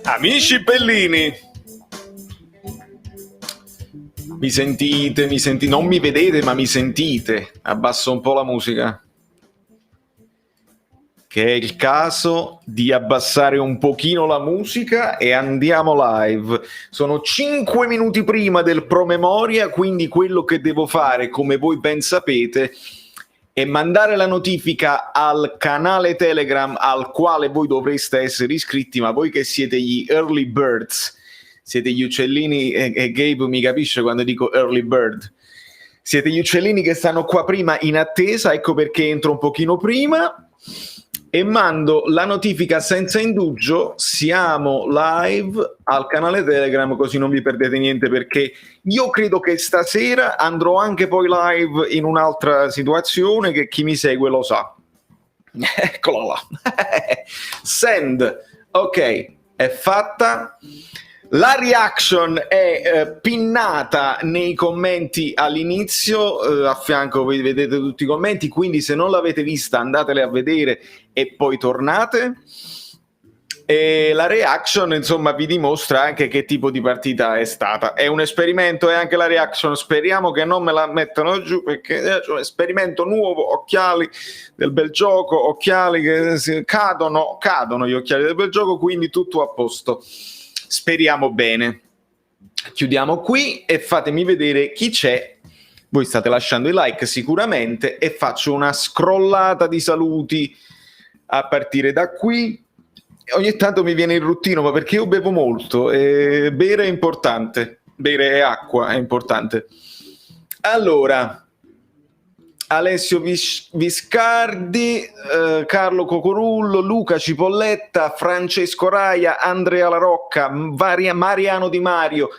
Amici bellini, mi sentite, non mi vedete ma mi sentite? Abbasso un po' la musica, che è il caso di abbassare un pochino la musica e andiamo live. Sono 5 minuti prima del promemoria, quindi quello che devo fare, come voi ben sapete, è mandare la notifica al canale Telegram al quale voi dovreste essere iscritti, ma voi che siete gli early birds, siete gli uccellini, e Gabe mi capisce quando dico early bird, siete gli uccellini che stanno qua prima in attesa, ecco perché entro un pochino prima e mando la notifica senza indugio. Siamo live al canale Telegram, così non vi perdete niente, perché io credo che stasera andrò anche poi live in un'altra situazione che chi mi segue lo sa. Eccola là. Send. Ok, è fatta. La reaction è pinnata nei commenti all'inizio, a fianco voi vedete tutti i commenti, quindi se non l'avete vista andatele a vedere e poi tornate. E la reaction insomma vi dimostra anche che tipo di partita è stata. È un esperimento e anche la reaction speriamo che non me la mettano giù, perché è un esperimento nuovo, occhiali del bel gioco, occhiali che cadono gli occhiali del bel gioco, quindi tutto a posto. Speriamo bene. Chiudiamo qui e fatemi vedere chi c'è. Voi state lasciando i like sicuramente e faccio una scrollata di saluti a partire da qui. Ogni tanto mi viene il ruttino, ma perché io bevo molto e bere è importante, bere acqua è importante. Allora, Alessio Viscardi, Carlo Cocorullo, Luca Cipolletta, Francesco Raia, Andrea La Rocca, Mariano Di Maio,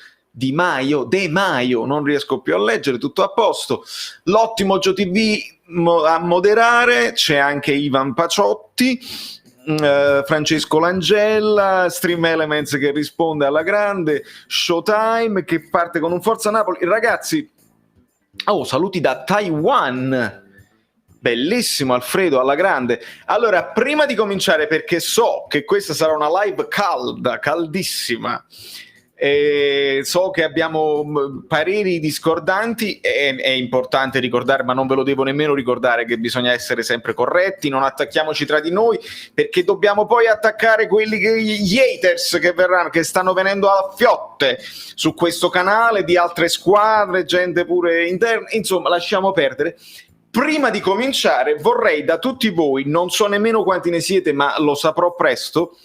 non riesco più a leggere, tutto a posto. L'ottimo GioTV a moderare, c'è anche Ivan Paciotti, Francesco Langella, Stream Elements che risponde alla grande, Showtime che parte con un Forza Napoli. Ragazzi, saluti da Taiwan, bellissimo Alfredo, alla grande. Allora, prima di cominciare, perché so che questa sarà una live calda, caldissima, so che abbiamo pareri discordanti, è importante ricordare, ma non ve lo devo nemmeno ricordare, che bisogna essere sempre corretti, non attacchiamoci tra di noi, perché dobbiamo poi attaccare quelli gli haters che verranno, che stanno venendo a fiotte su questo canale, di altre squadre, gente pure interna, insomma lasciamo perdere. Prima di cominciare vorrei da tutti voi, non so nemmeno quanti ne siete, ma lo saprò presto,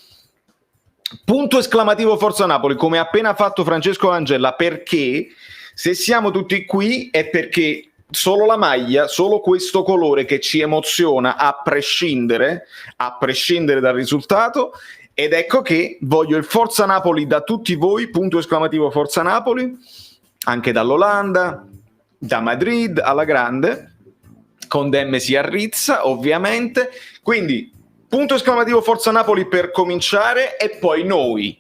punto esclamativo Forza Napoli, come ha appena fatto Francesco Langella, perché se siamo tutti qui è perché solo la maglia, solo questo colore che ci emoziona a prescindere dal risultato, ed ecco che voglio il Forza Napoli da tutti voi, punto esclamativo Forza Napoli, anche dall'Olanda, da Madrid alla grande, con Demme a Rizza ovviamente, quindi punto esclamativo Forza Napoli per cominciare, e poi noi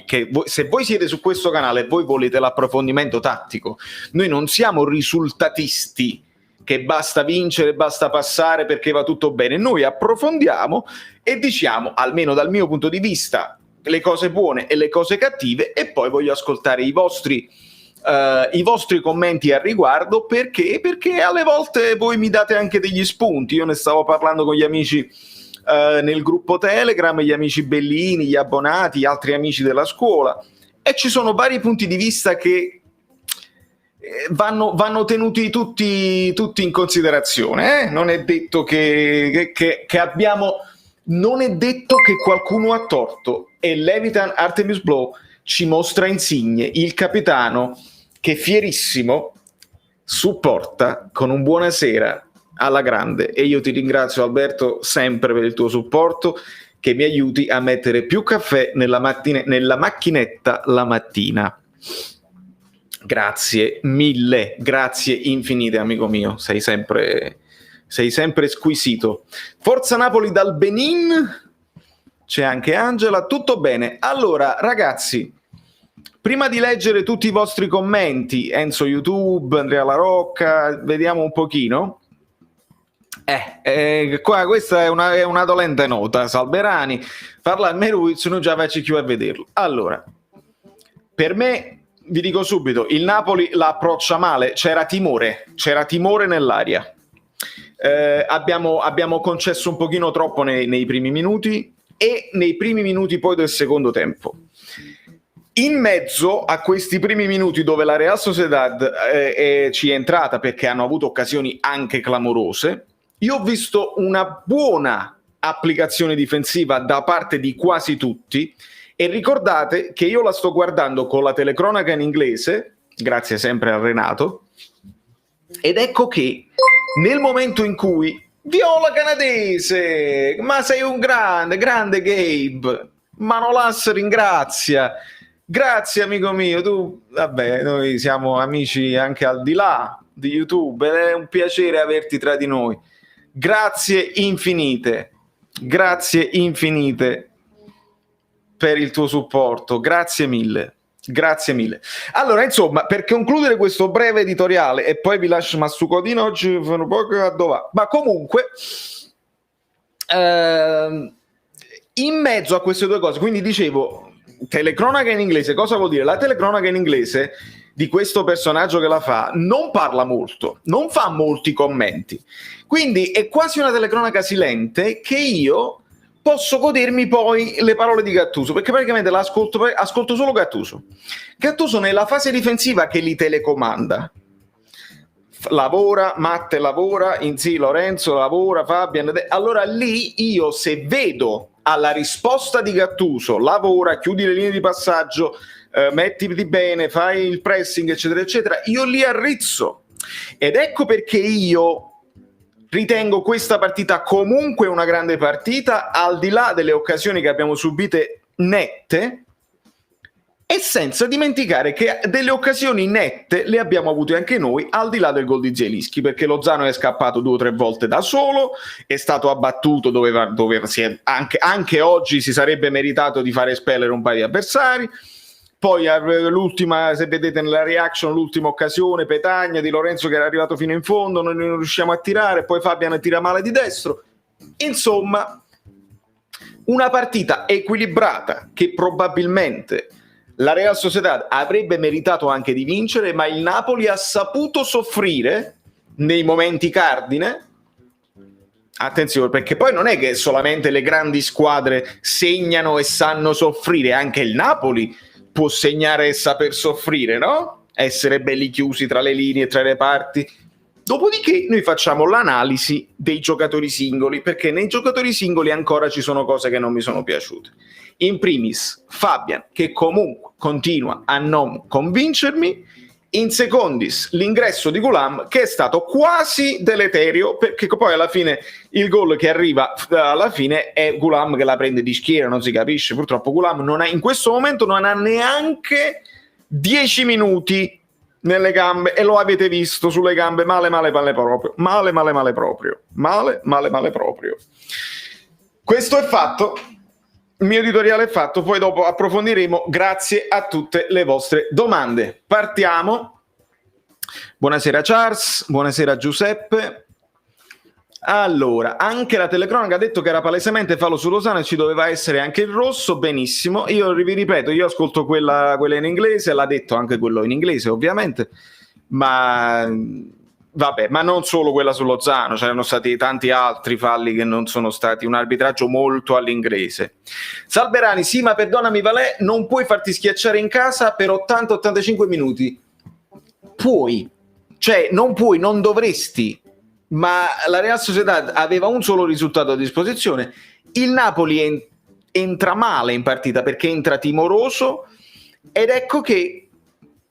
che se voi siete su questo canale e voi volete l'approfondimento tattico, noi non siamo risultatisti che basta vincere, basta passare perché va tutto bene, noi approfondiamo e diciamo, almeno dal mio punto di vista, le cose buone e le cose cattive, e poi voglio ascoltare i vostri commenti al riguardo, perché alle volte voi mi date anche degli spunti. Io ne stavo parlando con gli amici nel gruppo Telegram, gli amici bellini, gli abbonati, gli altri amici della scuola, e ci sono vari punti di vista che vanno tenuti tutti in considerazione, non è detto che abbiamo, non è detto che qualcuno ha torto, e Levitan Artemis Blow ci mostra Insigne, il capitano che fierissimo supporta con un buonasera alla grande, e io ti ringrazio, Alberto, sempre per il tuo supporto, che mi aiuti a mettere più caffè nella macchinetta la mattina. Grazie mille, grazie infinite, amico mio, sei sempre squisito. Forza Napoli dal Benin, c'è anche Angela, tutto bene. Allora, ragazzi, prima di leggere tutti i vostri commenti, Enzo YouTube, Andrea La Rocca, vediamo un pochino. Qua questa è una dolente nota, Salberani, parla al Meruiz, non già faccio più a vederlo. Allora, per me, vi dico subito, il Napoli la approccia male, c'era timore nell'aria. Abbiamo concesso un pochino troppo nei primi minuti e nei primi minuti poi del secondo tempo. In mezzo a questi primi minuti dove la Real Sociedad ci è entrata perché hanno avuto occasioni anche clamorose, io ho visto una buona applicazione difensiva da parte di quasi tutti, e ricordate che io la sto guardando con la telecronaca in inglese, grazie sempre a Renato, ed ecco che nel momento in cui viola canadese, ma sei un grande Gabe, Manolas ringrazia, grazie amico mio, tu, vabbè, noi siamo amici anche al di là di YouTube, ed è un piacere averti tra di noi, grazie infinite per il tuo supporto, grazie mille. Allora, insomma, per concludere questo breve editoriale, e poi vi lascio Massucodino oggi un po' a dov'è. Ma comunque, in mezzo a queste due cose, quindi dicevo, telecronaca in inglese, cosa vuol dire? La telecronaca in inglese di questo personaggio che la fa non parla molto, non fa molti commenti, quindi è quasi una telecronaca silente che io posso godermi poi le parole di Gattuso, perché praticamente ascolto solo Gattuso nella fase difensiva che li telecomanda, lavora, Matte lavora, Inzì, Lorenzo lavora, Fabian, allora lì io se vedo alla risposta di Gattuso, lavora, chiudi le linee di passaggio, mettiti bene, fai il pressing, eccetera, eccetera, io li arrizzo. Ed ecco perché io ritengo questa partita comunque una grande partita, al di là delle occasioni che abbiamo subite nette, e senza dimenticare che delle occasioni nette le abbiamo avute anche noi, al di là del gol di Zielinski, perché Lozano è scappato 2 o 3 volte da solo, è stato abbattuto, anche oggi si sarebbe meritato di fare espellere un paio di avversari. Poi l'ultima, se vedete nella reaction, l'ultima occasione, Petagna di Lorenzo che era arrivato fino in fondo, noi non riusciamo a tirare, poi Fabian tira male di destro. Insomma, una partita equilibrata che probabilmente la Real Sociedad avrebbe meritato anche di vincere, ma il Napoli ha saputo soffrire nei momenti cardine. Attenzione, perché poi non è che solamente le grandi squadre segnano e sanno soffrire, anche il Napoli può segnare e saper soffrire, no? Essere belli chiusi tra le linee, tra le parti. Dopodiché noi facciamo l'analisi dei giocatori singoli, perché nei giocatori singoli ancora ci sono cose che non mi sono piaciute. In primis Fabian, che comunque continua a non convincermi. In secondis l'ingresso di Ghoulam, che è stato quasi deleterio, perché poi alla fine il gol che arriva alla fine è Ghoulam che la prende di schiena, non si capisce. Purtroppo Ghoulam in questo momento non ha neanche 10 minuti nelle gambe, e lo avete visto sulle gambe, male proprio. Questo è fatto. Il mio editoriale è fatto, poi dopo approfondiremo, grazie a tutte le vostre domande. Partiamo. Buonasera Charles, buonasera Giuseppe. Allora, anche la telecronaca ha detto che era palesemente fallo su Lozano e ci doveva essere anche il rosso, benissimo. Io vi ripeto, io ascolto quella in inglese, l'ha detto anche quello in inglese ovviamente, ma vabbè, ma non solo quella su Lozano, c'erano stati tanti altri falli che non sono stati, un arbitraggio molto all'inglese. Salberani, sì, ma perdonami Valè, non puoi farti schiacciare in casa per 80-85 minuti. Puoi, cioè non puoi, non dovresti, ma la Real Sociedad aveva un solo risultato a disposizione. Il Napoli entra male in partita perché entra timoroso, ed ecco che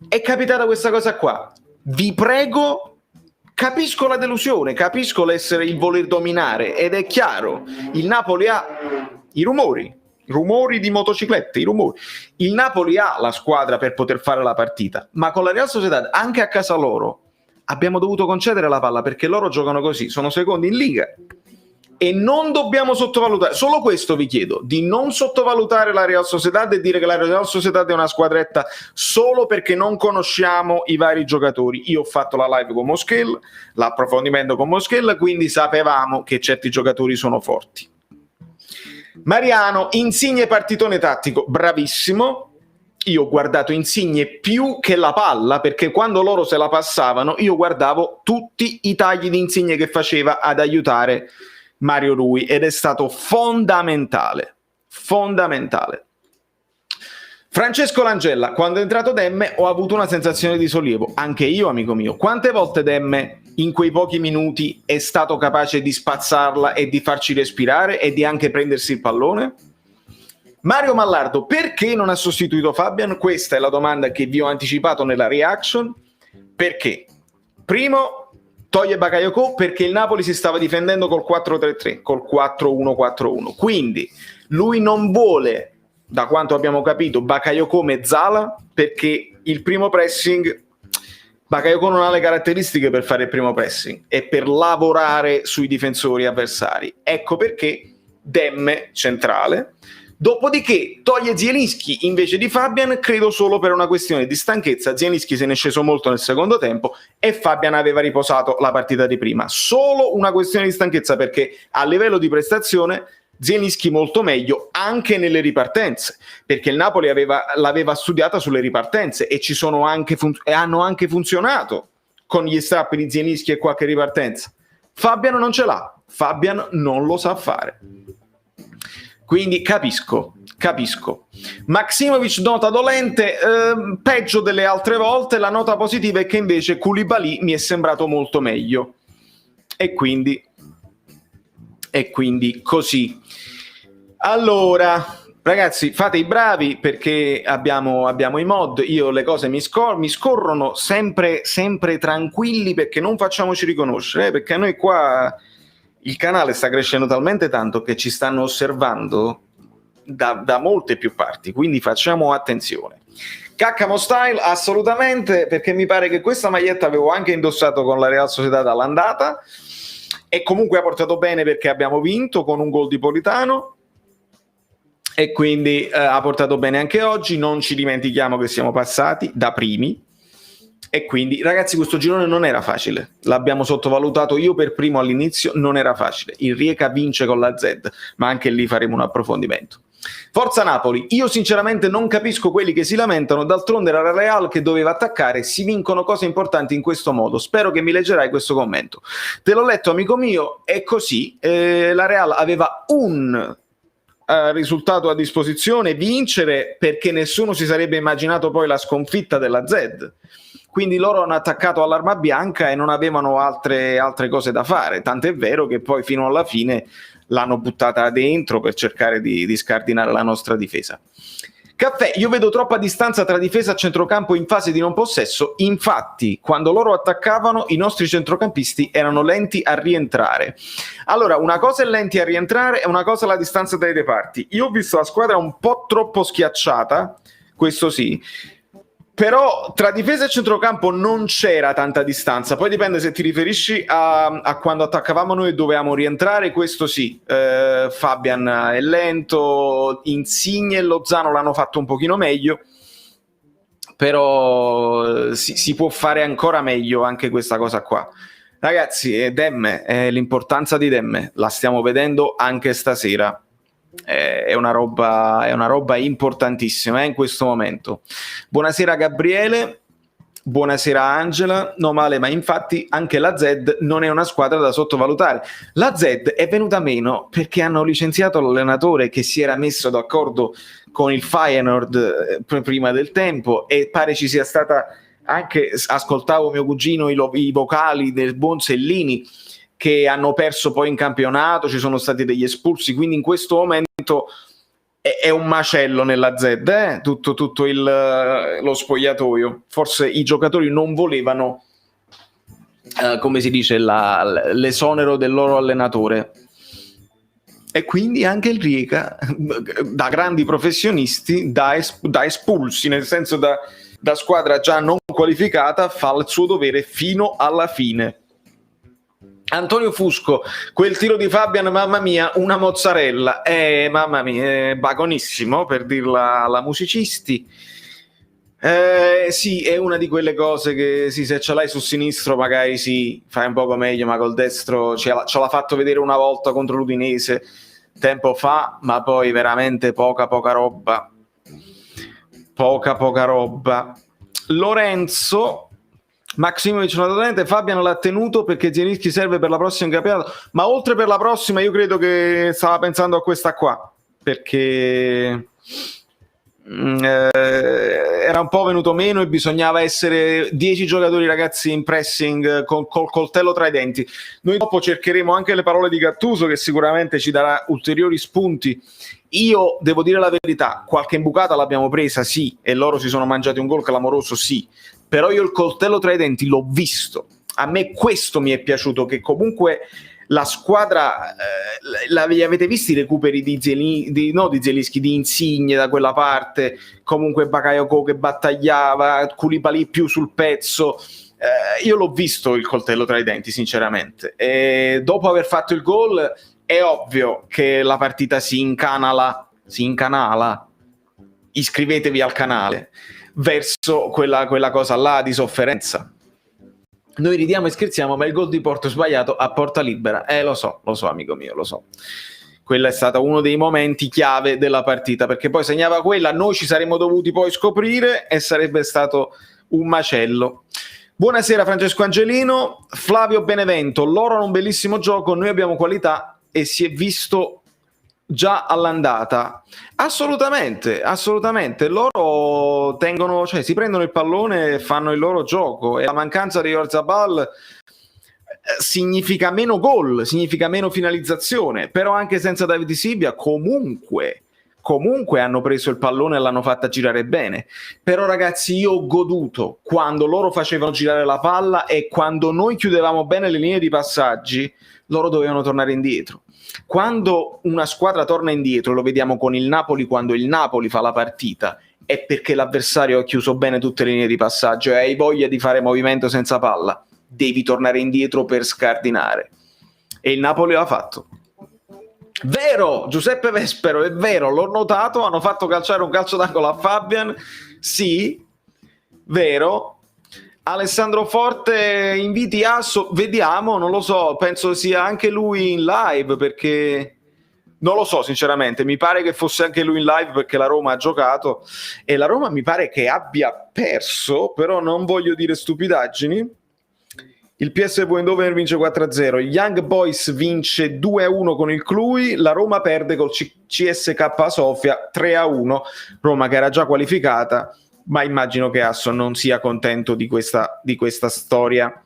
è capitata questa cosa qua. Vi prego, Capisco la delusione, capisco il voler dominare, ed è chiaro, il Napoli ha i rumori di motociclette, i rumori. Il Napoli ha la squadra per poter fare la partita, ma con la Real Sociedad, anche a casa loro, abbiamo dovuto concedere la palla perché loro giocano così, sono secondi in Liga. E non dobbiamo sottovalutare, solo questo vi chiedo, di non sottovalutare la Real Sociedad e dire che la Real Sociedad è una squadretta solo perché non conosciamo i vari giocatori. Io ho fatto la live con Moschel, l'approfondimento con Moschel, quindi sapevamo che certi giocatori sono forti. Mariano, Insigne partitone tattico, bravissimo. Io ho guardato Insigne più che la palla, perché quando loro se la passavano io guardavo tutti i tagli di Insigne che faceva ad aiutare Mario Rui, ed è stato fondamentale. Francesco Langella, quando è entrato Demme ho avuto una sensazione di sollievo, anche io amico mio. Quante volte Demme in quei pochi minuti è stato capace di spazzarla e di farci respirare e di anche prendersi il pallone? Mario Mallardo, perché non ha sostituito Fabian? Questa è la domanda che vi ho anticipato nella reaction. Perché? Primo, toglie Bakayoko perché il Napoli si stava difendendo col 4-3-3, col 4-1-4-1. Quindi lui non vuole, da quanto abbiamo capito, Bakayoko mezzala, perché il primo pressing, Bakayoko non ha le caratteristiche per fare il primo pressing e per lavorare sui difensori avversari. Ecco perché Demme centrale. Dopodiché toglie Zielinski invece di Fabian, credo solo per una questione di stanchezza. Zielinski se ne è sceso molto nel secondo tempo e Fabian aveva riposato la partita di prima. Solo una questione di stanchezza, perché a livello di prestazione Zielinski molto meglio anche nelle ripartenze, perché il Napoli l'aveva studiata sulle ripartenze e hanno anche funzionato con gli strappi di Zielinski e qualche ripartenza. Fabian non ce l'ha, Fabian non lo sa fare. Quindi capisco. Maximovic nota dolente, peggio delle altre volte. La nota positiva è che invece Koulibaly mi è sembrato molto meglio, e quindi così. Allora ragazzi, fate i bravi perché abbiamo i mod. Io le cose mi scorrono sempre tranquilli, perché non facciamoci riconoscere, perché a noi qua il canale sta crescendo talmente tanto che ci stanno osservando da molte più parti, quindi facciamo attenzione. Caccamo style, assolutamente, perché mi pare che questa maglietta avevo anche indossato con la Real Sociedad all'andata, e comunque ha portato bene perché abbiamo vinto con un gol di Politano, e quindi ha portato bene anche oggi. Non ci dimentichiamo che siamo passati da primi, e quindi ragazzi questo girone non era facile, l'abbiamo sottovalutato io per primo all'inizio, non era facile. Il Rijeka vince con la Z, ma anche lì faremo un approfondimento. Forza Napoli, io sinceramente non capisco quelli che si lamentano, d'altronde era la Real che doveva attaccare, si vincono cose importanti in questo modo. Spero che mi leggerai questo commento. Te l'ho letto amico mio, è così, la Real aveva un risultato a disposizione, vincere, perché nessuno si sarebbe immaginato poi la sconfitta della Z. Quindi loro hanno attaccato all'arma bianca e non avevano altre cose da fare, tant'è vero che poi fino alla fine l'hanno buttata dentro per cercare di scardinare la nostra difesa. Caffè, io vedo troppa distanza tra difesa e centrocampo in fase di non possesso. Infatti quando loro attaccavano i nostri centrocampisti erano lenti a rientrare. Allora, una cosa è lenti a rientrare e una cosa è la distanza dai reparti. Io ho visto la squadra un po' troppo schiacciata, questo sì, però tra difesa e centrocampo non c'era tanta distanza. Poi dipende se ti riferisci a quando attaccavamo noi e dovevamo rientrare, questo sì. Fabian è lento, Insigne e Lozano l'hanno fatto un pochino meglio, però si può fare ancora meglio anche questa cosa qua. Ragazzi, Demme, l'importanza di Demme la stiamo vedendo anche stasera. È una roba importantissima in questo momento. Buonasera Gabriele, buonasera Angela. No male, ma infatti anche la Z non è una squadra da sottovalutare. La Z è venuta meno perché hanno licenziato l'allenatore che si era messo d'accordo con il Feyenoord prima del tempo, e pare ci sia stata anche, ascoltavo mio cugino, i vocali del buon Sellini, che hanno perso poi in campionato, ci sono stati degli espulsi, quindi in questo momento è un macello nella Z, tutto lo spogliatoio. Forse i giocatori non volevano come si dice, l'esonero del loro allenatore. E quindi anche il Rijeka, da grandi professionisti, da espulsi, nel senso da squadra già non qualificata, fa il suo dovere fino alla fine. Antonio Fusco, quel tiro di Fabian, mamma mia, una mozzarella, mamma mia, è bagonissimo, per dirla alla musicisti. Sì, è una di quelle cose che sì, se ce l'hai sul sinistro magari sì, fai un poco meglio, ma col destro ce l'ha fatto vedere una volta contro l'Udinese tempo fa, ma poi veramente poca roba. Poca roba. Lorenzo Maximovic, naturalmente Fabian l'ha tenuto perché Zielinski serve per la prossima campionato, ma oltre per la prossima io credo che stava pensando a questa qua, perché era un po' venuto meno e bisognava essere 10 giocatori, ragazzi, in pressing col coltello tra i denti. Noi dopo cercheremo anche le parole di Gattuso, che sicuramente ci darà ulteriori spunti. Io devo dire la verità, qualche imbucata l'abbiamo presa, sì, e loro si sono mangiati un gol clamoroso, sì, però io il coltello tra i denti l'ho visto. A me questo mi è piaciuto, che comunque la squadra, li avete visti i recuperi di Zielinski, di Insigne da quella parte, comunque Bakayoko che battagliava, Koulibaly più sul pezzo, io l'ho visto il coltello tra i denti sinceramente, e dopo aver fatto il gol è ovvio che la partita si incanala, iscrivetevi al canale, verso quella cosa là di sofferenza. Noi ridiamo e scherziamo, ma il gol di Porto sbagliato a porta libera, lo so amico mio, lo so. Quello è stato uno dei momenti chiave della partita, perché poi segnava quella, noi ci saremmo dovuti poi scoprire e sarebbe stato un macello. Buonasera Francesco Angelino. Flavio Benevento, loro hanno un bellissimo gioco, noi abbiamo qualità e si è visto già all'andata. Assolutamente, loro tengono, cioè si prendono il pallone e fanno il loro gioco, e la mancanza di Oyarzabal significa meno gol, significa meno finalizzazione, però anche senza David Sibia comunque hanno preso il pallone e l'hanno fatta girare bene. Però ragazzi, io ho goduto quando loro facevano girare la palla e quando noi chiudevamo bene le linee di passaggi, loro dovevano tornare indietro. Quando una squadra torna indietro, lo vediamo con il Napoli, quando il Napoli fa la partita, è perché l'avversario ha chiuso bene tutte le linee di passaggio e hai voglia di fare movimento senza palla, devi tornare indietro per scardinare, e il Napoli l'ha fatto. Vero, Giuseppe Vespero, è vero, l'ho notato, hanno fatto calciare un calcio d'angolo a Fabian, sì, vero. Alessandro Forte, inviti Asso, vediamo, non lo so, penso sia anche lui in live, perché non lo so sinceramente, mi pare che fosse anche lui in live perché la Roma ha giocato e la Roma mi pare che abbia perso, però non voglio dire stupidaggini. Il PSV Eindhoven vince 4-0, il Young Boys vince 2-1 con il Cluj, la Roma perde col CSKA Sofia 3-1, Roma che era già qualificata, ma immagino che Asso non sia contento di questa storia,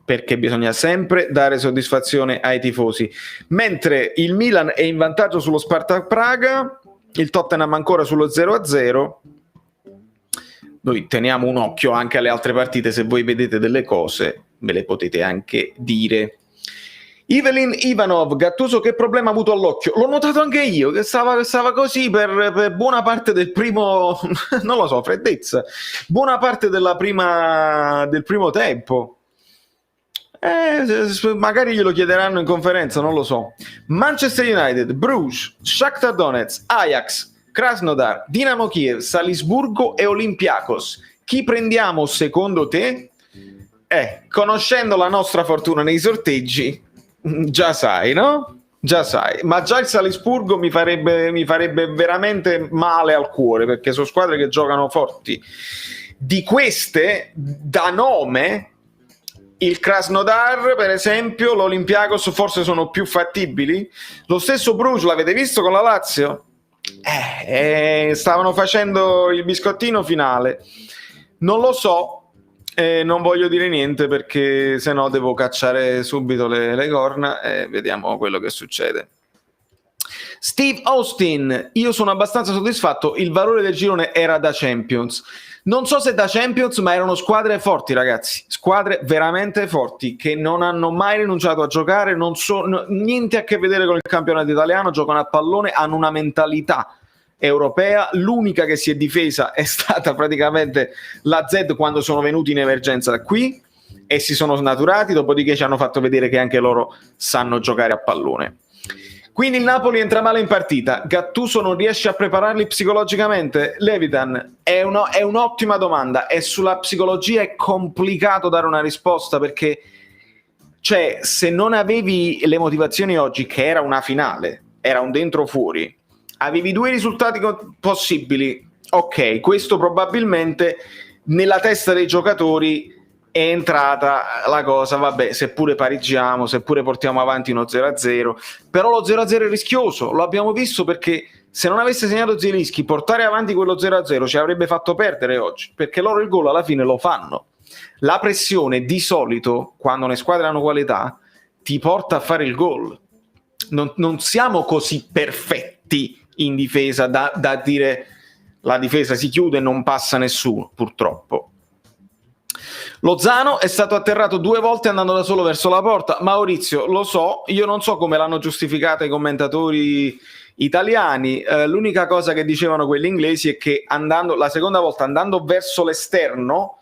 perché bisogna sempre dare soddisfazione ai tifosi. Mentre il Milan è in vantaggio sullo Spartak Praga, il Tottenham ancora sullo 0-0. Noi teniamo un occhio anche alle altre partite, se voi vedete delle cose me le potete anche dire. Evelyn Ivanov, Gattuso che problema ha avuto all'occhio? L'ho notato anche io, che stava così per buona parte del primo, non lo so, freddezza, buona parte del primo tempo. Magari glielo chiederanno in conferenza, non lo so. Manchester United, Bruges, Shakhtar Donetsk, Ajax, Krasnodar, Dinamo Kiev, Salisburgo e Olympiacos. Chi prendiamo secondo te? Conoscendo la nostra fortuna nei sorteggi, già sai, no? Già sai, ma già il Salisburgo mi farebbe veramente male al cuore, perché sono squadre che giocano forti. Di queste, da nome, il Krasnodar, per esempio, l'Olympiacos forse sono più fattibili. Lo stesso Bruges, l'avete visto con la Lazio? Stavano facendo il biscottino finale. Non lo so. Non voglio dire niente perché sennò devo cacciare subito le corna e vediamo quello che succede. Steve Austin, io sono abbastanza soddisfatto, il valore del girone era da Champions. Non so se da Champions, ma erano squadre forti, ragazzi, squadre veramente forti che non hanno mai rinunciato a giocare, niente a che vedere con il campionato italiano, giocano a pallone, hanno una mentalità europea. L'unica che si è difesa è stata praticamente la Z quando sono venuti in emergenza da qui e si sono snaturati, dopodiché ci hanno fatto vedere che anche loro sanno giocare a pallone. Quindi il Napoli entra male in partita. Gattuso non riesce a prepararli psicologicamente? Levitan, è un'ottima domanda, e sulla psicologia è complicato dare una risposta, perché cioè, se non avevi le motivazioni oggi, che era una finale, era un dentro fuori, avevi due risultati possibili, ok, questo probabilmente nella testa dei giocatori è entrata la cosa, vabbè, seppure pareggiamo, seppure portiamo avanti uno 0-0, però lo 0-0 è rischioso, lo abbiamo visto, perché se non avesse segnato Zielinski, portare avanti quello 0-0 ci avrebbe fatto perdere oggi, perché loro il gol alla fine lo fanno. La pressione di solito, quando le squadre hanno qualità, ti porta a fare il gol. Non siamo così perfetti in difesa da dire la difesa si chiude e non passa nessuno, purtroppo. Lozano è stato atterrato 2 volte andando da solo verso la porta. Maurizio, lo so, io non so come l'hanno giustificata i commentatori italiani, l'unica cosa che dicevano quelli inglesi è che la seconda volta andando verso l'esterno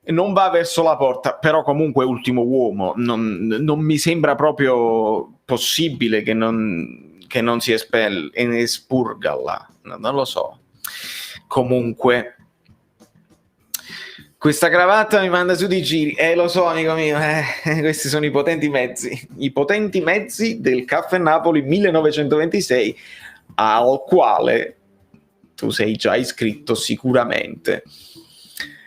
non va verso la porta, però comunque ultimo uomo, non mi sembra proprio possibile che non si espurga là, non lo so. Comunque questa cravatta mi manda su di giri, lo so amico mio, questi sono i potenti mezzi del Caffè Napoli 1926, al quale tu sei già iscritto sicuramente.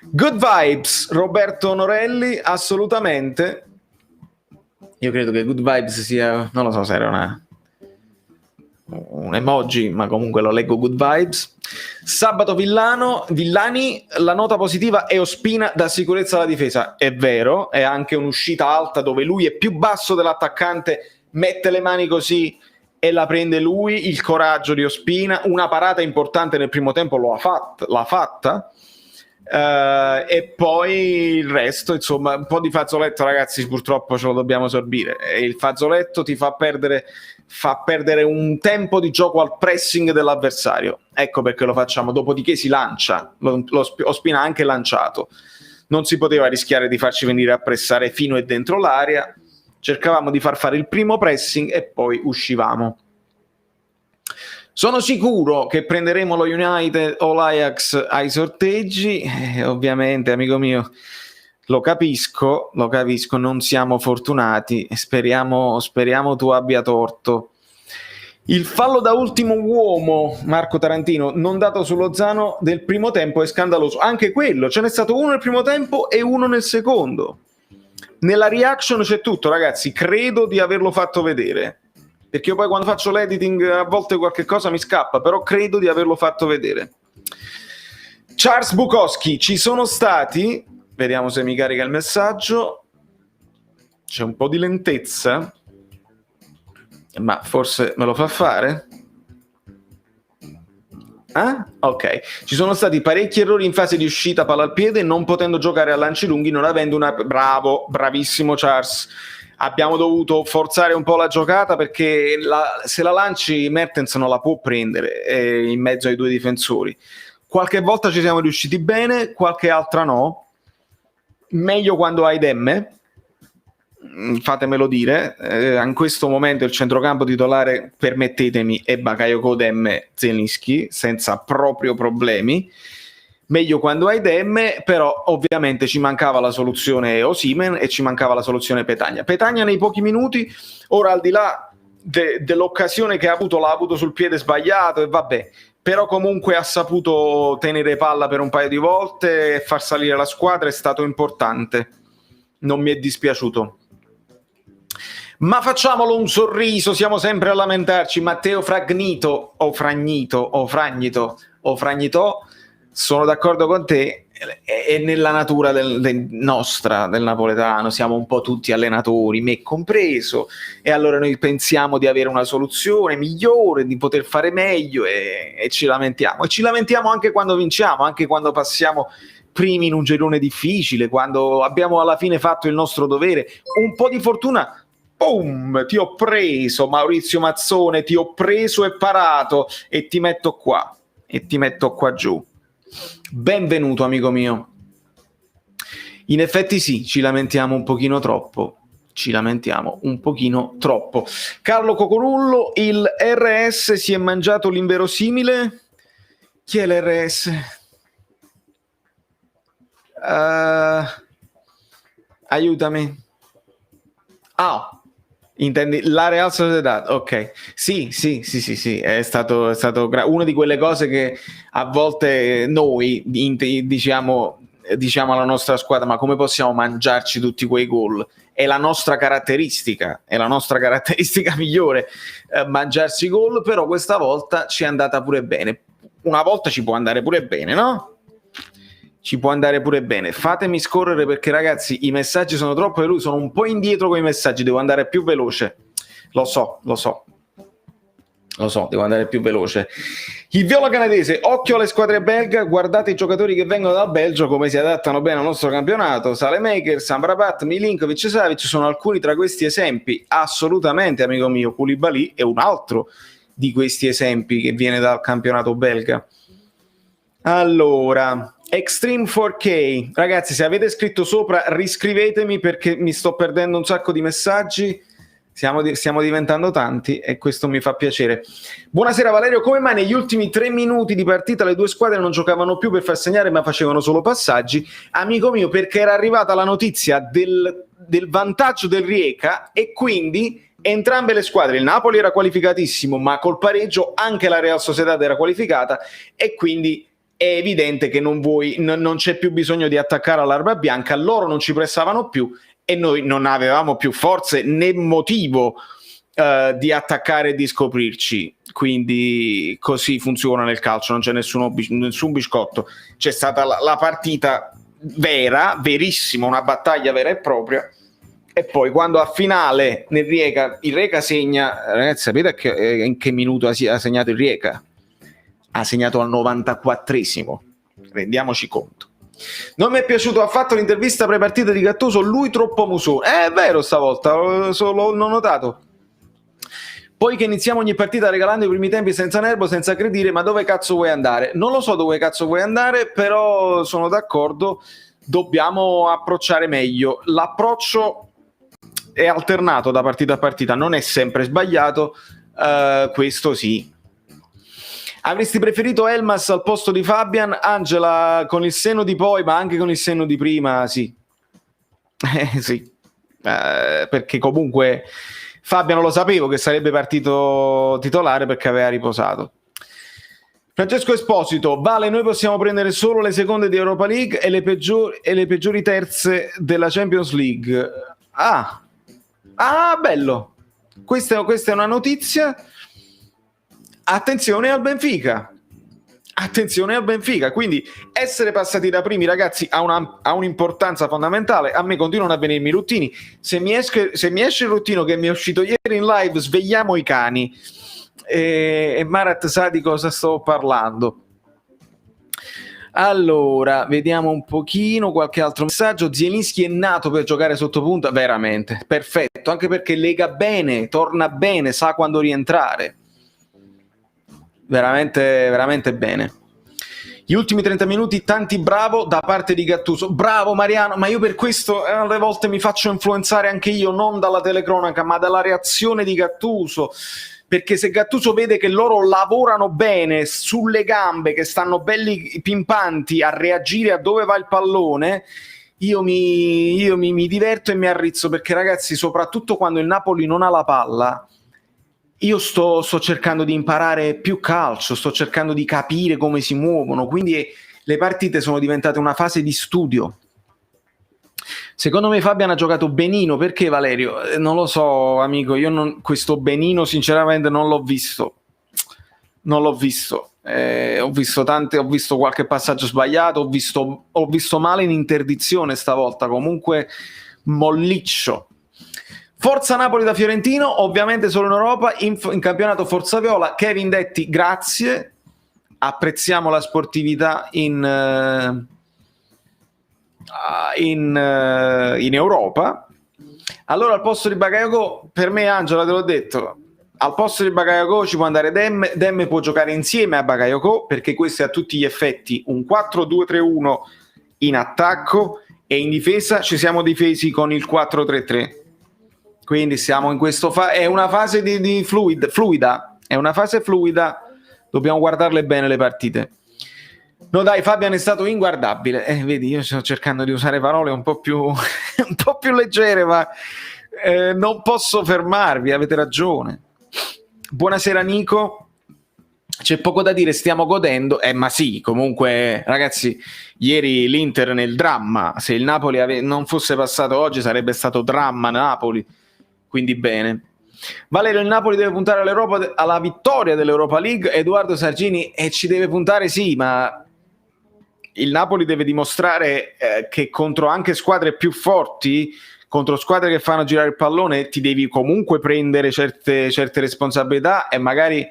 Good vibes, Roberto Onorelli, assolutamente. Io credo che good vibes sia, non lo so se era un emoji, ma comunque lo leggo good vibes. Sabato Villani, la nota positiva è Ospina, dà sicurezza alla difesa. È vero, è anche un'uscita alta dove lui è più basso dell'attaccante, mette le mani così e la prende lui. Il coraggio di Ospina, una parata importante nel primo tempo l'ha fatta. E poi il resto, insomma, un po' di fazzoletto, ragazzi, purtroppo ce lo dobbiamo sorbire, e il fazzoletto ti fa perdere un tempo di gioco al pressing dell'avversario, ecco perché lo facciamo. Dopodiché si lancia, Ospina ha anche lanciato, non si poteva rischiare di farci venire a pressare fino e dentro l'area, cercavamo di far fare il primo pressing e poi uscivamo. Sono sicuro che prenderemo lo United o l'Ajax ai sorteggi, ovviamente amico mio, lo capisco, non siamo fortunati, speriamo tu abbia torto. Il fallo da ultimo uomo, Marco Tarantino, non dato su Lozano del primo tempo è scandaloso, anche quello, ce n'è stato uno nel primo tempo e uno nel secondo. Nella reaction c'è tutto, ragazzi, credo di averlo fatto vedere, perché io poi quando faccio l'editing a volte qualche cosa mi scappa, però credo di averlo fatto vedere. Charles Bukowski, ci sono stati, vediamo se mi carica il messaggio, c'è un po' di lentezza, ma forse me lo fa fare? Ok, ci sono stati parecchi errori in fase di uscita palla al piede, non potendo giocare a lanci lunghi, non avendo bravissimo Charles. Abbiamo dovuto forzare un po' la giocata, perché se la lanci Mertens non la può prendere in mezzo ai due difensori. Qualche volta ci siamo riusciti bene, qualche altra no. Meglio quando hai Demme, fatemelo dire. In questo momento il centrocampo titolare, permettetemi, è Bakayoko, Demme, Zielinski, senza proprio problemi. Meglio quando hai Demme, però ovviamente ci mancava la soluzione Osimhen e ci mancava la soluzione Petagna nei pochi minuti. Ora, al di là dell'occasione che ha avuto, l'ha avuto sul piede sbagliato e vabbè, però comunque ha saputo tenere palla per un paio di volte e far salire la squadra, è stato importante, non mi è dispiaciuto. Ma facciamolo un sorriso, siamo sempre a lamentarci. Matteo Fragnito, sono d'accordo con te, è nella natura nostra, del napoletano, siamo un po' tutti allenatori, me compreso, e allora noi pensiamo di avere una soluzione migliore, di poter fare meglio e ci lamentiamo. E ci lamentiamo anche quando vinciamo, anche quando passiamo primi in un girone difficile, quando abbiamo alla fine fatto il nostro dovere. Un po' di fortuna, boom, ti ho preso Maurizio Mazzone, ti ho preso e parato e ti metto qua giù. Benvenuto amico mio. In effetti sì, ci lamentiamo un pochino troppo. Carlo Cocorullo, il RS si è mangiato l'inverosimile. Chi è l'RS? Aiutami. Intendi la Real Sociedad? Ok, sì, è stato una di quelle cose che a volte noi diciamo alla nostra squadra: ma come possiamo mangiarci tutti quei gol? È la nostra caratteristica migliore, mangiarsi gol, però questa volta ci è andata pure bene. Una volta ci può andare pure bene, no? Ci può andare pure bene. Fatemi scorrere perché ragazzi i messaggi sono troppo veloci, sono un po' indietro con i messaggi, devo andare più veloce. Lo so, devo andare più veloce. Il viola canadese, occhio alle squadre belga, guardate i giocatori che vengono dal Belgio come si adattano bene al nostro campionato. Salemakers, Amrabat, Milinkovic, Savic sono alcuni tra questi esempi. Assolutamente amico mio, Koulibaly è un altro di questi esempi che viene dal campionato belga. Allora, Extreme 4K, ragazzi, se avete scritto sopra riscrivetemi perché mi sto perdendo un sacco di messaggi, stiamo diventando tanti e questo mi fa piacere. Buonasera Valerio, come mai negli ultimi 3 minuti di partita le due squadre non giocavano più per far segnare ma facevano solo passaggi? Amico mio, perché era arrivata la notizia del vantaggio del Rijeka e quindi entrambe le squadre, il Napoli era qualificatissimo ma col pareggio anche la Real Sociedad era qualificata e quindi è evidente che non c'è più bisogno di attaccare all'arma bianca, loro non ci pressavano più e noi non avevamo più forze né motivo di attaccare e di scoprirci, quindi così funziona nel calcio, non c'è nessun biscotto. C'è stata la partita vera, verissima, una battaglia vera e propria, e poi quando a finale nel Rijeka il Rijeka segna, ragazzi, sapete in che minuto ha segnato il Rijeka? Ha segnato al 94esimo, rendiamoci conto. Non mi è piaciuto affatto l'intervista pre-partita di Gattuso, lui troppo musone. È vero stavolta, l'ho notato. Poi che iniziamo ogni partita regalando i primi tempi senza nervo, senza aggredire, ma dove cazzo vuoi andare? Non lo so dove cazzo vuoi andare, però sono d'accordo, dobbiamo approcciare meglio. L'approccio è alternato da partita a partita, non è sempre sbagliato, questo sì. Avresti preferito Elmas al posto di Fabian? Angela, con il senno di poi, ma anche con il senno di prima, sì. Sì. Perché comunque Fabian lo sapevo che sarebbe partito titolare perché aveva riposato. Francesco Esposito, Vale, noi possiamo prendere solo le seconde di Europa League e le peggiori terze della Champions League. Bello. Questa è una notizia. Attenzione al Benfica, quindi essere passati da primi, ragazzi, ha un'importanza fondamentale. A me continuano a venirmi ruttini, se mi esce il ruttino che mi è uscito ieri in live, svegliamo i cani, e Marat sa di cosa sto parlando. Allora, vediamo un pochino qualche altro messaggio. Zielinski è nato per giocare sotto punta, veramente, perfetto, anche perché lega bene, torna bene, sa quando rientrare. Veramente, veramente bene. Gli ultimi 30 minuti, tanti bravo da parte di Gattuso. Bravo Mariano, ma io per questo alle volte mi faccio influenzare anche io, non dalla telecronaca, ma dalla reazione di Gattuso. Perché se Gattuso vede che loro lavorano bene sulle gambe, che stanno belli pimpanti a reagire a dove va il pallone, io mi diverto e mi arrizzo, perché ragazzi, soprattutto quando il Napoli non ha la palla, io sto cercando di imparare più calcio, sto cercando di capire come si muovono, quindi le partite sono diventate una fase di studio. Secondo me Fabian ha giocato benino, perché Valerio? Non lo so amico, questo benino sinceramente non l'ho visto. non l'ho visto. Ho visto qualche passaggio sbagliato, ho visto male in interdizione stavolta, comunque molliccio. Forza Napoli da Fiorentino, ovviamente solo in Europa, in campionato Forza Viola. Kevin Detti, grazie, apprezziamo la sportività in Europa. Allora al posto di Bakayoko, per me Angela te l'ho detto, al posto di Bakayoko ci può andare Demme può giocare insieme a Bakayoko, perché questo è a tutti gli effetti un 4-2-3-1 in attacco, e in difesa ci siamo difesi con il 4-3-3, quindi siamo in questo è una fase di fluida, è una fase fluida, dobbiamo guardarle bene le partite. No dai, Fabian è stato inguardabile, vedi, io sto cercando di usare parole un po' più un po' più leggere, ma non posso fermarvi, avete ragione. Buonasera Nico, c'è poco da dire, stiamo godendo, ma sì, comunque ragazzi, ieri l'Inter nel dramma, se il Napoli non fosse passato oggi sarebbe stato dramma Napoli, quindi bene. Valerio, il Napoli deve puntare alla vittoria dell'Europa League, Edoardo Sargini, ci deve puntare sì, ma il Napoli deve dimostrare che contro anche squadre più forti, contro squadre che fanno girare il pallone, ti devi comunque prendere certe responsabilità e magari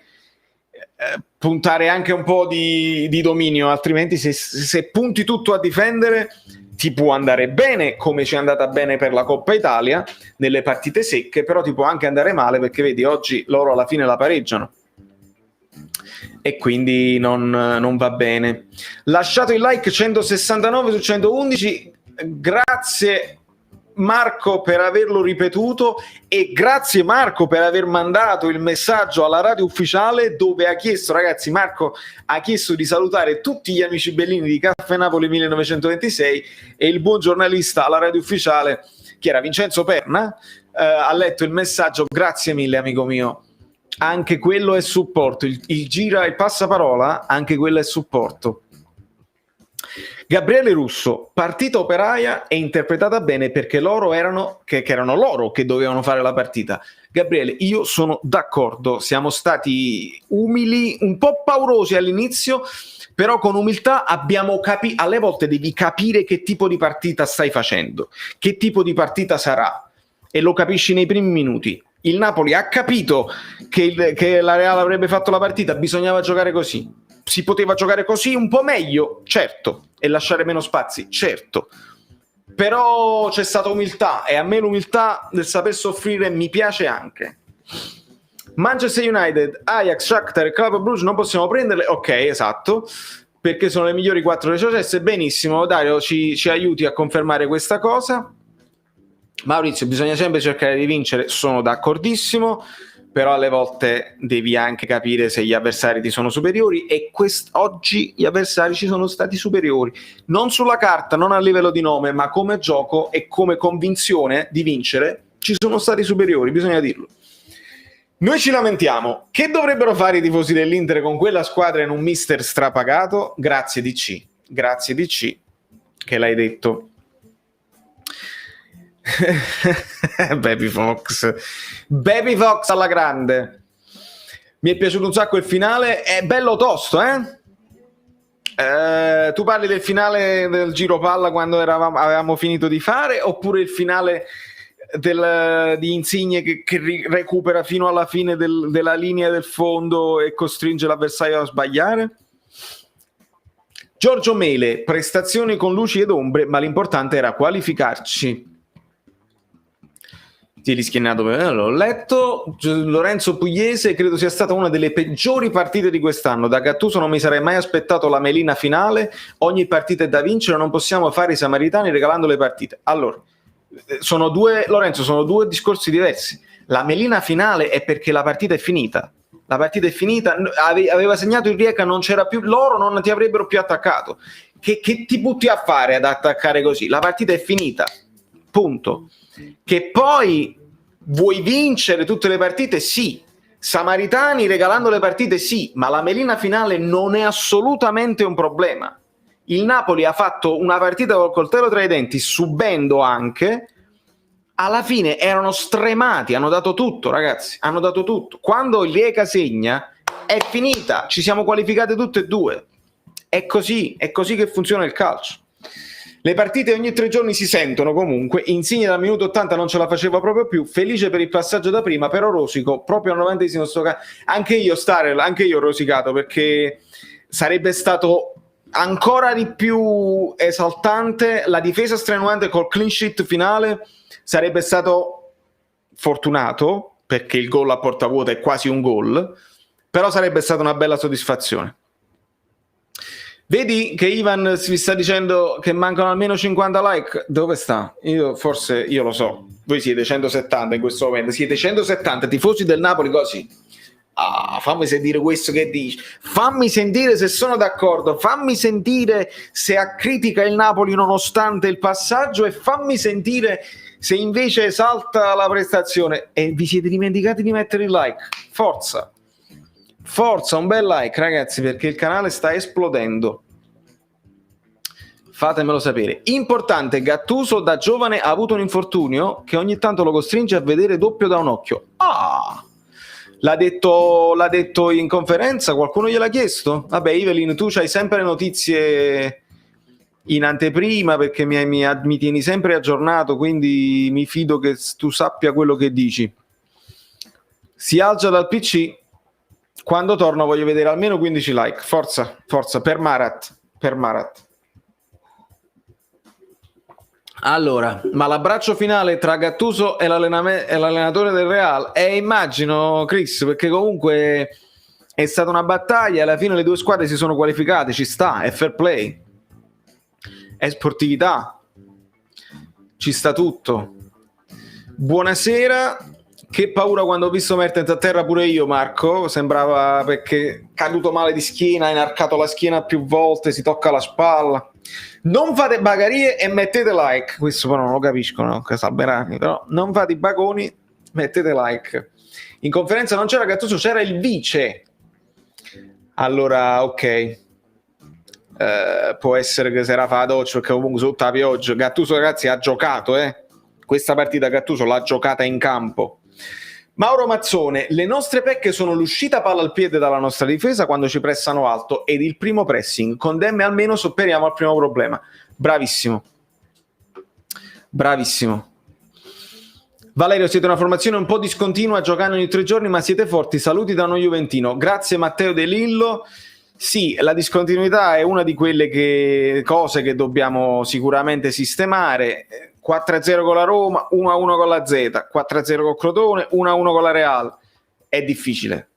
puntare anche un po' di dominio, altrimenti se punti tutto a difendere ti può andare bene, come ci è andata bene per la Coppa Italia nelle partite secche, però ti può anche andare male, perché vedi oggi loro alla fine la pareggiano e quindi non va bene. Lasciate il like, 169 su 111, grazie Marco per averlo ripetuto, e grazie Marco per aver mandato il messaggio alla radio ufficiale dove ha chiesto, ragazzi, Marco ha chiesto di salutare tutti gli amici bellini di Caffè Napoli 1926, e il buon giornalista alla radio ufficiale, che era Vincenzo Perna, ha letto il messaggio. Grazie mille amico mio, anche quello è supporto, il passaparola, anche quello è supporto. Gabriele Russo, partita operaia e interpretata bene, perché loro erano loro che dovevano fare la partita. Gabriele, io sono d'accordo, siamo stati umili, un po' paurosi all'inizio, però con umiltà abbiamo capito. Alle volte devi capire che tipo di partita stai facendo, che tipo di partita sarà, e lo capisci nei primi minuti. Il Napoli ha capito che la Real avrebbe fatto la partita, bisognava giocare così. Si poteva giocare così un po' meglio, certo, e lasciare meno spazi, certo, però c'è stata umiltà, e a me l'umiltà del saper soffrire mi piace anche. Manchester United, Ajax, Shakhtar e Club Brugge non possiamo prenderle, ok, esatto, perché sono le migliori 4 retrocesse. Benissimo, Dario, ci aiuti a confermare questa cosa. Maurizio, bisogna sempre cercare di vincere, sono d'accordissimo, però alle volte devi anche capire se gli avversari ti sono superiori, e oggi gli avversari ci sono stati superiori, non sulla carta, non a livello di nome, ma come gioco e come convinzione di vincere ci sono stati superiori, bisogna dirlo. Noi ci lamentiamo, che dovrebbero fare i tifosi dell'Inter con quella squadra in un mister strapagato? Grazie DC, che l'hai detto. Baby Fox alla grande. Mi è piaciuto un sacco il finale, è bello tosto, tu parli del finale del Giro Palla quando avevamo finito di fare, oppure il finale di Insigne che recupera fino alla fine della linea del fondo e costringe l'avversario a sbagliare? Giorgio Mele, prestazioni con luci ed ombre, ma l'importante era qualificarci. Ti rischienato, l'ho letto. Lorenzo Pugliese, credo sia stata una delle peggiori partite di quest'anno. Da Gattuso non mi sarei mai aspettato la melina finale, ogni partita è da vincere, non possiamo fare i samaritani regalando le partite. Allora, sono due discorsi diversi. La melina finale è perché la partita è finita. La partita è finita, aveva segnato il Rijeka, non c'era più, loro non ti avrebbero più attaccato. Che ti butti a fare ad attaccare così? La partita è finita, punto. Che poi vuoi vincere tutte le partite? Sì. Samaritani regalando le partite? Sì, ma la melina finale non è assolutamente un problema. Il Napoli ha fatto una partita col coltello tra i denti, subendo anche. Alla fine erano stremati, hanno dato tutto, ragazzi, hanno dato tutto. Quando il Rijeka segna, è finita, ci siamo qualificate tutte e due. È così che funziona il calcio. Le partite ogni 3 giorni si sentono comunque. Insigne dal minuto 80 non ce la faceva proprio più. Felice per il passaggio da prima, però rosico proprio al 90esimo. Anche io ho rosicato, perché sarebbe stato ancora di più esaltante. La difesa strenuante col clean sheet finale sarebbe stato fortunato, perché il gol a porta vuota è quasi un gol, però sarebbe stata una bella soddisfazione. Vedi che Ivan vi sta dicendo che mancano almeno 50 like? Dove sta? Io lo so, voi siete 170 in questo momento, siete 170 tifosi del Napoli così. Fammi sentire questo che dici, fammi sentire se sono d'accordo, fammi sentire se critica il Napoli nonostante il passaggio, e fammi sentire se invece esalta la prestazione. E vi siete dimenticati di mettere il like. Forza, un bel like ragazzi, perché il canale sta esplodendo. Fatemelo sapere. Importante, Gattuso da giovane ha avuto un infortunio che ogni tanto lo costringe a vedere doppio da un occhio. L'ha detto in conferenza? Qualcuno gliel'ha chiesto? Vabbè, Evelyn, tu c'hai sempre le notizie in anteprima, perché mi tieni sempre aggiornato, quindi mi fido che tu sappia quello che dici. Si alza dal PC. Quando torno voglio vedere almeno 15 like. Forza, per Marat. Allora, ma l'abbraccio finale tra Gattuso e l'allenatore del Real? Immagino, Chris, perché comunque è stata una battaglia, alla fine le due squadre si sono qualificate, ci sta, è fair play, è sportività, ci sta tutto. Buonasera. Che paura quando ho visto Mertens a terra, pure io, Marco. Sembrava, perché caduto male di schiena, ha inarcato la schiena più volte, si tocca la spalla. Non fate bagarie e mettete like. Questo però non lo capisco, no? Casalberani, però non fate i bagoni, mettete like. In conferenza non c'era Gattuso, c'era il vice. Allora, ok. Può essere che si era fa doccia, perché comunque sotto la pioggia. Gattuso, ragazzi, ha giocato, Questa partita Gattuso l'ha giocata in campo. Mauro Mazzone, le nostre pecche sono l'uscita palla al piede dalla nostra difesa quando ci pressano alto ed il primo pressing. Con Demme almeno superiamo al primo problema. Bravissimo. Valerio, siete una formazione un po' discontinua, giocando ogni 3 giorni, ma siete forti. Saluti da uno juventino. Grazie Matteo De Lillo. Sì, la discontinuità è una di quelle cose che dobbiamo sicuramente sistemare. 4-0 con la Roma, 1-1 con la Z, 4-0 con Crotone, 1-1 con la Real. È difficile,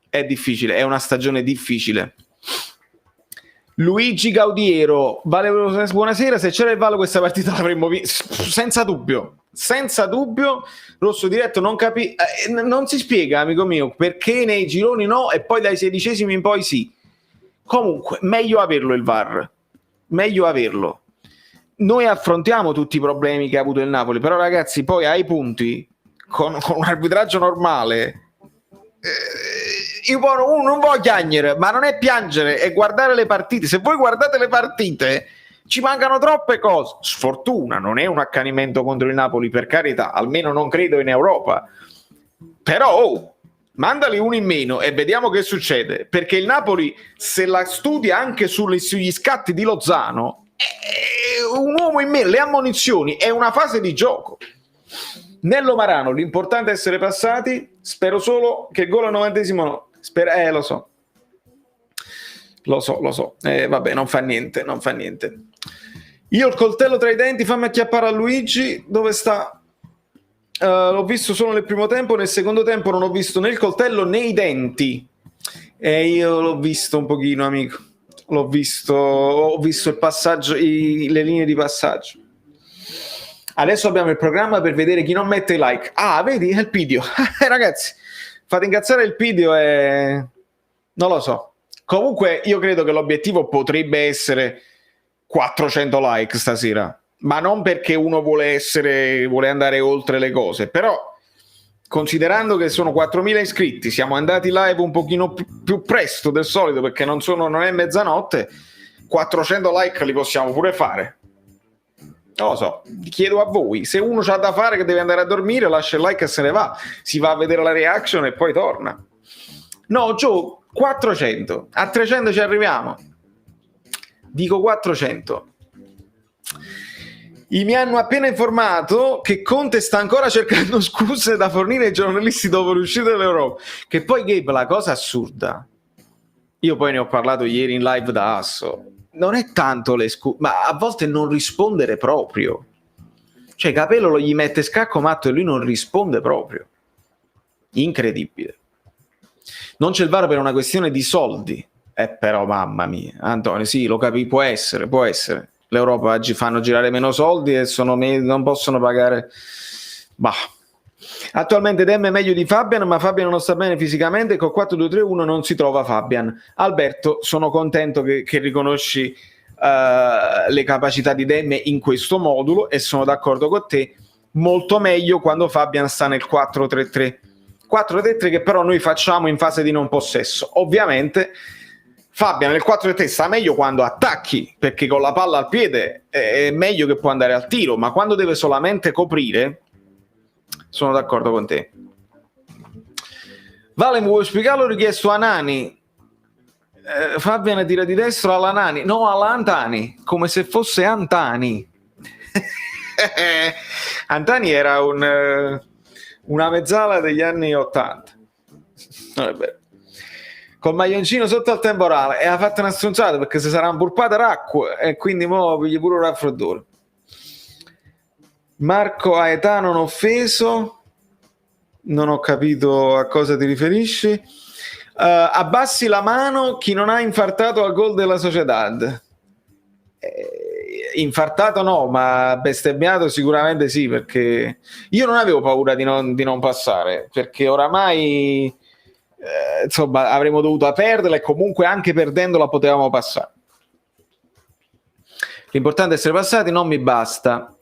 è una stagione difficile. Luigi Gaudiero, buonasera, se c'era il Vallo questa partita l'avremmo vista, senza dubbio. Rosso diretto non si spiega, amico mio, perché nei gironi no e poi dai 16esimi in poi sì. Comunque, meglio averlo il VAR, meglio averlo. Noi affrontiamo tutti i problemi che ha avuto il Napoli, però ragazzi, poi ai punti, con un arbitraggio normale, io non voglio piangere, ma non è piangere, è guardare le partite. Se voi guardate le partite, ci mancano troppe cose. Sfortuna, non è un accanimento contro il Napoli, per carità, almeno non credo in Europa. Però, mandali uno in meno e vediamo che succede, perché il Napoli, se la studia anche sugli scatti di Lozano, un uomo in meno, le ammonizioni, è una fase di gioco. Nello Marano, l'importante è essere passati. Spero solo che il gol al 90esimo no. Lo so. Vabbè, non fa niente. Io il coltello tra i denti, fammi acchiappare a Luigi. Dove sta? L'ho visto solo nel primo tempo, nel secondo tempo non ho visto né il coltello né i denti. Io l'ho visto un pochino, amico. Ho visto il passaggio, le linee di passaggio. Adesso abbiamo il programma per vedere chi non mette i like. Vedi? È il video. Ragazzi, fate incazzare il video e... non lo so. Comunque io credo che l'obiettivo potrebbe essere 400 like stasera, ma non perché uno vuole andare oltre le cose, però considerando che sono 4.000 iscritti, siamo andati live un pochino più presto del solito perché non è mezzanotte, 400 like li possiamo pure fare. Non lo so, chiedo a voi, se uno c'ha da fare che deve andare a dormire, lascia il like e se ne va, si va a vedere la reaction e poi torna. No, Gio, 400. A 300 ci arriviamo. Dico 400. Mi hanno appena informato che Conte sta ancora cercando scuse da fornire ai giornalisti dopo l'uscita dell'Europa. Che poi, Gabe, la cosa assurda, io poi ne ho parlato ieri in live da Asso, non è tanto le scuse, ma a volte non rispondere proprio. Cioè Capello lo gli mette scacco matto e lui non risponde proprio. Incredibile. Non c'è il VAR per una questione di soldi. Però mamma mia, Antonio, sì, lo capi, può essere. L'Europa oggi fanno girare meno soldi e non possono pagare. Bah. Attualmente Dem è meglio di Fabian, ma Fabian non sta bene fisicamente e con 4-2-3-1 non si trova Fabian. Alberto, sono contento che riconosci le capacità di Dem in questo modulo e sono d'accordo con te, molto meglio quando Fabian sta nel 4-3-3. 4-3-3 che però noi facciamo in fase di non possesso. Ovviamente Fabian nel 4-3 sta meglio quando attacchi, perché con la palla al piede è meglio che può andare al tiro, ma quando deve solamente coprire, sono d'accordo con te. Vale, mi vuoi spiegarlo? Ho richiesto a Nani. Fabian tira di destra alla Nani, no, alla Antani, come se fosse Antani. Antani era una mezzala degli anni 80. Non è vero. Col maglioncino sotto al temporale e ha fatto una stronzata perché si sarà impurpata l'acqua e quindi mo pigli pure un raffreddore. Marco Aetano non offeso, non ho capito a cosa ti riferisci. Abbassi la mano chi non ha infartato al gol della Sociedad. Infartato no, ma bestemmiato sicuramente sì, perché io non avevo paura di non passare, perché oramai insomma avremmo dovuto perderla e comunque anche perdendola potevamo passare. L'importante è essere passati, non mi basta.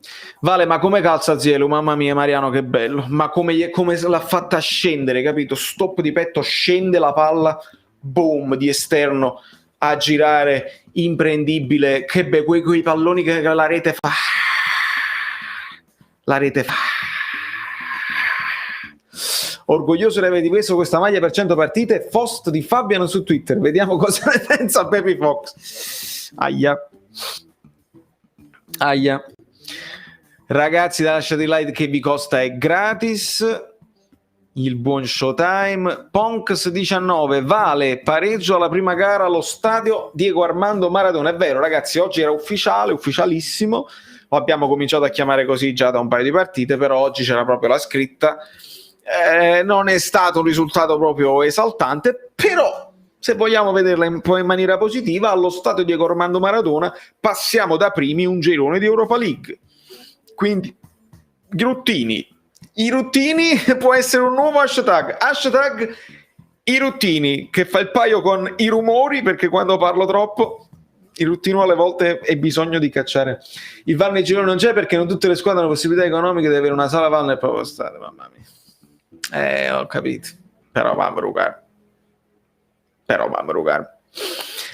Vale, ma come calza Zielu? Mamma mia, Mariano, che bello. Ma come l'ha fatta scendere, capito? Stop di petto, scende la palla, boom, di esterno a girare, imprendibile. Che be, quei palloni che la rete fa. La rete fa. Orgoglioso di aver difeso questa maglia per 100 partite. Post di Fabiano su Twitter. Vediamo cosa ne pensa Peppy Fox. Aia. Ragazzi, lasciate il like che vi costa, è gratis. Il buon Showtime. Ponks 19, Vale, pareggio alla prima gara allo stadio Diego Armando Maradona. È vero, ragazzi, oggi era ufficiale, ufficialissimo. Lo abbiamo cominciato a chiamare così già da un paio di partite, però oggi c'era proprio la scritta. Non è stato un risultato proprio esaltante, però se vogliamo vederla in maniera positiva, allo stadio Diego Armando Maradona passiamo da primi un girone di Europa League. Quindi i ruttini può essere un nuovo hashtag i ruttini, che fa il paio con i rumori, perché quando parlo troppo il ruttino alle volte è bisogno di cacciare. Il VAR nei gironi non c'è perché non tutte le squadre hanno possibilità economiche di avere una sala VAR nel proprio stadio. Mamma mia. Ho capito, però mamma rugare.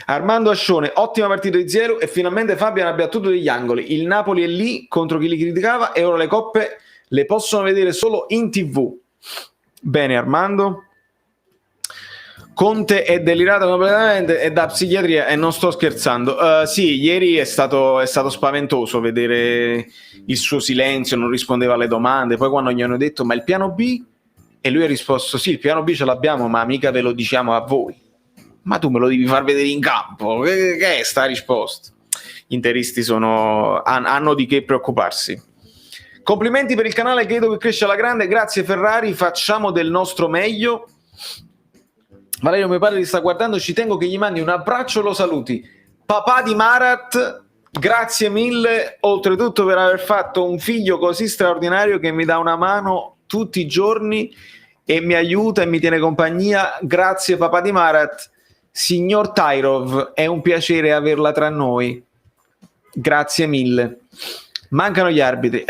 Armando Ascione, ottima partita di Zielu e finalmente Fabian ha battuto degli angoli. Il Napoli è lì contro chi li criticava e ora le coppe le possono vedere solo in TV. Bene Armando. Conte è delirato completamente, è da psichiatria e non sto scherzando. Sì, ieri è stato spaventoso vedere il suo silenzio, non rispondeva alle domande. Poi quando gli hanno detto ma il piano B? E lui ha risposto sì, il piano B ce l'abbiamo, ma mica ve lo diciamo a voi. Ma tu me lo devi far vedere in campo. Che è sta risposta? Gli interisti hanno di che preoccuparsi. Complimenti per il canale, credo che cresce alla grande. Grazie Ferrari, facciamo del nostro meglio. Valerio mio padre ti sta guardando, ci tengo che gli mandi un abbraccio e lo saluti. Papà di Marat, grazie mille oltretutto per aver fatto un figlio così straordinario che mi dà una mano tutti i giorni e mi aiuta e mi tiene compagnia. Grazie papà di Marat. Signor Tairov, è un piacere averla tra noi. Grazie mille. Mancano gli arbitri.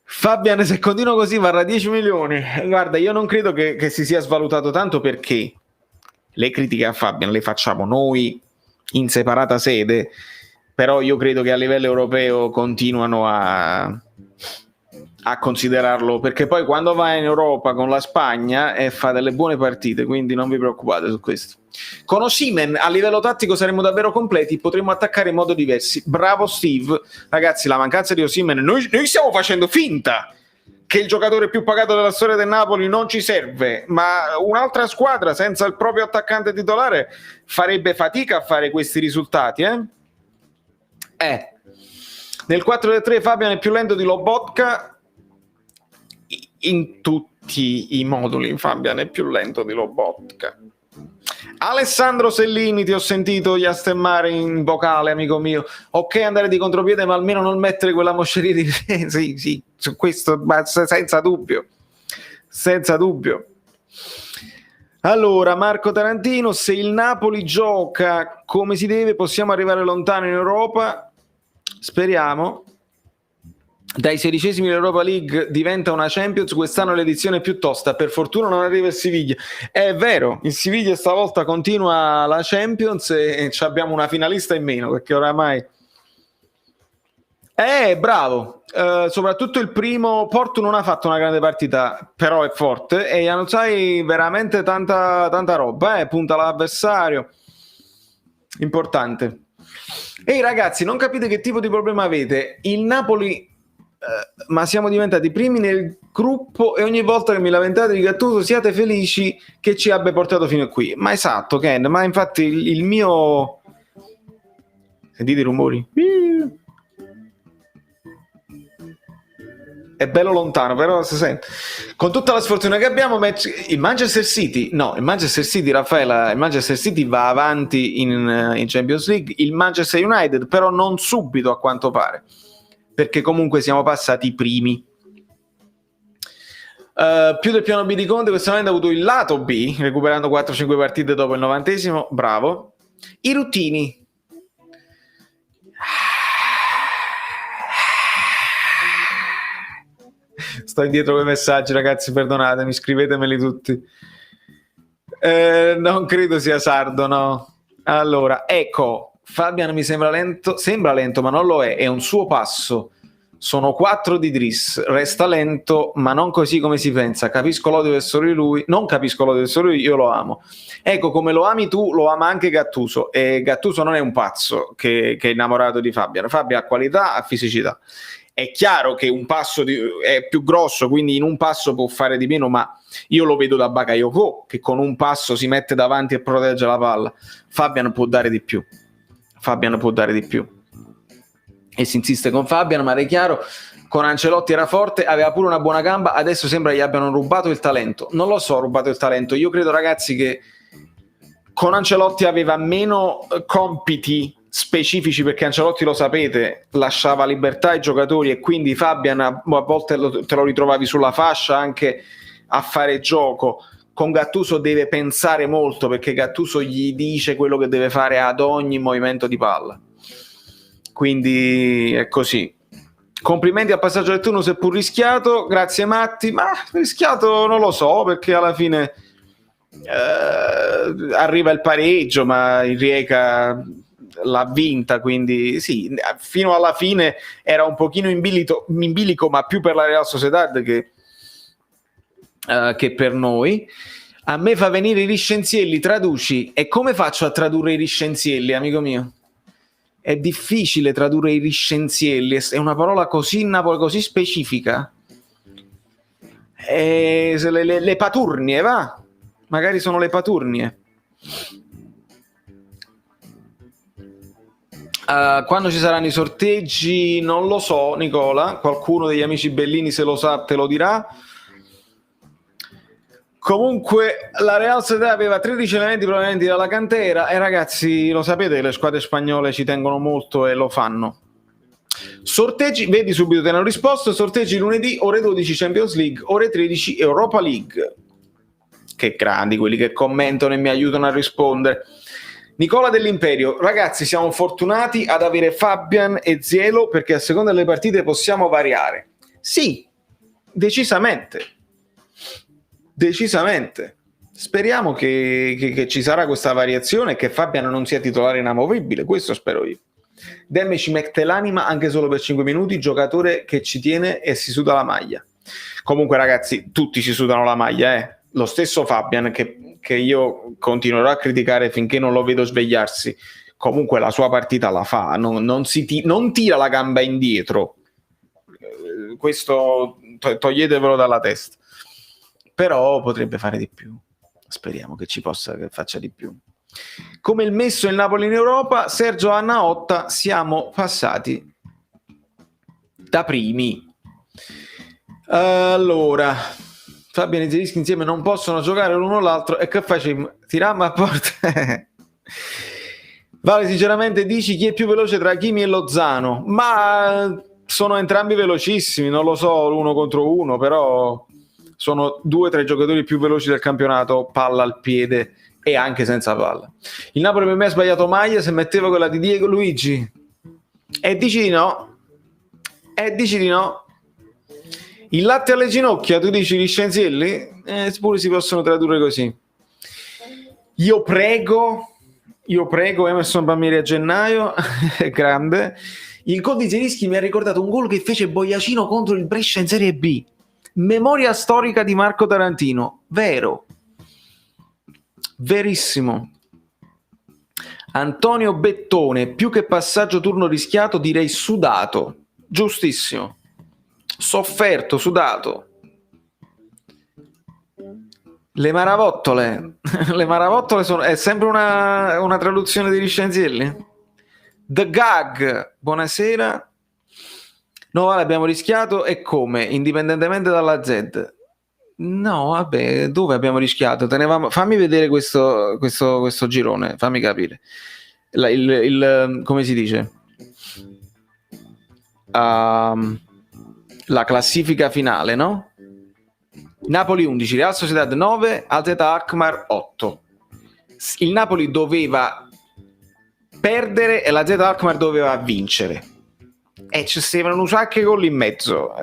Fabian, se continua così varrà 10 milioni. Guarda, io non credo che si sia svalutato tanto, perché le critiche a Fabian le facciamo noi in separata sede, però io credo che a livello europeo continuano a a considerarlo, perché poi quando va in Europa con la Spagna fa delle buone partite, quindi non vi preoccupate su questo. Con Osimhen a livello tattico saremmo davvero completi, potremmo attaccare in modo diversi. Bravo Steve. Ragazzi, la mancanza di Osimhen, noi stiamo facendo finta che il giocatore più pagato della storia del Napoli non ci serve, ma un'altra squadra senza il proprio attaccante titolare farebbe fatica a fare questi risultati, Nel 4-3 Fabian è più lento di Lobotka. In tutti i moduli Fabian è più lento di Lobotka. Alessandro Sellini, ti ho sentito iastemmare in vocale, amico mio. Ok andare di contropiede, ma almeno non mettere quella mosceria di sì, su questo senza dubbio. Allora, Marco Tarantino, se il Napoli gioca come si deve possiamo arrivare lontano in Europa, speriamo. Dai 16esimi dell'Europa League diventa una Champions, quest'anno l'edizione più tosta, per fortuna non arriva il Siviglia. È vero, il Siviglia stavolta continua la Champions e abbiamo una finalista in meno, perché oramai bravo, soprattutto il primo. Porto non ha fatto una grande partita, però è forte, e Januzaj veramente tanta roba, punta l'avversario, importante. Ehi ragazzi, non capite che tipo di problema avete? Il Napoli ma siamo diventati primi nel gruppo e ogni volta che mi lamentate di Gattuso siate felici che ci abbia portato fino a qui. Ma esatto, Ken, ma infatti il mio... Sentite i rumori? È bello lontano, però si sente. Con tutta la sfortuna che abbiamo, il Manchester City, Raffaella, il Manchester City va avanti in Champions League, il Manchester United però non subito a quanto pare, perché comunque siamo passati primi. Più del piano B di Conte, questo momento ha avuto il lato B, recuperando 4-5 partite dopo il 90esimo, bravo. I Ruttini. Sto indietro con i messaggi, ragazzi, perdonatemi, scrivetemeli tutti. Non credo sia sardo, no. Allora, ecco, Fabian mi sembra lento, ma non lo è un suo passo. Sono 4 di Driss, resta lento, ma non così come si pensa. Capisco l'odio verso di lui, non capisco l'odio verso di lui, io lo amo. Ecco, come lo ami tu, lo ama anche Gattuso, e Gattuso non è un pazzo che è innamorato di Fabian. Fabian ha qualità, ha fisicità. È chiaro che un passo è più grosso, quindi in un passo può fare di meno, ma io lo vedo da Bakayoko, che con un passo si mette davanti e protegge la palla. Fabian può dare di più. E si insiste con Fabian, ma è chiaro, con Ancelotti era forte, aveva pure una buona gamba, adesso sembra gli abbiano rubato il talento. Non lo so, rubato il talento. Io credo, ragazzi, che con Ancelotti aveva meno compiti specifici, perché Ancelotti, lo sapete, lasciava libertà ai giocatori, e quindi Fabian a volte te lo ritrovavi sulla fascia anche a fare gioco. Con Gattuso deve pensare molto, perché Gattuso gli dice quello che deve fare ad ogni movimento di palla, quindi è così. Complimenti al passaggio del turno, seppur rischiato. Grazie Matti, ma rischiato non lo so, perché alla fine arriva il pareggio, ma il Rijeka l'ha vinta, quindi sì, fino alla fine era un pochino in bilico, ma più per la Real Sociedad che per noi. A me fa venire i riscenzielli, traduci. E come faccio a tradurre i riscenzielli, amico mio? È difficile tradurre i riscenzielli, è una parola così così specifica. Le paturnie, va? Magari sono le paturnie. Quando ci saranno i sorteggi non lo so, Nicola, qualcuno degli amici Bellini, se lo sa, te lo dirà. Comunque la Real Sociedad aveva 13 elementi provenienti dalla cantera, e ragazzi, lo sapete, le squadre spagnole ci tengono molto e lo fanno. Sorteggi, vedi, subito te ne ho risposto. Sorteggi lunedì, ore 12 Champions League, ore 13 Europa League. Che grandi quelli che commentano e mi aiutano a rispondere. Nicola dell'Imperio, ragazzi, siamo fortunati ad avere Fabian e Zielo, perché a seconda delle partite possiamo variare. Sì, decisamente. Speriamo che ci sarà questa variazione e che Fabian non sia titolare inamovibile, questo spero io. Demme ci mette l'anima anche solo per 5 minuti, giocatore che ci tiene e si suda la maglia. Comunque ragazzi, tutti si sudano la maglia, lo stesso Fabian che io continuerò a criticare finché non lo vedo svegliarsi, comunque la sua partita la fa, non tira la gamba indietro, questo toglietevelo dalla testa, però potrebbe fare di più, speriamo che faccia di più. Come il messo il Napoli in Europa, Sergio Annaotta, siamo passati da primi. Allora, Fabian e Zelinski insieme non possono giocare l'uno o l'altro, e che facciamo? Tiriamo a porta. Vale, sinceramente dici chi è più veloce tra Hakimi e Lozano? Ma sono entrambi velocissimi, non lo so l'uno contro uno, però sono 2-3 giocatori più veloci del campionato, palla al piede e anche senza palla. Il Napoli per me ha sbagliato maglia se metteva quella di Diego Luigi, e dici di no, il latte alle ginocchia, tu dici gli scienzielli? Pure si possono tradurre così. Io prego Emerson Palmieri a gennaio grande. Il gol di Zelinski mi ha ricordato un gol che fece Boiacino contro il Brescia in Serie B, memoria storica di Marco Tarantino, vero, verissimo. Antonio Bettone, più che passaggio turno rischiato direi sudato, giustissimo, sofferto, sudato. Le maravottole è sempre una traduzione degli scienzielli. The Gag, buonasera. No, vale, abbiamo rischiato, e come? Indipendentemente dalla Z. No, vabbè, dove abbiamo rischiato? Fammi vedere questo girone, fammi capire. Come si dice? La classifica finale, no? Napoli 11, Real Sociedad 9, AZ Alkmaar 8. Il Napoli doveva perdere e la AZ Alkmaar doveva vincere. E ci stavano un sacco di gol in mezzo.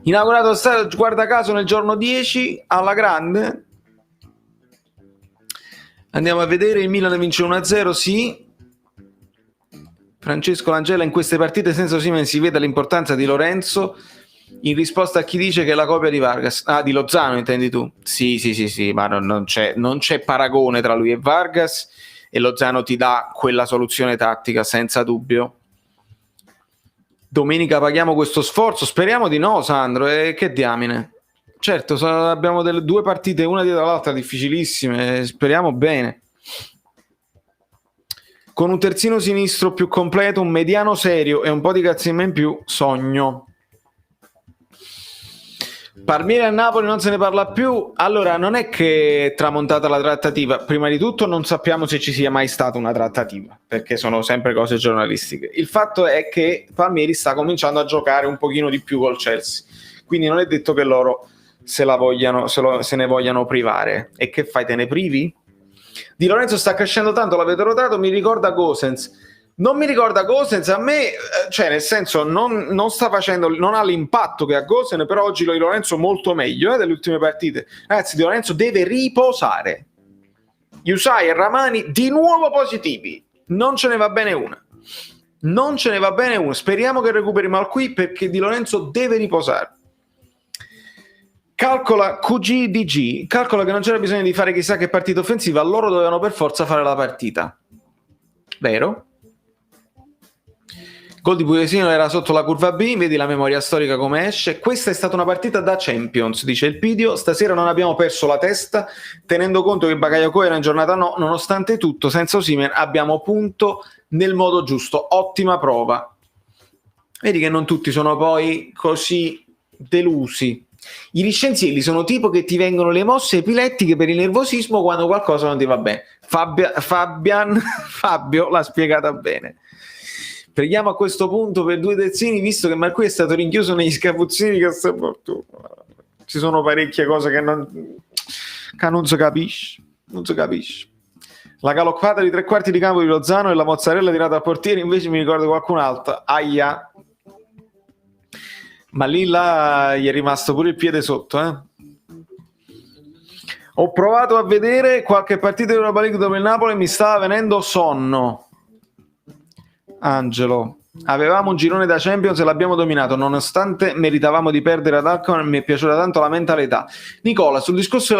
Inaugurato stadio, guarda caso, nel giorno 10 alla grande. Andiamo a vedere. Il Milan vince 1-0, sì. Francesco Langella, in queste partite senza Osimhen si vede l'importanza di Lorenzo, in risposta a chi dice che è la copia di Vargas. Di Lozano intendi tu? Sì, ma non c'è paragone tra lui e Vargas, e Lozano ti dà quella soluzione tattica senza dubbio. Domenica paghiamo questo sforzo? Speriamo di no, Sandro, e che diamine. Certo, abbiamo delle 2 partite una dietro l'altra difficilissime, speriamo bene. Con un terzino sinistro più completo, un mediano serio e un po' di cazzimma in più, sogno. Palmieri a Napoli non se ne parla più. Allora, non è che è tramontata la trattativa. Prima di tutto non sappiamo se ci sia mai stata una trattativa, perché sono sempre cose giornalistiche. Il fatto è che Palmieri sta cominciando a giocare un pochino di più col Chelsea, quindi non è detto che loro se ne vogliano privare. E che fai, te ne privi? Di Lorenzo sta crescendo tanto, l'avete notato, mi ricorda Gosens. Non mi ricorda Gosens, a me, cioè nel senso non sta facendo, non ha l'impatto che ha Gosens, però oggi Di Lorenzo molto meglio delle ultime partite. Ragazzi, Di Lorenzo deve riposare. Yusai e Ramani di nuovo positivi, non ce ne va bene una. Speriamo che recuperi mal qui, perché Di Lorenzo deve riposare. Calcola QGDG, calcola che non c'era bisogno di fare chissà che partita offensiva, loro dovevano per forza fare la partita. Vero? Gol di Pugliesino era sotto la curva B, vedi la memoria storica come esce. Questa è stata una partita da Champions, dice il Pidio. Stasera non abbiamo perso la testa, tenendo conto che Bakayoko era in giornata no, nonostante tutto, senza Osimhen abbiamo punto nel modo giusto. Ottima prova. Vedi che non tutti sono poi così delusi. I licenzielli sono tipo che ti vengono le mosse epilettiche per il nervosismo quando qualcosa non ti va bene. Fabio l'ha spiegata bene. Preghiamo a questo punto per 2 terzini, visto che Marcui è stato rinchiuso negli scapuzzini che sta fortuna. Ci sono parecchie cose che non si capisce. La galoppata di 3/4 di campo di Lozano e la mozzarella tirata al portiere invece mi ricorda qualcun altro. Aia. Ma là gli è rimasto pure il piede sotto, Ho provato a vedere qualche partita di Europa League dove il Napoli mi stava venendo sonno. Angelo, avevamo un girone da Champions e l'abbiamo dominato, nonostante meritavamo di perdere ad Alcon. Mi è piaciuta tanto la mentalità. Nicola, sul discorso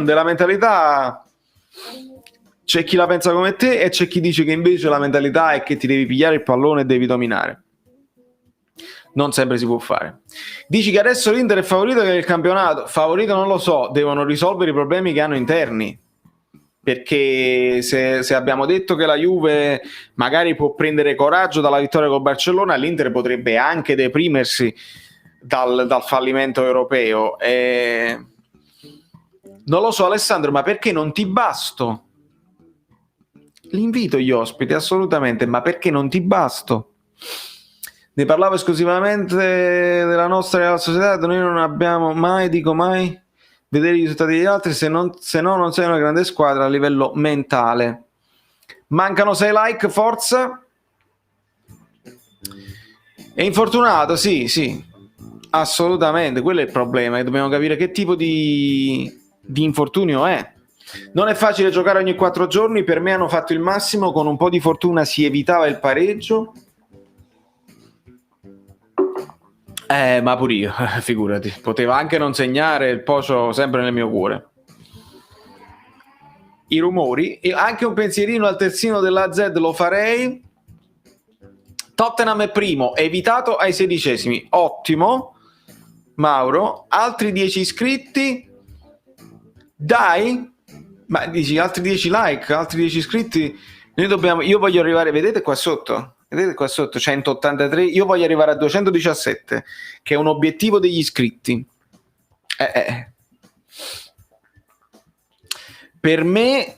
della mentalità c'è chi la pensa come te e c'è chi dice che invece la mentalità è che ti devi pigliare il pallone e devi dominare. Non sempre si può fare. Dici che adesso l'Inter è favorito che il campionato. Favorito non lo so, devono risolvere i problemi che hanno interni. Perché se abbiamo detto che la Juve magari può prendere coraggio dalla vittoria col Barcellona, l'Inter potrebbe anche deprimersi dal fallimento europeo. Non lo so, Alessandro, ma perché non ti basto? L'invito gli ospiti, assolutamente, ma perché non ti basto? Ne parlavo esclusivamente della nostra Real Sociedad, noi non abbiamo mai, dico mai, vedere i risultati degli altri, se no non sei una grande squadra a livello mentale. Mancano 6 like, forza. È infortunato, sì, assolutamente, quello è il problema, dobbiamo capire che tipo di infortunio è. Non è facile giocare ogni 4 giorni, per me hanno fatto il massimo, con un po' di fortuna si evitava il pareggio. Ma pure io, figurati, poteva anche non segnare, il Pocio sempre nel mio cuore. I rumori, e anche un pensierino al terzino dell'AZ lo farei. Tottenham è primo, evitato ai 16esimi, ottimo. Mauro, altri 10 iscritti, dai, ma dici altri 10 like, altri 10 iscritti, io voglio arrivare, vedete qua sotto, 183, io voglio arrivare a 217, che è un obiettivo degli iscritti. Per me,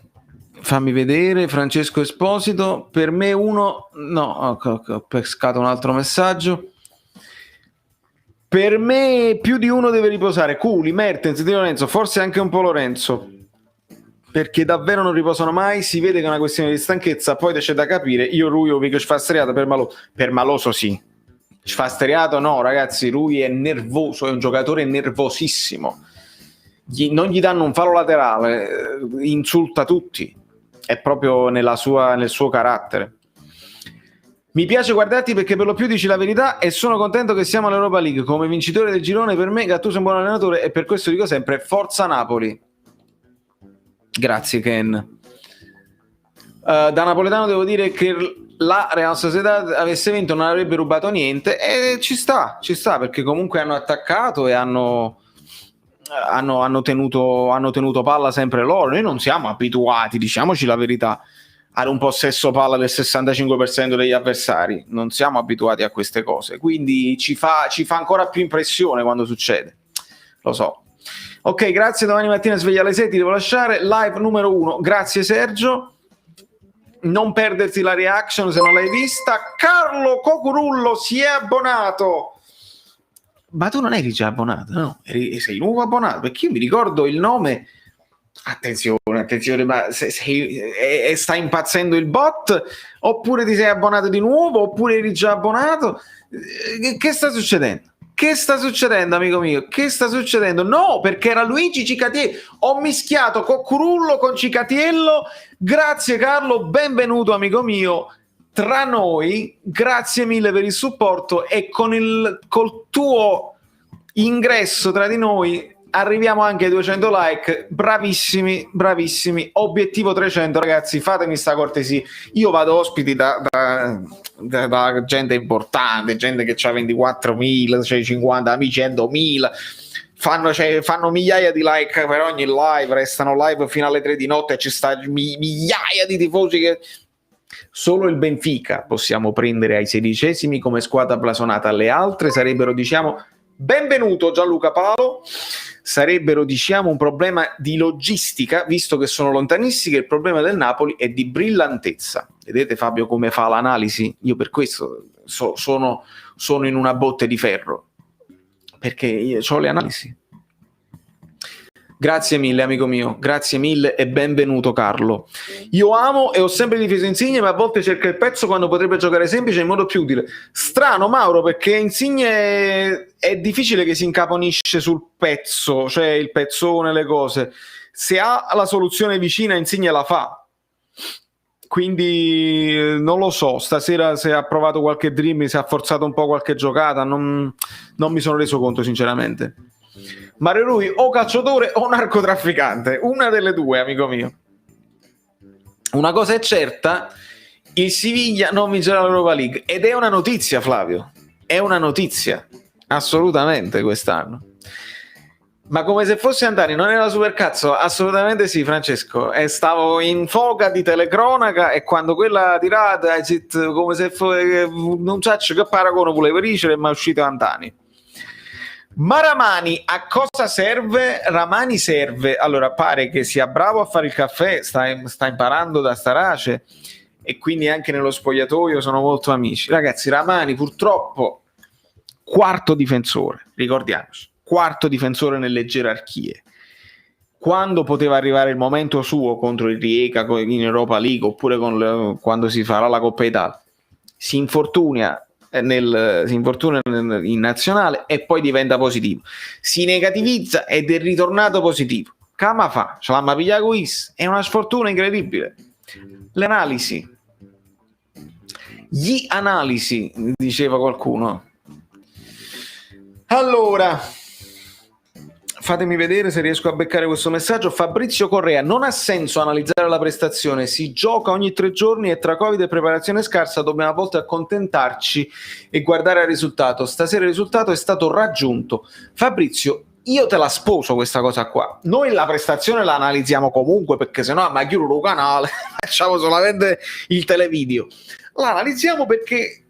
fammi vedere, Francesco Esposito, per me ho pescato un altro messaggio. Per me più di uno deve riposare, Culi, Mertens, Di Lorenzo, forse anche un po' Lorenzo, perché davvero non riposano mai, si vede che è una questione di stanchezza, poi c'è da capire, io Rui ho visto sfasteriato per Maloso sì, sfasteriato no ragazzi, Rui è nervoso, è un giocatore nervosissimo, non gli danno un fallo laterale, insulta tutti, è proprio nel suo carattere. Mi piace guardarti perché per lo più dici la verità e sono contento che siamo all'Europa League. Come vincitore del girone per me Gattuso è un buon allenatore e per questo dico sempre forza Napoli. Grazie Ken. Da napoletano devo dire che la Real Sociedad avesse vinto non avrebbe rubato niente e ci sta perché comunque hanno attaccato e hanno tenuto palla sempre loro. Noi non siamo abituati, diciamoci la verità, ad un possesso palla del 65% degli avversari, non siamo abituati a queste cose, quindi ci fa ancora più impressione quando succede, lo so. Ok, grazie, domani mattina sveglia alle 6, ti devo lasciare, live numero 1, grazie Sergio, non perderti la reaction se non l'hai vista. Carlo Cocurullo si è abbonato, ma tu non eri già abbonato, no? Sei nuovo abbonato, perché io mi ricordo il nome. Attenzione, ma sta impazzendo il bot, oppure ti sei abbonato di nuovo, oppure eri già abbonato? Che sta succedendo? Che sta succedendo, amico mio? Che sta succedendo? No, perché era Luigi Cicatiello. Ho mischiato Coccurullo con Cicatiello. Grazie Carlo, benvenuto amico mio tra noi. Grazie mille per il supporto e col tuo ingresso tra di noi arriviamo anche ai 200 like. Bravissimi, obiettivo 300 ragazzi, fatemi sta cortesia, io vado ospiti da gente importante, gente che ha 24.000, 50.000, 100.000, fanno migliaia di like per ogni live, restano live fino alle 3 di notte e ci sta migliaia di tifosi che solo il Benfica possiamo prendere ai 16esimi come squadra blasonata, le altre sarebbero, diciamo, benvenuto Gianluca Paolo, sarebbero, diciamo, un problema di logistica, visto che sono lontanissimi, che il problema del Napoli è di brillantezza. Vedete Fabio come fa l'analisi? Io per questo sono in una botte di ferro, perché io ho le analisi. Grazie mille amico mio, grazie mille e benvenuto Carlo. Io amo e ho sempre difeso Insigne, ma a volte cerca il pezzo quando potrebbe giocare semplice in modo più utile. Strano Mauro, perché Insigne è difficile che si incaponisce sul pezzo, cioè il pezzone, le cose. se ha la soluzione vicina Insigne la fa, quindi non lo so stasera se ha provato qualche dream, se ha forzato un po' qualche giocata, non mi sono reso conto sinceramente. Mario Rui o calciatore o narcotrafficante, una delle due, amico mio. Una cosa è certa, il Siviglia non vincerà l'Europa League, ed è una notizia, Flavio, è una notizia assolutamente quest'anno. Ma come se fosse andare, non era supercazzo? Assolutamente sì, Francesco. E stavo in foga di telecronaca e quando quella tirata, come se non so che paragone volevo dicere, ma è uscito Antani. Ma Ramani a cosa serve? Ramani serve, allora pare che sia bravo a fare il caffè, sta imparando da Starace e quindi anche nello spogliatoio sono molto amici. Ragazzi, Ramani purtroppo quarto difensore, ricordiamoci. Quarto difensore nelle gerarchie. Quando poteva arrivare il momento suo contro il Rijeka in Europa League oppure quando si farà la Coppa Italia, si infortuna in nazionale e poi diventa positivo. Si negativizza ed è ritornato positivo. Cama fa, ce l'ha pigliato è una sfortuna incredibile. Gli analisi, diceva qualcuno. Allora, fatemi vedere se riesco a beccare questo messaggio. Fabrizio Correa: non ha senso analizzare la prestazione, si gioca ogni 3 giorni e tra Covid e preparazione scarsa dobbiamo a volte accontentarci e guardare al risultato. Stasera il risultato è stato raggiunto. Fabrizio, io te la sposo questa cosa qua. Noi la prestazione la analizziamo comunque, perché sennò ma chiudo il canale, facciamo solamente il televideo. La analizziamo perché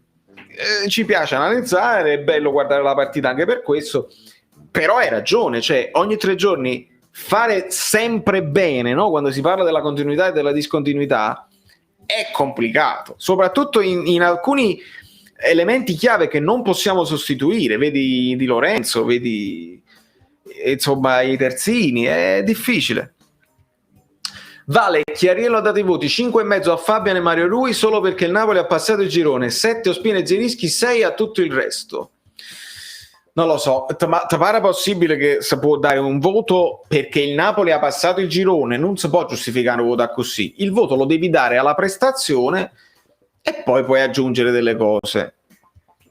ci piace analizzare, è bello guardare la partita anche per questo. Però hai ragione, cioè ogni 3 giorni fare sempre bene, no? Quando si parla della continuità e della discontinuità è complicato, soprattutto in alcuni elementi chiave che non possiamo sostituire, vedi Di Lorenzo, vedi insomma i terzini, è difficile. Vale, Chiariello ha dato i voti 5,5 a Fabian e Mario Rui solo perché il Napoli ha passato il girone, 7 Ospina e Zielinski, 6 a tutto il resto. Non lo so, ma ti pare possibile che si può dare un voto perché il Napoli ha passato il girone? Non si può giustificare un voto così. Il voto lo devi dare alla prestazione e poi puoi aggiungere delle cose.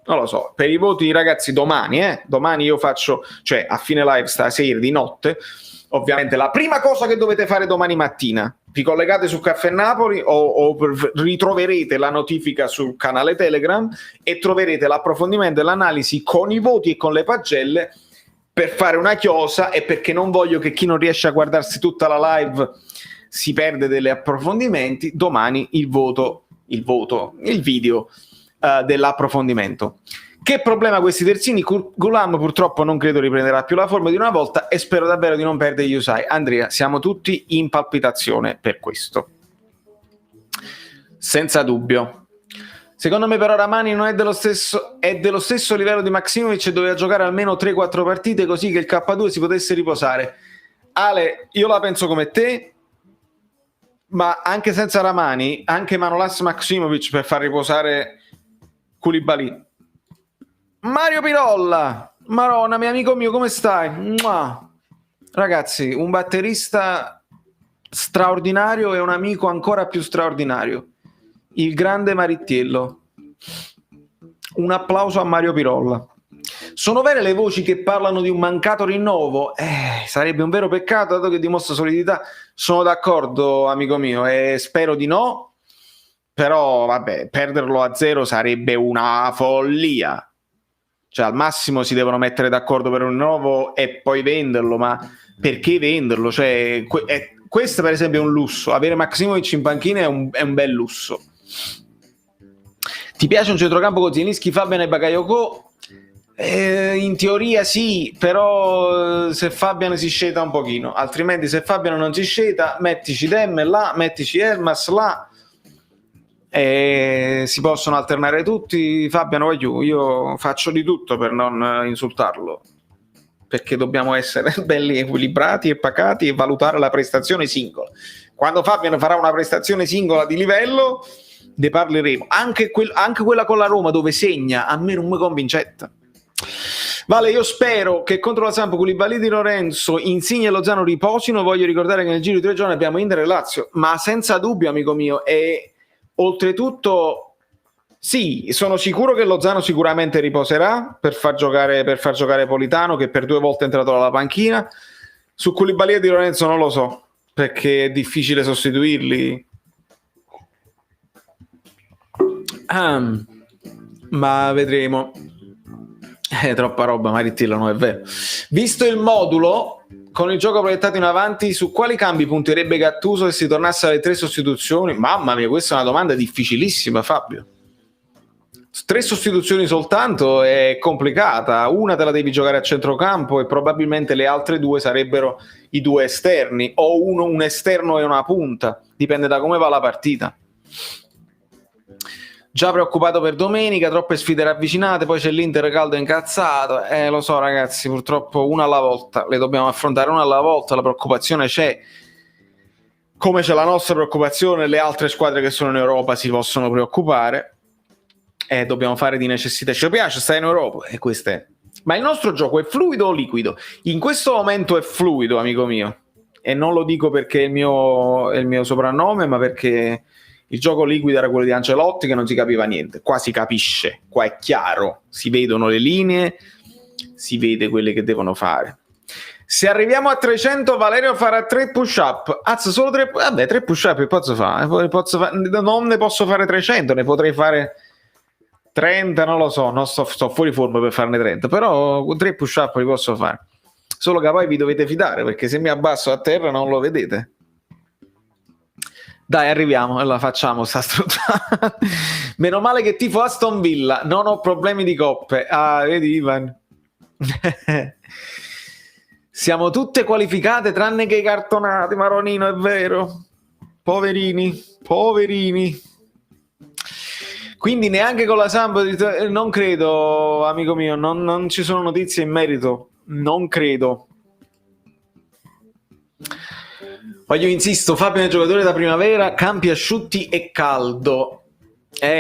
Non lo so, per i voti ragazzi domani io faccio, cioè a fine live stasera di notte, ovviamente la prima cosa che dovete fare domani mattina, vi collegate su Caffè Napoli o ritroverete la notifica sul canale Telegram e troverete l'approfondimento e l'analisi con i voti e con le pagelle per fare una chiosa, e perché non voglio che chi non riesce a guardarsi tutta la live si perde degli approfondimenti. Domani il video dell'approfondimento. Che problema questi terzini? Gulam purtroppo non credo riprenderà più la forma di una volta e spero davvero di non perdere gli Usai. Andrea, siamo tutti in palpitazione per questo, senza dubbio. Secondo me però Ramani non è dello stesso livello di Maksimovic e doveva giocare almeno 3-4 partite così che il K2 si potesse riposare. Ale, io la penso come te, ma anche senza Ramani, anche Manolas Maksimovic per far riposare Koulibaly. Mario Pirolla, Maronna, mio amico mio, come stai? Mua. Ragazzi, un batterista straordinario e un amico ancora più straordinario, il grande Marittiello. Un applauso a Mario Pirolla. Sono vere le voci che parlano di un mancato rinnovo? Sarebbe un vero peccato dato che dimostra solidità. Sono d'accordo, amico mio, e spero di no, però vabbè, perderlo a 0 sarebbe una follia. Cioè al massimo si devono mettere d'accordo per un rinnovo e poi venderlo, ma perché venderlo? Cioè, questo per esempio è un lusso, avere Maksimovic in panchina è un bel lusso. Ti piace un centrocampo con Zielinski, Fabian e Bakayoko? In teoria sì, però se Fabian si sceta un pochino, altrimenti se Fabian non si sceta mettici Demme là, mettici Elmas là, e si possono alternare tutti. Fabiano, voglio, io faccio di tutto per non insultarlo, perché dobbiamo essere belli equilibrati e pacati e valutare la prestazione singola. Quando Fabiano farà una prestazione singola di livello ne parleremo, anche quella con la Roma dove segna, a me non mi convincetta. Vale, io spero che contro la Samp Koulibaly di Lorenzo, Insigne e Lozano riposino. Voglio ricordare che nel giro di 3 giorni abbiamo Inter e Lazio, ma senza dubbio, amico mio. E oltretutto, sì, sono sicuro che Lozano sicuramente riposerà per far giocare Politano, che per 2 volte è entrato dalla panchina. Su Koulibaly e di Lorenzo non lo so, perché è difficile sostituirli. Ma vedremo. Troppa roba, Maritilla, non è vero. Visto il modulo, con il gioco proiettato in avanti, su quali cambi punterebbe Gattuso se si tornasse alle 3 sostituzioni? Mamma mia, questa è una domanda difficilissima, Fabio. 3 sostituzioni soltanto è complicata. Una te la devi giocare a centrocampo e probabilmente le altre 2 sarebbero i 2 esterni, o un esterno e una punta, dipende da come va la partita. Già preoccupato per domenica, troppe sfide ravvicinate, poi c'è l'Inter caldo e incazzato. Lo so ragazzi, purtroppo una alla volta, le dobbiamo affrontare una alla volta, la preoccupazione c'è. Come c'è la nostra preoccupazione, le altre squadre che sono in Europa si possono preoccupare. Dobbiamo fare di necessità. Ci piace stare in Europa, e questo è. Ma il nostro gioco è fluido o liquido? In questo momento è fluido, amico mio. E non lo dico perché è il mio soprannome, ma perché il gioco liquido era quello di Ancelotti, che non si capiva niente. Qua si capisce, qua è chiaro, si vedono le linee, si vede quelle che devono fare. Se arriviamo a 300, Valerio farà 3 push-up. Solo 3. Vabbè, 3 push-up posso fare. Non ne posso fare 300, ne potrei fare 30, non lo so, non sto fuori forma per farne 30, però 3 push-up li posso fare. Solo che poi vi dovete fidare, perché se mi abbasso a terra non lo vedete. Dai, arriviamo e la facciamo sta struttura. Meno male che tifo Aston Villa, non ho problemi di coppe. Vedi Ivan? Siamo tutte qualificate tranne che i cartonati, Maronino, è vero. Poverini. Quindi neanche con la Samp, non credo, amico mio, non ci sono notizie in merito, non credo. Io insisto, Fabio è un giocatore da primavera, campi asciutti e caldo.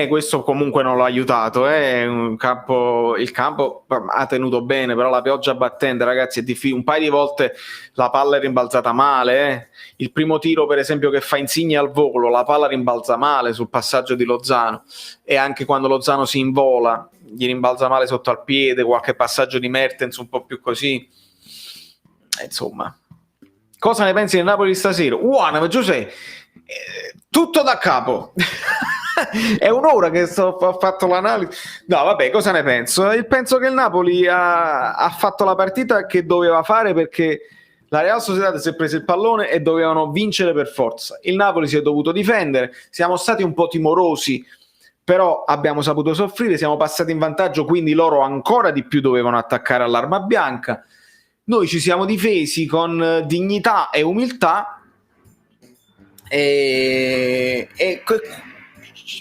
Questo comunque non l'ha aiutato. Il campo ha tenuto bene, però la pioggia battente, ragazzi, è difficile. Un paio di volte la palla è rimbalzata male. Il primo tiro, per esempio, che fa Insigne al volo, la palla rimbalza male sul passaggio di Lozano. E anche quando Lozano si invola, gli rimbalza male sotto al piede, qualche passaggio di Mertens un po' più così. Insomma. Cosa ne pensi del Napoli stasera? Giuseppe, tutto da capo. È un'ora che ho fatto l'analisi. No, vabbè, cosa ne penso? Penso che il Napoli ha fatto la partita che doveva fare, perché la Real Sociedad si è preso il pallone e dovevano vincere per forza. Il Napoli si è dovuto difendere, siamo stati un po' timorosi, però abbiamo saputo soffrire, siamo passati in vantaggio, quindi loro ancora di più dovevano attaccare all'arma bianca. Noi ci siamo difesi con dignità e umiltà e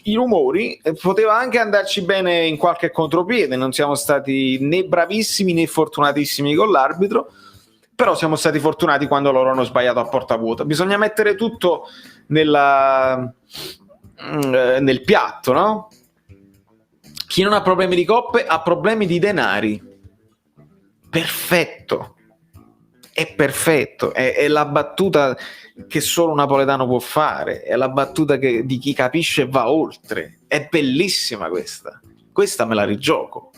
i rumori, poteva anche andarci bene in qualche contropiede, non siamo stati né bravissimi né fortunatissimi con l'arbitro, però siamo stati fortunati quando loro hanno sbagliato a porta vuota. Bisogna mettere tutto nel piatto, no? Chi non ha problemi di coppe ha problemi di denari. Perfetto, è perfetto, è la battuta che solo un napoletano può fare, è la battuta di chi capisce e va oltre. È bellissima questa me la rigioco.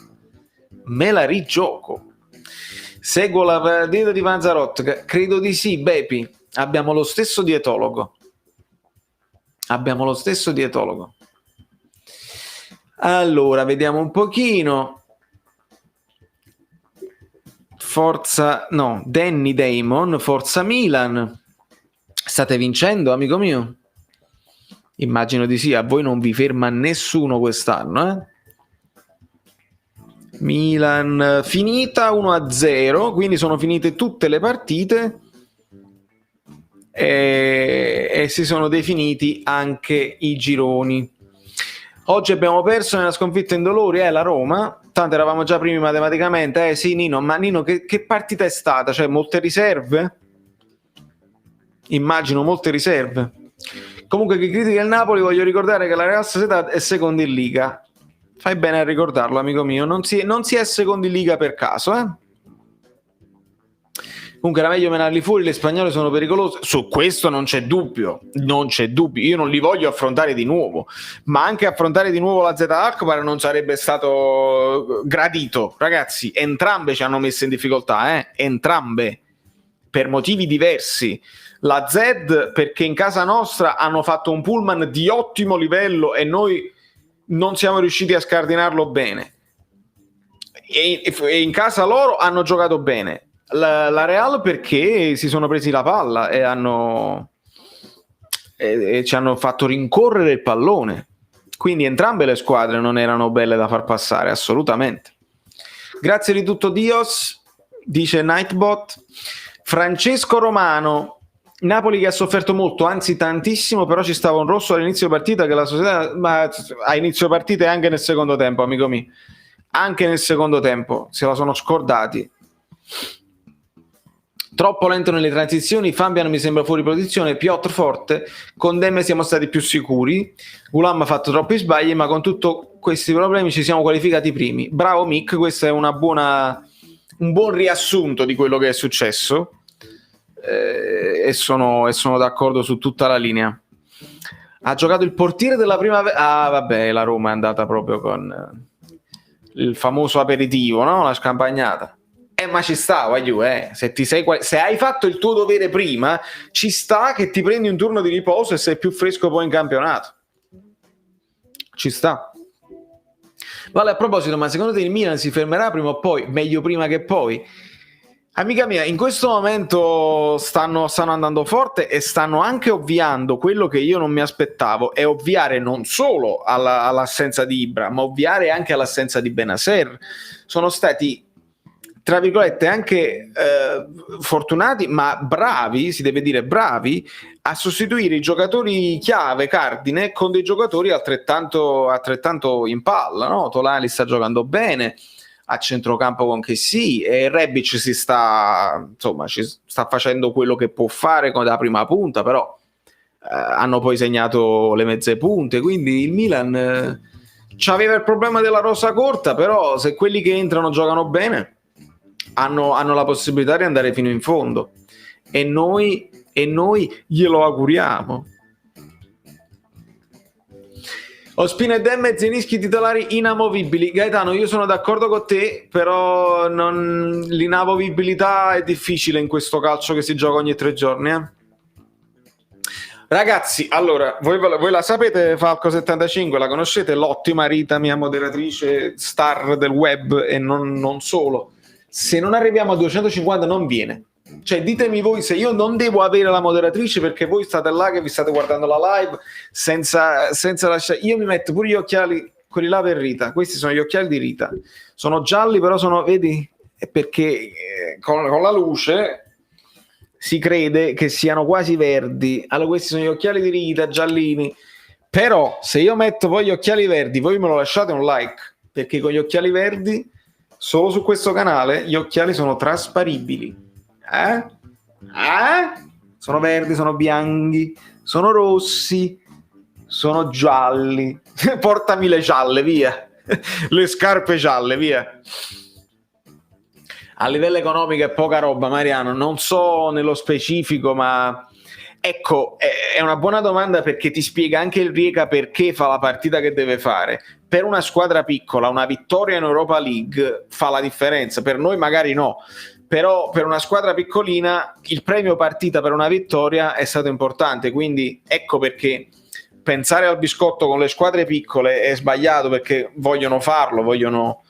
Seguo la dieta di Panzarotto, credo di sì. Bepi, abbiamo lo stesso dietologo. Allora, vediamo un pochino. Danny Damon, forza Milan. State vincendo, amico mio? Immagino di sì, a voi non vi ferma nessuno quest'anno, Milan finita 1-0, quindi sono finite tutte le partite e si sono definiti anche i gironi. Oggi abbiamo perso nella sconfitta indolore, la Roma, tanto eravamo già primi matematicamente, sì Nino, ma Nino che partita è stata? Cioè molte riserve? Immagino molte riserve. Comunque, chi critica il Napoli, voglio ricordare che la Real Sociedad è seconda in Liga Fai bene a ricordarlo, amico mio. Non si è secondi liga per caso, eh? Comunque era meglio menarli fuori, le spagnole sono pericolose. Su questo non c'è dubbio, non c'è dubbio. Io non li voglio affrontare di nuovo, ma anche affrontare di nuovo la Z Alkmaar non sarebbe stato gradito. Ragazzi, entrambe ci hanno messo in difficoltà, entrambe, per motivi diversi. La Z perché in casa nostra hanno fatto un pullman di ottimo livello e noi non siamo riusciti a scardinarlo bene. E in casa loro hanno giocato bene. La Real perché si sono presi la palla e ci hanno fatto rincorrere il pallone. Quindi entrambe le squadre non erano belle da far passare, assolutamente. Grazie di tutto Dios, dice Nightbot. Francesco Romano, Napoli che ha sofferto molto, anzi tantissimo, però ci stava un rosso all'inizio partita che la società, ma a inizio partita e anche nel secondo tempo, amico mio. Anche nel secondo tempo se la sono scordati. Troppo lento nelle transizioni, Fabian mi sembra fuori posizione, Piotr forte, con Demme siamo stati più sicuri, Gulam ha fatto troppi sbagli, ma con tutti questi problemi ci siamo qualificati primi. Bravo Mick, questo è un buon riassunto di quello che è successo e sono d'accordo su tutta la linea. Ha giocato il portiere della prima vabbè, la Roma è andata proprio con il famoso aperitivo, no? La scampagnata. Ma ci sta, voglio, se hai fatto il tuo dovere prima, ci sta che ti prendi un turno di riposo e sei più fresco poi in campionato. Ci sta. Vale, a proposito, ma secondo te il Milan si fermerà prima o poi? Meglio prima che poi? Amica mia, in questo momento stanno andando forte e stanno anche ovviando quello che io non mi aspettavo, è ovviare non solo all'assenza di Ibra, ma ovviare anche all'assenza di Bennacer. Sono stati, tra virgolette, anche fortunati, ma bravi, si deve dire bravi, a sostituire i giocatori chiave, cardine, con dei giocatori altrettanto in palla, no? Tonali sta giocando bene, a centrocampo con Kessie, e Rebic ci sta facendo quello che può fare da prima punta, però hanno poi segnato le mezze punte, quindi il Milan c'aveva il problema della rosa corta, però se quelli che entrano giocano bene hanno la possibilità di andare fino in fondo e noi glielo auguriamo. Ospina e Demme, Zelinski titolari inamovibili. Gaetano, io sono d'accordo con te, però l'inamovibilità è difficile in questo calcio che si gioca ogni 3 giorni. Ragazzi, allora, voi la sapete, Falco75, la conoscete? L'ottima Rita, mia moderatrice, star del web e non solo. Se non arriviamo a 250 non viene. Cioè, ditemi voi se io non devo avere la moderatrice perché voi state là che vi state guardando la live senza lasciare. Io mi metto pure gli occhiali, quelli là per Rita. Questi sono gli occhiali di Rita. Sono gialli, però sono, vedi? È perché con la luce si crede che siano quasi verdi. Allora, questi sono gli occhiali di Rita, giallini. Però, se io metto poi gli occhiali verdi, voi me lo lasciate un like, perché con gli occhiali verdi, solo su questo canale, gli occhiali sono trasparibili. Sono verdi, sono bianchi, sono rossi, sono gialli. Portami le gialle, via. Le scarpe gialle, via. A livello economico è poca roba, Mariano. Non so nello specifico, ma ecco, è una buona domanda perché ti spiega anche il Rieca perché fa la partita che deve fare. Per una squadra piccola, una vittoria in Europa League fa la differenza. Per noi magari no. Però per una squadra piccolina il premio partita per una vittoria è stato importante, quindi ecco perché pensare al biscotto con le squadre piccole è sbagliato, perché vogliono farlo, vogliono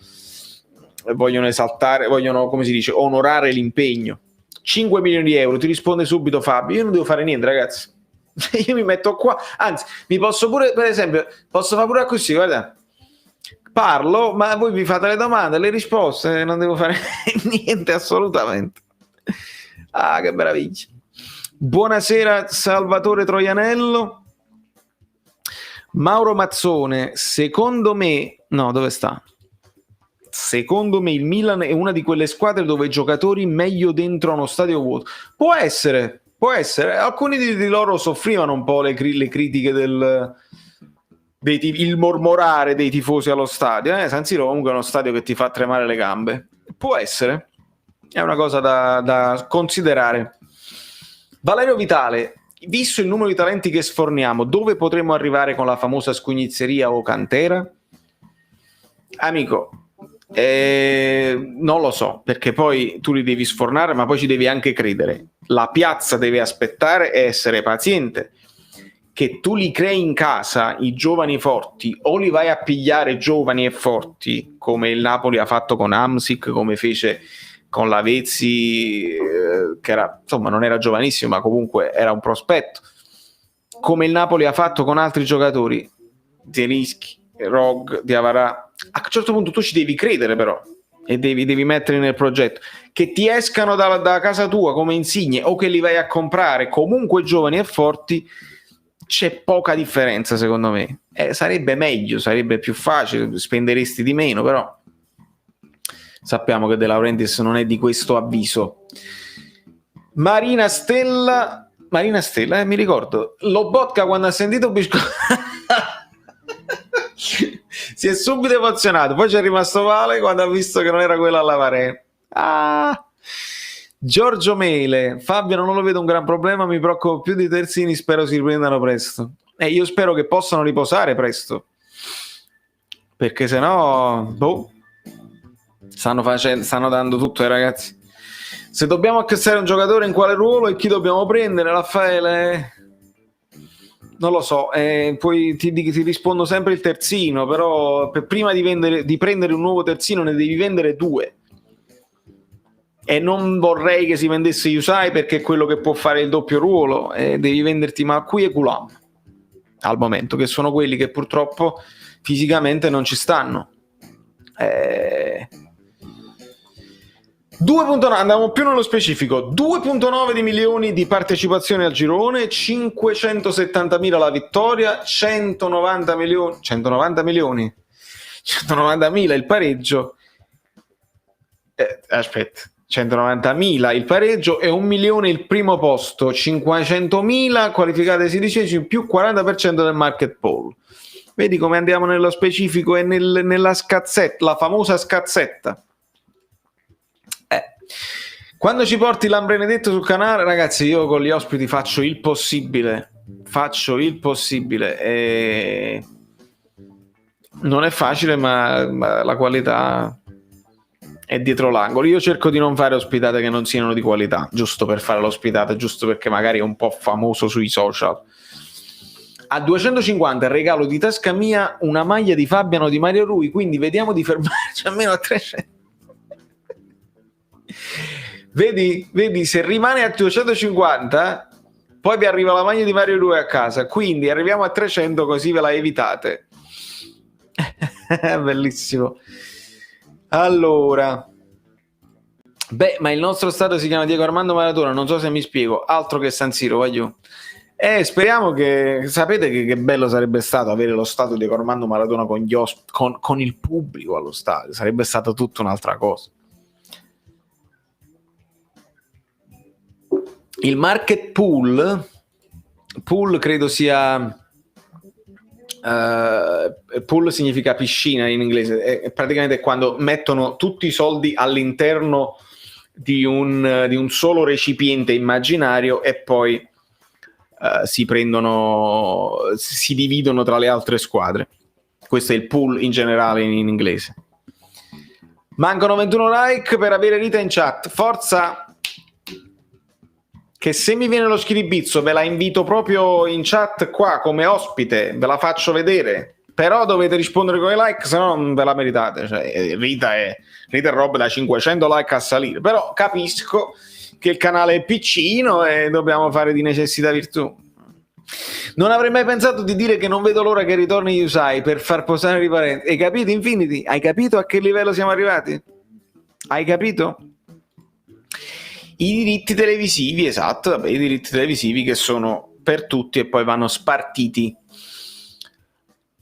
esaltare, vogliono, come si dice, onorare l'impegno. 5 milioni di euro, ti risponde subito Fabio, io non devo fare niente, ragazzi. Io mi metto qua, anzi mi posso pure, per esempio, posso fare pure così, guarda, parlo, ma voi mi fate le domande, le risposte, non devo fare niente assolutamente. Ah, che meraviglia. Buonasera Salvatore Troianello. Mauro Mazzone, secondo me, no, dove sta? Secondo me il Milan è una di quelle squadre dove i giocatori meglio dentro uno stadio vuoto. Può essere, alcuni di loro soffrivano un po' le critiche il mormorare dei tifosi allo stadio. San Siro comunque è uno stadio che ti fa tremare le gambe. Può essere, è una cosa da considerare. Valerio Vitale, visto il numero di talenti che sforniamo, dove potremo arrivare con la famosa scugnizzeria o cantera? Amico, non lo so, perché poi tu li devi sfornare, ma poi ci devi anche credere. La piazza deve aspettare e essere paziente. Che tu li crei in casa, i giovani forti, o li vai a pigliare giovani e forti, come il Napoli ha fatto con Hamsik, come fece con Lavezzi, che era, insomma, non era giovanissimo, ma comunque era un prospetto, come il Napoli ha fatto con altri giocatori, Zielinski, Rog, Diawara. A un certo punto tu ci devi credere, però, e devi metterli nel progetto. Che ti escano da casa tua come Insigne o che li vai a comprare comunque giovani e forti, c'è poca differenza, secondo me. Sarebbe meglio, sarebbe più facile, spenderesti di meno, però sappiamo che De Laurentiis non è di questo avviso. Marina Stella, mi ricordo, Lobotka quando ha sentito Biscotto si è subito emozionato, poi c'è rimasto male quando ha visto che non era quella alla Varese. Giorgio Mele, Fabio non lo vedo un gran problema, mi preoccupo più di terzini, spero si riprendano presto. Io spero che possano riposare presto, perché sennò stanno dando tutto ai ragazzi. Se dobbiamo acquistare un giocatore, in quale ruolo e chi dobbiamo prendere? Raffaele, non lo so, poi ti rispondo sempre il terzino, però prima di prendere un nuovo terzino ne devi vendere 2. E non vorrei che si vendesse Yusai perché è quello che può fare il doppio ruolo, devi venderti Macui e Gulam al momento, che sono quelli che purtroppo fisicamente non ci stanno. 2.9, andiamo più nello specifico, 2.9 di milioni di partecipazioni al girone, 570.000 la vittoria, 190.000 il pareggio, aspetta, 190.000 il pareggio e 1 milione il primo posto, 500.000 qualificate 16 più 40% del market pool. Vedi come andiamo nello specifico e nella scazzetta, la famosa scazzetta. Quando ci porti Lambenedetto sul canale, ragazzi, io con gli ospiti faccio il possibile e non è facile, ma la qualità è dietro l'angolo. Io cerco di non fare ospitate che non siano di qualità, giusto per fare l'ospitata, giusto perché magari è un po' famoso sui social. A 250 regalo di tasca mia una maglia di Fabiano Di Mario Rui, quindi vediamo di fermarci almeno a 300. Vedi, se rimane a 250 poi vi arriva la maglia di Mario Rui a casa, quindi arriviamo a 300 così ve la evitate. Bellissimo. Allora, ma il nostro stato si chiama Diego Armando Maradona, non so se mi spiego, altro che San Siro, voglio. Speriamo che, sapete che bello sarebbe stato avere lo stato di Diego Armando Maradona con con il pubblico allo stadio, sarebbe stata tutta un'altra cosa. Il market pool credo sia pool significa piscina in inglese, è praticamente quando mettono tutti i soldi all'interno di un solo recipiente immaginario e poi si dividono tra le altre squadre. Questo è il pool in generale in inglese. Mancano 21 like per avere Rita in chat, forza, che se mi viene lo schiribizzo ve la invito proprio in chat qua come ospite, ve la faccio vedere, però dovete rispondere con i like, se no non ve la meritate. Cioè, Rita è roba da 500 like a salire, però capisco che il canale è piccino e dobbiamo fare di necessità virtù. Non avrei mai pensato di dire che non vedo l'ora che ritorni Yusai per far posare i parenti. Hai capito, Infinity? Hai capito a che livello siamo arrivati? Hai capito? I diritti televisivi, esatto, vabbè, i diritti televisivi che sono per tutti e poi vanno spartiti.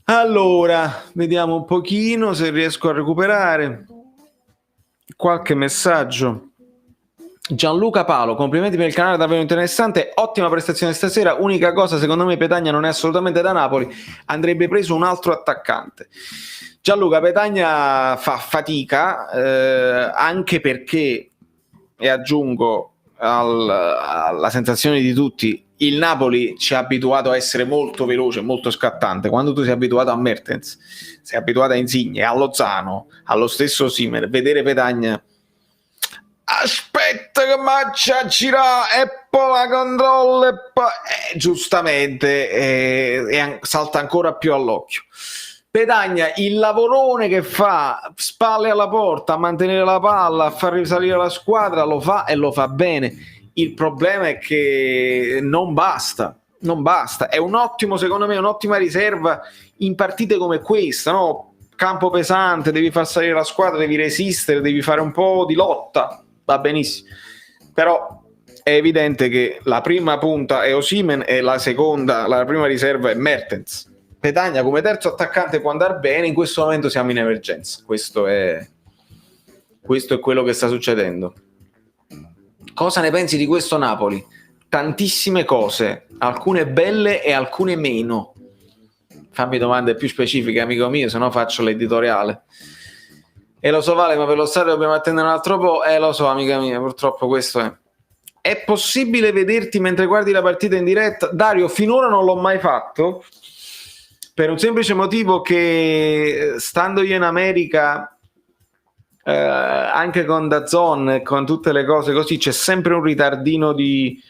Allora, vediamo un pochino se riesco a recuperare qualche messaggio. Gianluca Palo, complimenti per il canale, davvero interessante, ottima prestazione stasera. Unica cosa, secondo me Petagna non è assolutamente da Napoli, andrebbe preso un altro attaccante. Gianluca, Petagna fa fatica, anche perché, e aggiungo alla sensazione di tutti, il Napoli ci ha abituato a essere molto veloce, molto scattante. Quando tu sei abituato a Mertens, sei abituato a Insigne, a Lozano, allo stesso Osimhen, vedere Petagna, aspetta che maccia gira e poi la controlla e poi giustamente salta ancora più all'occhio. Petagna, il lavorone che fa, spalle alla porta, a mantenere la palla, a far risalire la squadra, lo fa e lo fa bene. Il problema è che non basta. È un ottimo, secondo me, un'ottima riserva in partite come questa, no? Campo pesante, devi far salire la squadra, devi resistere, devi fare un po' di lotta, va benissimo. Però è evidente che la prima punta è Osimhen e la prima riserva è Mertens. Petagna come terzo attaccante può andare bene, in questo momento siamo in emergenza. Questo è quello che sta succedendo. Cosa ne pensi di questo Napoli? Tantissime cose, alcune belle e alcune meno. Fammi domande più specifiche, amico mio, se no faccio l'editoriale. E lo so, Vale, ma per lo stadio dobbiamo attendere un altro po'. Lo so, amica mia, purtroppo questo è. È possibile vederti mentre guardi la partita in diretta? Dario, finora non l'ho mai fatto, per un semplice motivo che stando io in America, anche con DAZN e con tutte le cose così, c'è sempre un ritardino di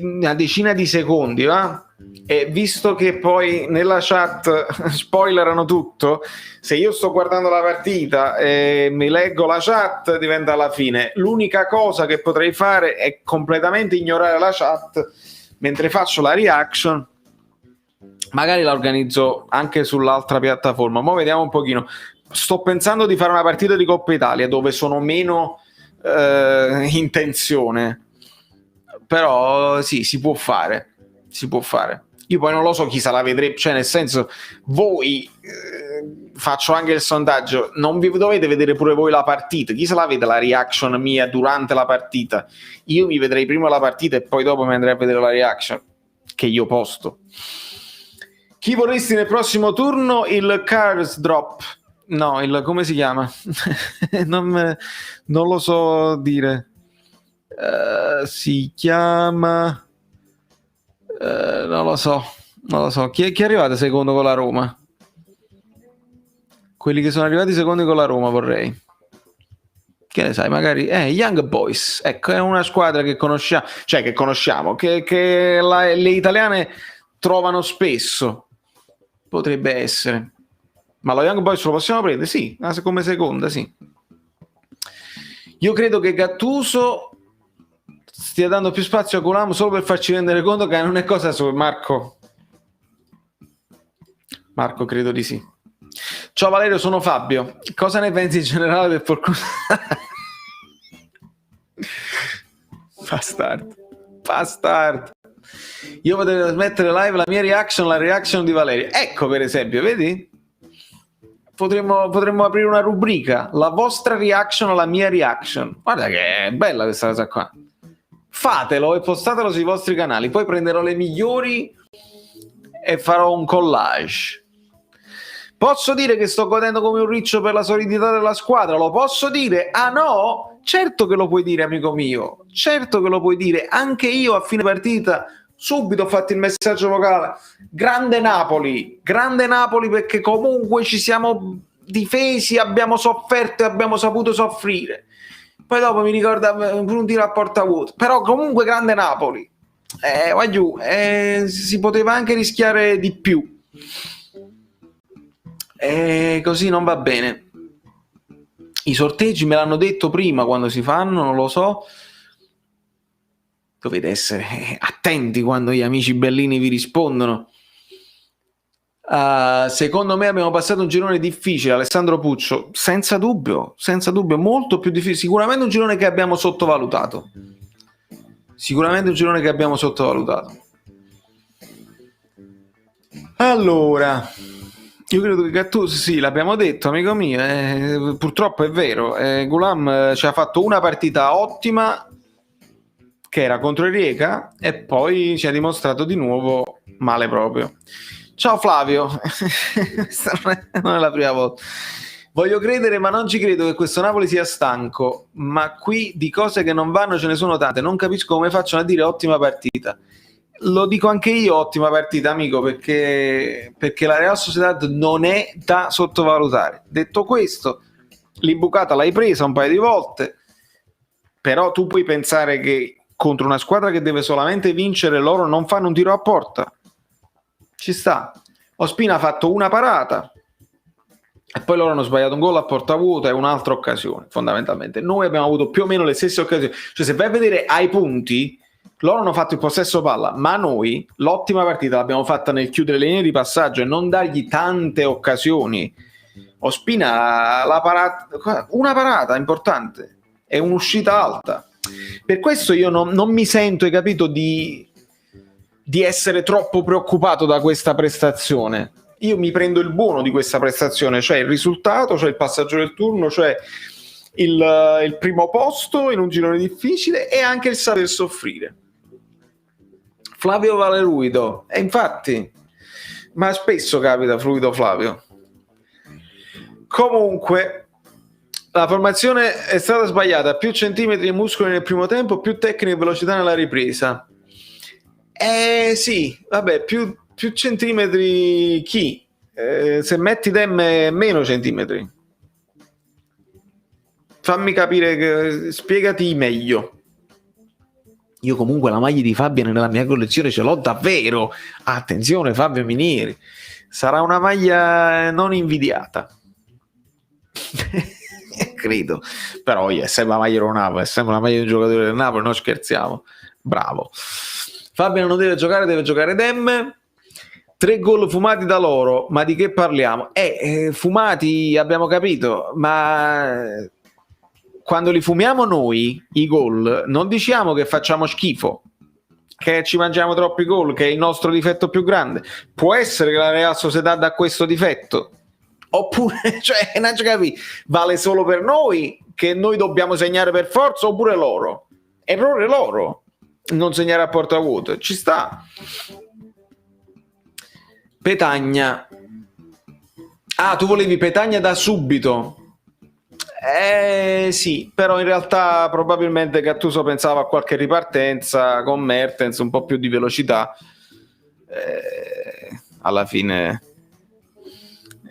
una decina di secondi, va? E visto che poi nella chat spoilerano tutto, se io sto guardando la partita e mi leggo la chat diventa alla fine. L'unica cosa che potrei fare è completamente ignorare la chat mentre faccio la reaction. Magari la organizzo anche sull'altra piattaforma. Ma vediamo un pochino. Sto pensando di fare una partita di Coppa Italia dove sono meno in tensione, però sì, si può fare. Io poi non lo so chi se la vedrebbe, cioè nel senso, voi faccio anche il sondaggio, non vi dovete vedere pure voi la partita, chi se la vede la reaction mia durante la partita? Io mi vedrei prima la partita e poi dopo mi andrei a vedere la reaction che io posto. Chi vorresti nel prossimo turno? Il Cars Drop, no, come si chiama? non lo so dire. Si chiama non lo so. Chi è arrivato secondo con la Roma? Quelli che sono arrivati secondi con la Roma vorrei. Che ne sai, magari Young Boys, ecco, è una squadra che conosciamo, che le italiane trovano spesso. Potrebbe essere. Ma lo Young Boys lo possiamo prendere? Sì, come seconda, sì. Io credo che Gattuso stia dando più spazio a Gulam solo per farci rendere conto che non è cosa sua. Marco, credo di sì. Ciao Valerio, sono Fabio. Cosa ne pensi in generale del fortuna? Bastard. Io potrei smettere live la reaction di Valerio. Ecco, per esempio, vedi? Potremmo aprire una rubrica, la vostra reaction alla mia reaction. Guarda che è bella questa cosa qua. Fatelo e postatelo sui vostri canali, poi prenderò le migliori e farò un collage. Posso dire che sto godendo come un riccio per la solidità della squadra? Lo posso dire? Ah no? Certo che lo puoi dire, amico mio. Certo che lo puoi dire. Anche io a fine partita subito ho fatto il messaggio vocale. Grande Napoli, perché comunque ci siamo difesi, abbiamo sofferto e abbiamo saputo soffrire. Poi dopo mi ricorda un tiro a porta vuota. Però comunque grande Napoli. Va giù. Si poteva anche rischiare di più. Così non va bene. I sorteggi me l'hanno detto prima quando si fanno, non lo so. Dovete essere attenti quando gli amici bellini vi rispondono. Secondo me abbiamo passato un girone difficile, Alessandro Puccio, senza dubbio, molto più difficile, sicuramente un girone che abbiamo sottovalutato. Allora, Io credo che Gattuso, sì, l'abbiamo detto, amico mio, purtroppo è vero, Gulam ci ha fatto una partita ottima, che era contro il Rijeka, e poi ci ha dimostrato di nuovo male proprio. Ciao Flavio, non è la prima volta. Voglio credere, ma non ci credo che questo Napoli sia stanco, ma qui di cose che non vanno ce ne sono tante, non capisco come facciano a dire ottima partita. Lo dico anche io, ottima partita, amico, perché la Real Sociedad non è da sottovalutare. Detto questo, l'imbucata l'hai presa un paio di volte, però tu puoi pensare che contro una squadra che deve solamente vincere loro non fanno un tiro a porta. Ci sta. Ospina ha fatto una parata e poi loro hanno sbagliato un gol a porta vuota e un'altra occasione, fondamentalmente. Noi abbiamo avuto più o meno le stesse occasioni. Cioè, se vai a vedere ai punti, loro hanno fatto il possesso palla, ma noi l'ottima partita l'abbiamo fatta nel chiudere le linee di passaggio e non dargli tante occasioni. Ospina una parata importante e un'uscita alta. Per questo io non mi sento, hai capito, di essere troppo preoccupato da questa prestazione. Io mi prendo il buono di questa prestazione, cioè il risultato, cioè il passaggio del turno, cioè il primo posto in un girone difficile e anche il saper soffrire. Flavio Valeruido, e infatti, ma spesso capita Fluido Flavio. Comunque, la formazione è stata sbagliata, più centimetri e muscoli nel primo tempo, più tecnica e velocità nella ripresa. Sì, vabbè, più centimetri chi? Se metti Demme meno centimetri. Fammi capire, spiegati meglio. Io comunque la maglia di Fabio nella mia collezione ce l'ho davvero. Attenzione, Fabio Minieri. Sarà una maglia non invidiata. Credo. Però è sempre la maglia del Napoli, è sempre la maglia di un giocatore del Napoli, non scherziamo. Bravo. Fabio non deve giocare Demme. 3 gol fumati da loro, ma di che parliamo? Fumati abbiamo capito, ma quando li fumiamo noi, i gol, non diciamo che facciamo schifo, che ci mangiamo troppi gol, che è il nostro difetto più grande. Può essere che la Real Sociedad ha questo difetto, oppure, cioè, non ci capi, vale solo per noi, che noi dobbiamo segnare per forza, oppure loro? Errore loro, non segnare a porta vuota, ci sta. Petagna. Ah, tu volevi Petagna da subito? Sì, però in realtà probabilmente Gattuso pensava a qualche ripartenza con Mertens, un po' più di velocità. Alla fine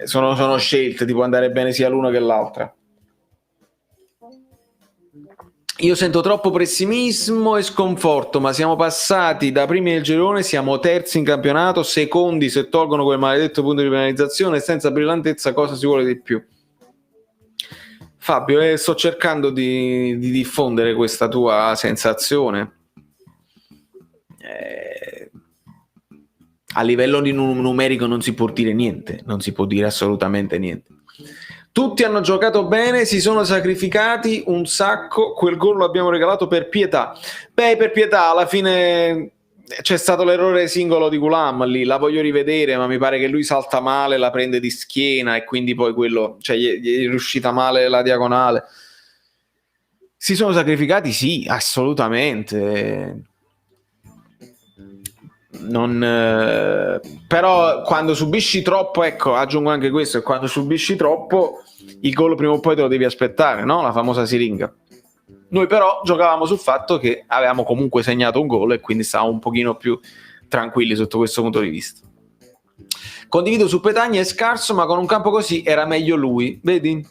sono scelte, ti può andare bene sia l'una che l'altra. Io sento troppo pessimismo e sconforto, ma siamo passati da primi del girone, siamo terzi in campionato, secondi se tolgono quel maledetto punto di penalizzazione, senza brillantezza cosa si vuole di più? Fabio, sto cercando di diffondere questa tua sensazione. A livello di numerico non si può dire niente, non si può dire assolutamente niente. Tutti hanno giocato bene, si sono sacrificati un sacco, quel gol lo abbiamo regalato per pietà. Beh, per pietà, alla fine c'è stato l'errore singolo di Gulam lì, la voglio rivedere, ma mi pare che lui salta male, la prende di schiena e quindi poi quello, cioè gli è riuscita male la diagonale. Si sono sacrificati? Sì, assolutamente. Però quando subisci troppo, ecco, aggiungo anche questo, e quando subisci troppo il gol prima o poi te lo devi aspettare, no? La famosa siringa. Noi però giocavamo sul fatto che avevamo comunque segnato un gol e quindi stavamo un pochino più tranquilli sotto questo punto di vista. Condivido su Petagna, è scarso, ma con un campo così era meglio lui, vedi?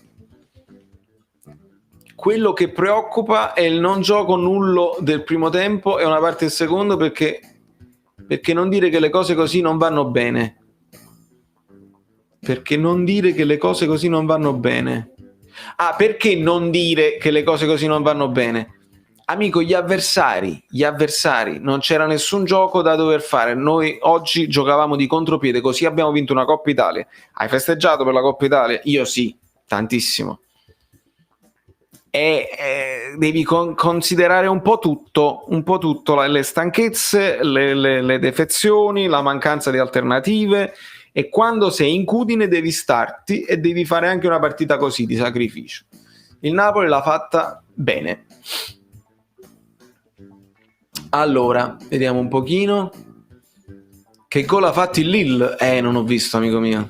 Quello che preoccupa è il non gioco nullo del primo tempo e una parte del secondo, perché non dire che le cose così non vanno bene? Perché non dire che le cose così non vanno bene? Ah, perché non dire che le cose così non vanno bene? Amico, gli avversari, non c'era nessun gioco da dover fare. Noi oggi giocavamo di contropiede, così abbiamo vinto una Coppa Italia. Hai festeggiato per la Coppa Italia? Io sì, tantissimo. E devi considerare un po' tutto, le stanchezze, le defezioni, la mancanza di alternative, e quando sei in Cudine devi starti e devi fare anche una partita così di sacrificio. Il Napoli l'ha fatta bene. Allora, vediamo un pochino. Che gol ha fatto il Lille? Non ho visto, amico mio.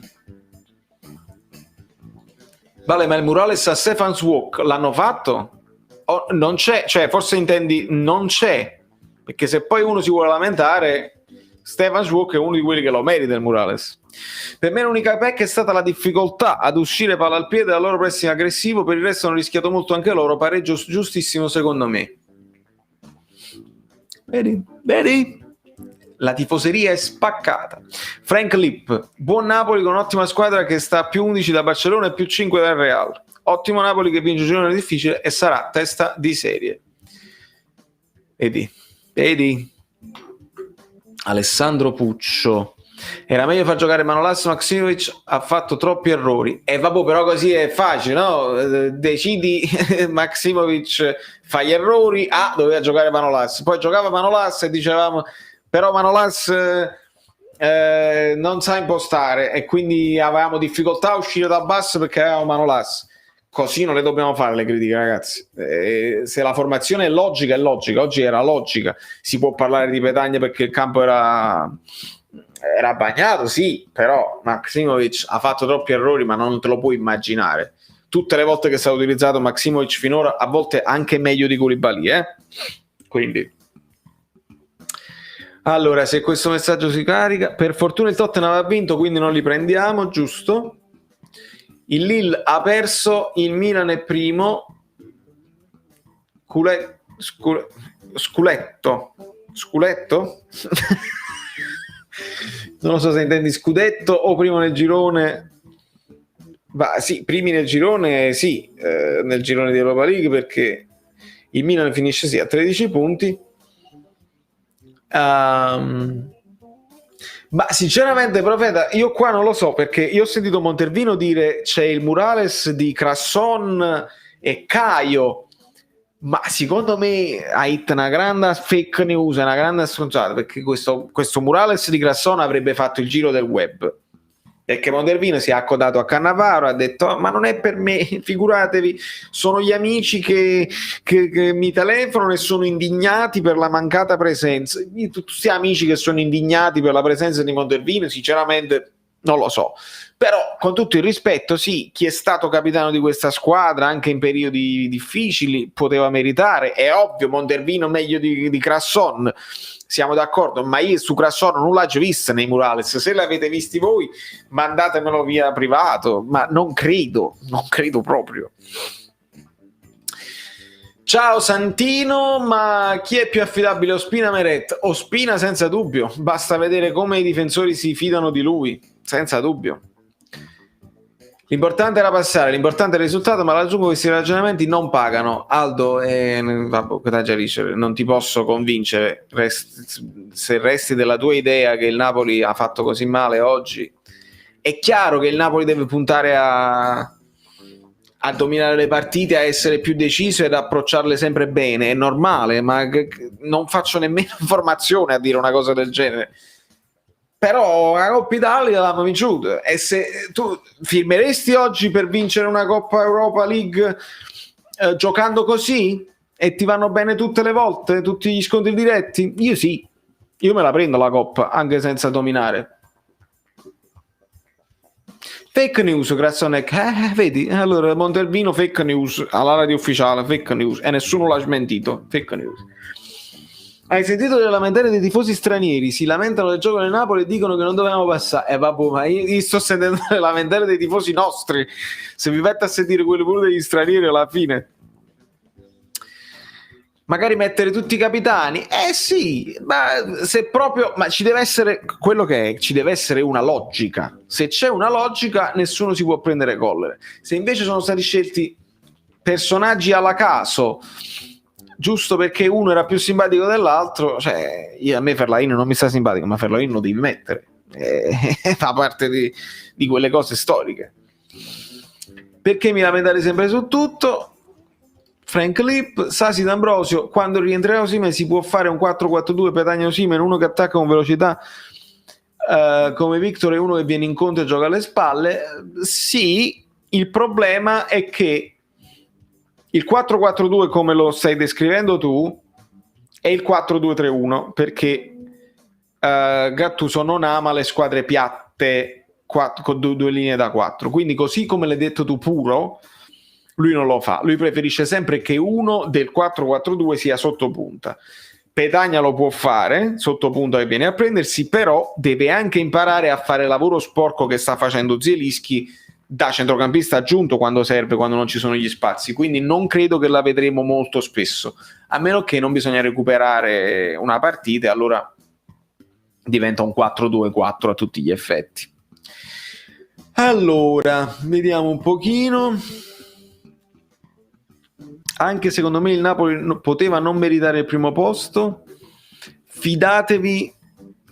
Vale, ma il Murales a Stefan's Walk l'hanno fatto? Oh, non c'è, cioè forse intendi non c'è, perché se poi uno si vuole lamentare, Stefan's Walk è uno di quelli che lo merita il Murales. Per me l'unica pecca è stata la difficoltà ad uscire palla al piede dal loro pressing aggressivo, per il resto hanno rischiato molto anche loro, pareggio giustissimo secondo me. Vedi? La tifoseria è spaccata. Frank Lipp, buon Napoli con un'ottima squadra che sta a più 11 da Barcellona e più 5 dal Real. Ottimo Napoli che vince un girone difficile e sarà testa di serie. Vedi? Alessandro Puccio, era meglio far giocare Manolas. Maksimovic ha fatto troppi errori. E vabbè, però così è facile, no? Decidi Maksimovic fa gli errori, doveva giocare Manolas, poi giocava Manolas e dicevamo però Manolas non sa impostare e quindi avevamo difficoltà a uscire da basso perché avevamo Manolas. Così non le dobbiamo fare le critiche, ragazzi. Se la formazione è logica, oggi era logica. Si può parlare di Petagna perché il campo era bagnato, sì, però Maksimovic ha fatto troppi errori, ma non te lo puoi immaginare. Tutte le volte che è stato utilizzato Maksimovic finora, a volte anche meglio di Koulibaly, quindi allora, se questo messaggio si carica, per fortuna il Tottenham ha vinto, quindi non li prendiamo, giusto? Il Lille ha perso, il Milan è primo. Sculetto? Non lo so se intendi scudetto o primo nel girone. Sì, primi nel girone, sì, nel girone di Europa League, perché il Milan finisce a 13 punti. Ma sinceramente, Profeta, io qua non lo so, perché io ho sentito Montervino dire c'è il Murales di Crasson e Caio, ma secondo me hai una grande fake news, una grande stronzata, perché questo Murales di Crasson avrebbe fatto il giro del web, perché Montervino si è accodato a Cannavaro, ha detto ma non è per me, figuratevi, sono gli amici che mi telefonano e sono indignati per la mancata presenza. Tutti questi amici che sono indignati per la presenza di Montervino, sinceramente non lo so, però con tutto il rispetto, sì, chi è stato capitano di questa squadra anche in periodi difficili poteva meritare, è ovvio, Montervino meglio di Crasson, siamo d'accordo, ma io su Crasson non l'ho già vista nei Murales. Se l'avete visti voi, mandatemelo via privato, ma non credo proprio. Ciao Santino, ma chi è più affidabile, Ospina o Meret? Ospina senza dubbio, basta vedere come i difensori si fidano di lui, senza dubbio. L'importante era passare, l'importante è il risultato, ma raggiungo questi ragionamenti non pagano. Aldo, non ti posso convincere, se resti della tua idea che il Napoli ha fatto così male oggi. È chiaro che il Napoli deve puntare a dominare le partite, a essere più deciso ed approcciarle sempre bene, è normale, ma non faccio nemmeno informazione a dire una cosa del genere. Però la Coppa Italia l'hanno vinta, e se tu firmeresti oggi per vincere una Coppa Europa League giocando così e ti vanno bene tutte le volte, tutti gli scontri diretti? Io sì, io me la prendo la Coppa anche senza dominare. Fake news, Grazonek, vedi? Allora Montervino fake news alla radio ufficiale, fake news, e nessuno l'ha smentito, fake news. Hai sentito le lamentele dei tifosi stranieri? Si lamentano del gioco del Napoli e dicono che non dovevamo passare. Vabbè, ma io sto sentendo le lamentele dei tifosi nostri. Se vi metti a sentire quelle pure degli stranieri alla fine. Magari mettere tutti i capitani? Sì, ma se proprio... Ma ci deve essere quello che è, ci deve essere una logica. Se c'è una logica, nessuno si può prendere collere. Se invece sono stati scelti personaggi alla caso, giusto perché uno era più simpatico dell'altro, cioè a me Fellaini non mi sta simpatico, ma Fellaini lo devi mettere, fa parte di quelle cose storiche. Perché mi lamentare sempre su tutto? Frank Lipp, Sasi D'Ambrosio, quando rientrerà Osimhen si può fare un 4-4-2 Petagna Osimhen, uno che attacca con velocità come Victor è uno che viene incontro e gioca alle spalle. Sì, il problema è che il 4-4-2 come lo stai descrivendo tu è il 4-2-3-1, perché Gattuso non ama le squadre piatte con due linee da 4, quindi così come l'hai detto tu puro, lui non lo fa, lui preferisce sempre che uno del 4-4-2 sia sotto punta. Petagna lo può fare sotto punta che viene a prendersi, però deve anche imparare a fare lavoro sporco che sta facendo Zielinski da centrocampista aggiunto quando serve, quando non ci sono gli spazi, quindi non credo che la vedremo molto spesso, a meno che non bisogna recuperare una partita e allora diventa un 4-2-4 a tutti gli effetti. Allora, vediamo un pochino. Anche secondo me il Napoli poteva non meritare il primo posto. Fidatevi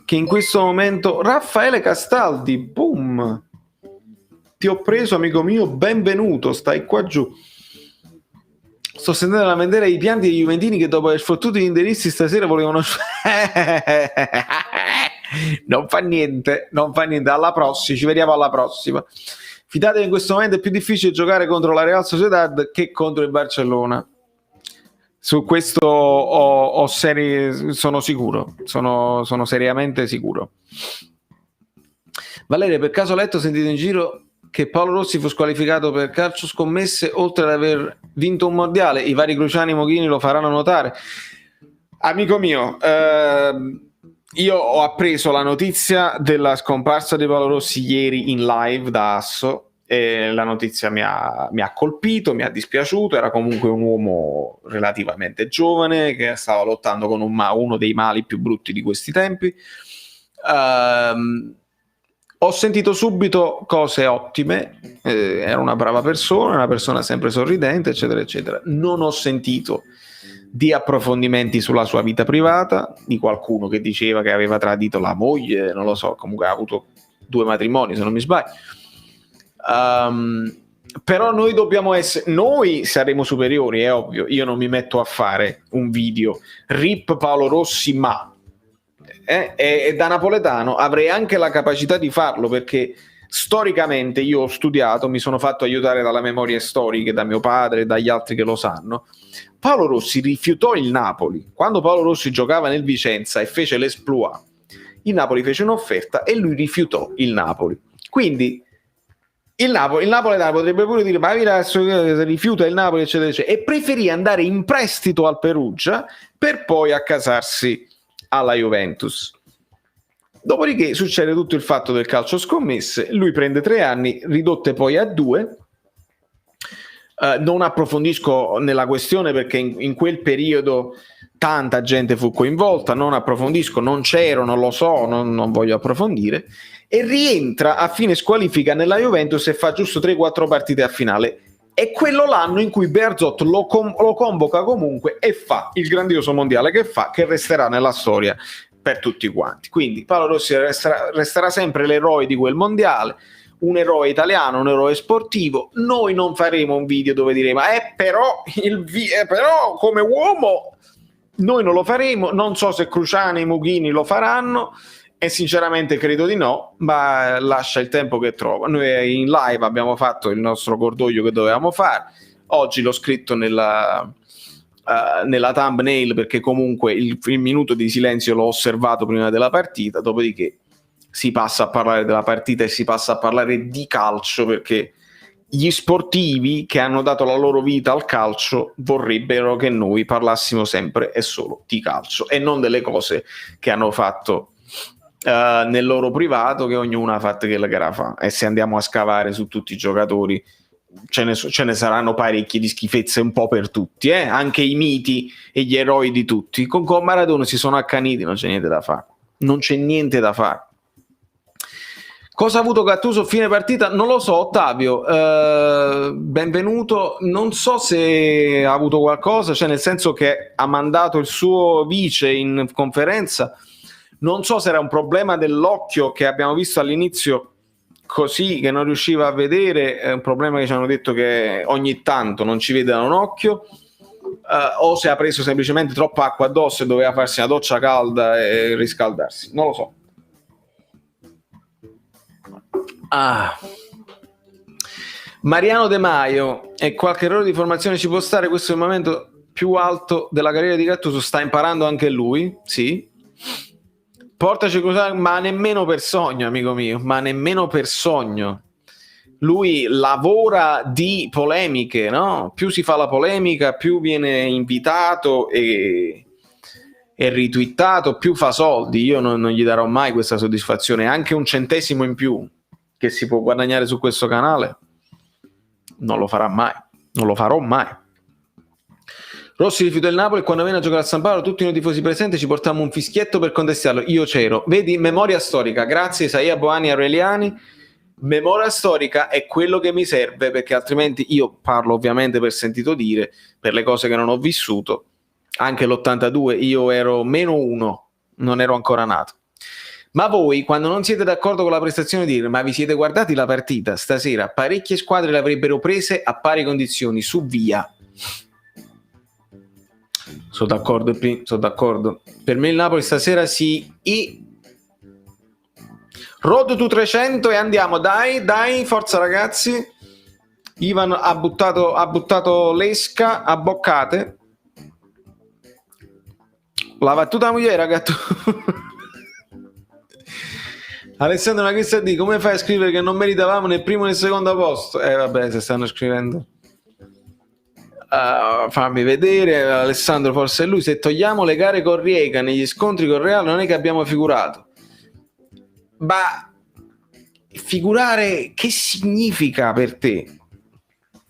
che in questo momento Raffaele Castaldi, boom, ti ho preso amico mio, benvenuto, stai qua giù. Sto sentendo lamentare i pianti dei juventini che dopo aver fottuto gli indiristi stasera volevano non fa niente, alla prossima, ci vediamo alla prossima. Fidatevi, in questo momento è più difficile giocare contro la Real Sociedad che contro il Barcellona. Su questo sono sicuro, sono seriamente sicuro. Valeria, per caso ho letto, sentito in giro che Paolo Rossi fu squalificato per calcio scommesse oltre ad aver vinto un mondiale? I vari Cruciani e Moghini lo faranno notare. Amico mio, io ho appreso la notizia della scomparsa di Paolo Rossi ieri in live da Asso e la notizia mi ha colpito, mi ha dispiaciuto. Era comunque un uomo relativamente giovane che stava lottando con uno dei mali più brutti di questi tempi. Ho sentito subito cose ottime, era una brava persona, una persona sempre sorridente, eccetera eccetera. Non ho sentito di approfondimenti sulla sua vita privata, di qualcuno che diceva che aveva tradito la moglie, non lo so, comunque ha avuto 2 matrimoni se non mi sbaglio. Però noi saremo superiori, è ovvio. Io non mi metto a fare un video RIP Paolo Rossi, ma e da napoletano avrei anche la capacità di farlo, perché storicamente io ho studiato, mi sono fatto aiutare dalla memoria storica, da mio padre e dagli altri che lo sanno. Paolo Rossi rifiutò il Napoli quando Paolo Rossi giocava nel Vicenza e fece l'Esploit. Il Napoli fece un'offerta e lui rifiutò il Napoli. Quindi il napoletano potrebbe pure dire ma rifiuta il Napoli eccetera eccetera, e preferì andare in prestito al Perugia per poi accasarsi alla Juventus. Dopodiché succede tutto il fatto del calcio scommesse, lui prende 3 anni, ridotte poi a 2. Non approfondisco nella questione perché in quel periodo tanta gente fu coinvolta, non approfondisco, non c'ero, non lo so, non voglio approfondire, e rientra a fine squalifica nella Juventus e fa giusto 3-4 partite a finale. È quello l'anno in cui Bearzot lo convoca comunque e fa il grandioso mondiale che resterà nella storia per tutti quanti. Quindi Paolo Rossi resterà sempre l'eroe di quel mondiale, un eroe italiano, un eroe sportivo. Noi non faremo un video dove diremo però come uomo noi non lo faremo. Non so se Cruciani e Mughini lo faranno e sinceramente credo di no, ma lascia il tempo che trova. Noi in live abbiamo fatto il nostro cordoglio che dovevamo fare, oggi l'ho scritto nella thumbnail perché comunque il minuto di silenzio l'ho osservato prima della partita, dopodiché si passa a parlare della partita e si passa a parlare di calcio, perché gli sportivi che hanno dato la loro vita al calcio vorrebbero che noi parlassimo sempre e solo di calcio e non delle cose che hanno fatto nel loro privato, che ognuno ha fatto che la gara fa. E se andiamo a scavare su tutti i giocatori ce ne saranno parecchie di schifezze un po' per tutti, anche i miti e gli eroi di tutti. Con Maradona si sono accaniti, non c'è niente da fare, non c'è niente da fare. Cosa ha avuto Gattuso fine partita? Non lo so, Ottavio, benvenuto. Non so se ha avuto qualcosa, cioè nel senso che ha mandato il suo vice in conferenza. Non so se era un problema dell'occhio che abbiamo visto all'inizio così, che non riusciva a vedere, è un problema che ci hanno detto che ogni tanto non ci vede da un occhio, o se ha preso semplicemente troppa acqua addosso e doveva farsi una doccia calda e riscaldarsi, non lo so. Mariano De Maio, e qualche errore di formazione ci può stare, questo è il momento più alto della carriera di Gattuso, sta imparando anche lui, sì. Portaci così, ma nemmeno per sogno, amico mio, ma nemmeno per sogno. Lui lavora di polemiche, no? Più si fa la polemica, più viene invitato e ritwittato, più fa soldi. Io non gli darò mai questa soddisfazione, anche un centesimo in più che si può guadagnare su questo canale non lo farà mai, non lo farò mai. Rossi rifiutò il Napoli e quando venne a giocare a San Paolo tutti noi tifosi presenti ci portammo un fischietto per contestarlo, io c'ero. Vedi, memoria storica, grazie Isaia Boani e Aureliani. Memoria storica è quello che mi serve, perché altrimenti io parlo ovviamente per sentito dire, per le cose che non ho vissuto. Anche l'82 io ero -1, non ero ancora nato. Ma voi, quando non siete d'accordo con la prestazione, dire ma vi siete guardati la partita stasera? Parecchie squadre le avrebbero prese a pari condizioni, su via. Sono d'accordo, sono d'accordo. Per me il Napoli stasera Road to 300 e andiamo, dai, forza ragazzi. Ivan ha buttato l'esca a boccate. La battuta da moglie, ragazzi. Alessandro Naghista D, come fai a scrivere che non meritavamo né il primo né il secondo posto? Vabbè, se stanno scrivendo. Fammi vedere, Alessandro, forse è lui. Se togliamo le gare con Riega negli scontri con Real non è che abbiamo figurato. Ma figurare che significa per te?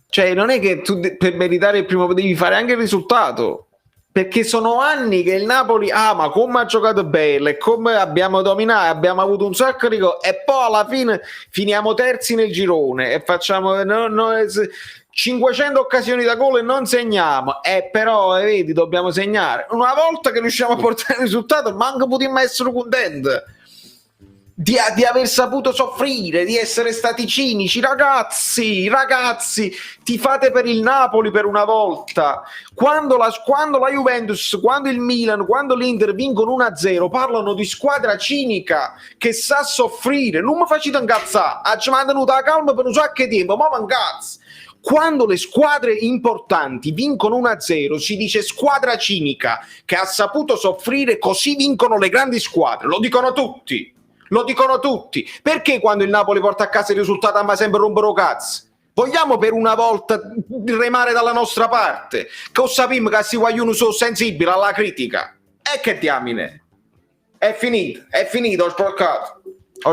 Cioè non è che tu per meritare il primo devi fare anche il risultato, perché sono anni che il Napoli ma come ha giocato bene, come abbiamo dominato, abbiamo avuto un sacco di gol e poi alla fine finiamo terzi nel girone e facciamo 500 occasioni da gol e non segniamo, però vedi, dobbiamo segnare. Una volta che riusciamo a portare il risultato manco potremmo essere contenti di aver saputo soffrire, di essere stati cinici. Ragazzi, tifate per il Napoli per una volta. Quando la Juventus, quando il Milan, quando l'Inter vincono 1-0 parlano di squadra cinica che sa soffrire. Non mi facete incazzare, ci mandano la calma per un sacco di tempo, ma incazzo. Quando le squadre importanti vincono 1-0 si dice squadra cinica che ha saputo soffrire, così vincono le grandi squadre, lo dicono tutti. Perché quando il Napoli porta a casa il risultato ma sempre rompere cazzo? Vogliamo per una volta remare dalla nostra parte, che sappiamo che si vogliono sono sensibili alla critica. E che diamine, è finito, ho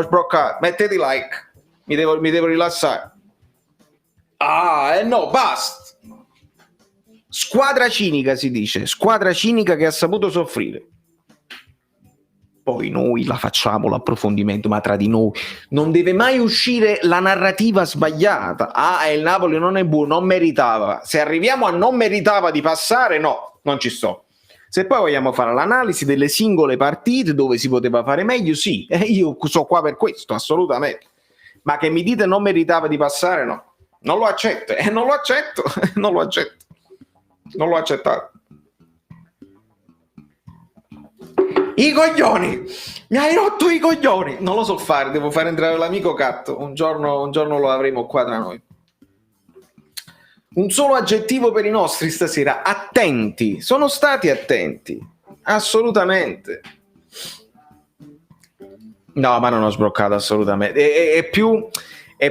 sbroccato, mettete like, mi devo rilassare. No, basta. Squadra cinica si dice, squadra cinica che ha saputo soffrire. Poi noi la facciamo l'approfondimento, ma tra di noi non deve mai uscire la narrativa sbagliata. Il Napoli non è buono, non meritava. Se arriviamo a non meritava di passare, no, non ci sto. Se poi vogliamo fare l'analisi delle singole partite dove si poteva fare meglio, sì, io sono qua per questo, assolutamente. Ma che mi dite non meritava di passare, no. Non lo accetto, non lo accettato. I coglioni, mi hai rotto i coglioni. Non lo so fare, devo fare entrare l'amico Catto. Un giorno lo avremo qua tra noi. Un solo aggettivo per i nostri stasera: attenti. Sono stati attenti, assolutamente. No, ma non ho sbroccato assolutamente. È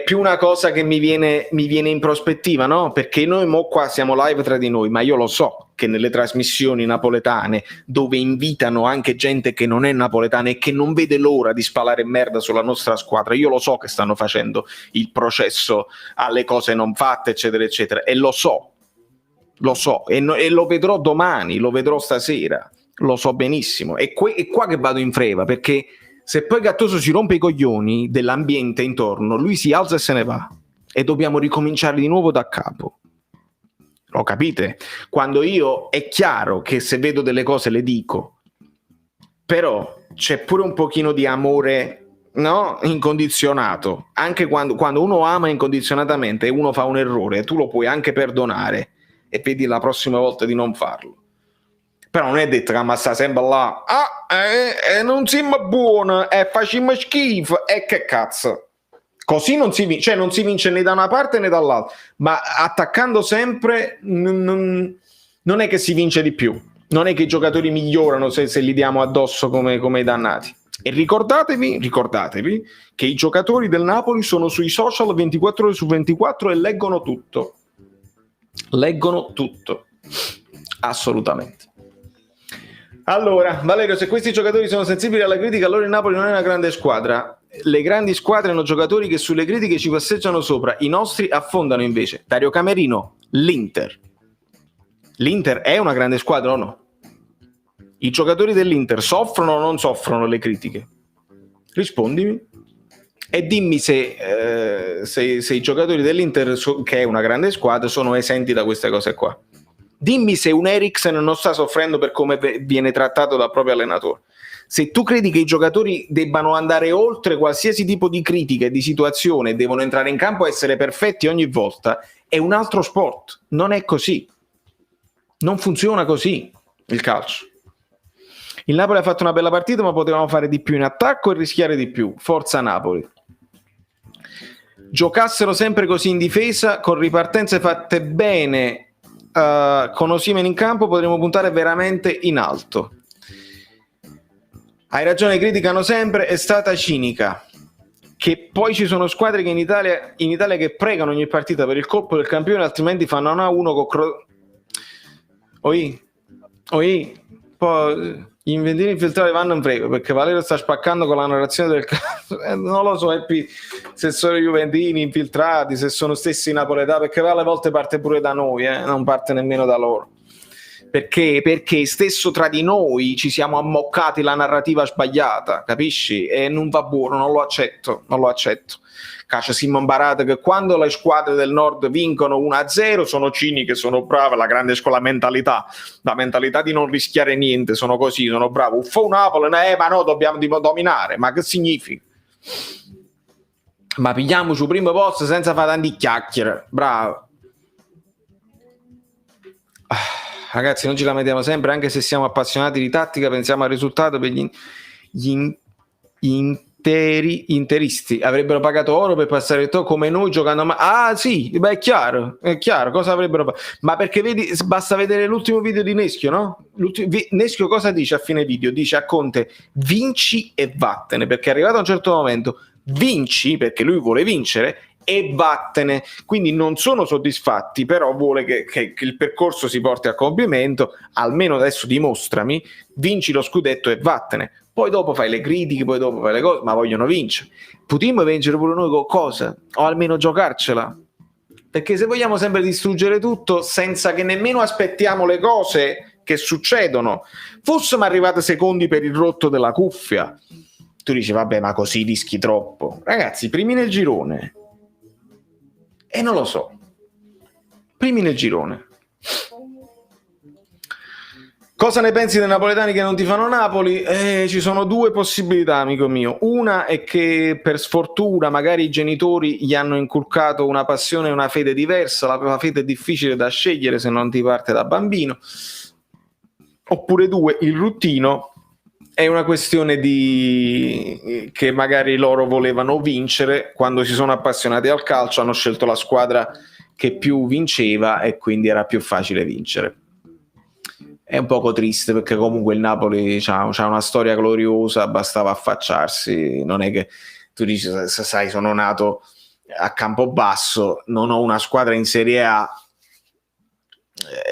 più una cosa che mi viene in prospettiva, no? Perché noi mo qua siamo live tra di noi, ma io lo so che nelle trasmissioni napoletane, dove invitano anche gente che non è napoletana e che non vede l'ora di spalare merda sulla nostra squadra, io lo so che stanno facendo il processo alle cose non fatte, eccetera, eccetera, e lo so, e lo vedrò domani, lo vedrò stasera, lo so benissimo, e qua che vado in freva, perché se poi Gattuso si rompe i coglioni dell'ambiente intorno, lui si alza e se ne va e dobbiamo ricominciare di nuovo da capo. Lo capite? Quando io è chiaro che se vedo delle cose le dico, però c'è pure un pochino di amore, no? Incondizionato. Anche quando uno ama incondizionatamente e uno fa un errore, tu lo puoi anche perdonare e vedi la prossima volta di non farlo. Però non è detto che ma sta sempre là, non siamo buoni, facciamo schifo, e che cazzo. Così non si vince, cioè non si vince né da una parte né dall'altra, ma attaccando sempre non è che si vince di più, non è che i giocatori migliorano se li diamo addosso come i dannati. E ricordatevi che i giocatori del Napoli sono sui social 24 ore su 24 e leggono tutto, assolutamente. Allora, Valerio, se questi giocatori sono sensibili alla critica, allora il Napoli non è una grande squadra. Le grandi squadre hanno giocatori che sulle critiche ci passeggiano sopra, i nostri affondano invece. Dario Camerino, l'Inter è una grande squadra o no? I giocatori dell'Inter soffrono o non soffrono le critiche? Rispondimi e dimmi se i giocatori dell'Inter, che è una grande squadra, sono esenti da queste cose qua. Dimmi se un Eriksen non sta soffrendo per come viene trattato dal proprio allenatore. Se tu credi che i giocatori debbano andare oltre qualsiasi tipo di critica e di situazione, devono entrare in campo e essere perfetti ogni volta, è un altro sport. Non è così. Non funziona così il calcio. Il Napoli ha fatto una bella partita, ma potevamo fare di più in attacco e rischiare di più. Forza Napoli. Giocassero sempre così in difesa, con ripartenze fatte bene, con Osimhen in campo, potremmo puntare veramente in alto. Hai ragione, criticano sempre, è stata cinica. Che poi ci sono squadre che in Italia che pregano ogni partita per il colpo del campione, altrimenti fanno 1-1 con poi gli inventini infiltrati vanno in frego, perché Valerio sta spaccando con la narrazione del calcio. Non lo so se sono juventini infiltrati, se sono stessi napoletani, perché alle volte parte pure da noi, non parte nemmeno da loro. Perché stesso tra di noi ci siamo ammoccati la narrativa sbagliata, capisci? E non va buono, non lo accetto. Caccia Simon Barata che quando le squadre del nord vincono 1-0 sono ciniche, sono brave, la grande scuola mentalità, la mentalità di non rischiare niente, sono così, sono bravo. Uffa Napoli, ma no, dobbiamo dominare, ma che significa? Ma pigliamo sul primo posto senza fare tanti chiacchiere, bravo. Ragazzi, non ci lamentiamo sempre, anche se siamo appassionati di tattica, pensiamo al risultato per gli interisti. Avrebbero pagato oro per passare il tocco come noi giocando sì, beh, è chiaro, cosa avrebbero pagato. Ma perché vedi, basta vedere l'ultimo video di Neschio, no? Neschio cosa dice a fine video? Dice a Conte, vinci e vattene, perché è arrivato a un certo momento, vinci, perché lui vuole vincere, e vattene, quindi non sono soddisfatti, però vuole che il percorso si porti a compimento, almeno adesso dimostrami, vinci lo scudetto e vattene, poi dopo fai le critiche, poi dopo fai le cose, ma vogliono vincere. Potremmo vincere pure noi con cosa, o almeno giocarcela, perché se vogliamo sempre distruggere tutto senza che nemmeno aspettiamo le cose che succedono, fossimo arrivati secondi per il rotto della cuffia, tu dici vabbè, ma così rischi troppo. Ragazzi, primi nel girone. E non lo so, primi nel girone. Cosa ne pensi dei napoletani che non ti fanno Napoli? Ci sono due possibilità, amico mio. Una è che per sfortuna magari i genitori gli hanno inculcato una passione e una fede diversa, la fede è difficile da scegliere se non ti parte da bambino. Oppure due, il ruttino è una questione di che magari loro volevano vincere, quando si sono appassionati al calcio hanno scelto la squadra che più vinceva e quindi era più facile vincere. È un poco triste perché comunque il Napoli c'ha una storia gloriosa, bastava affacciarsi, non è che tu dici sai sono nato a Campobasso, non ho una squadra in Serie A,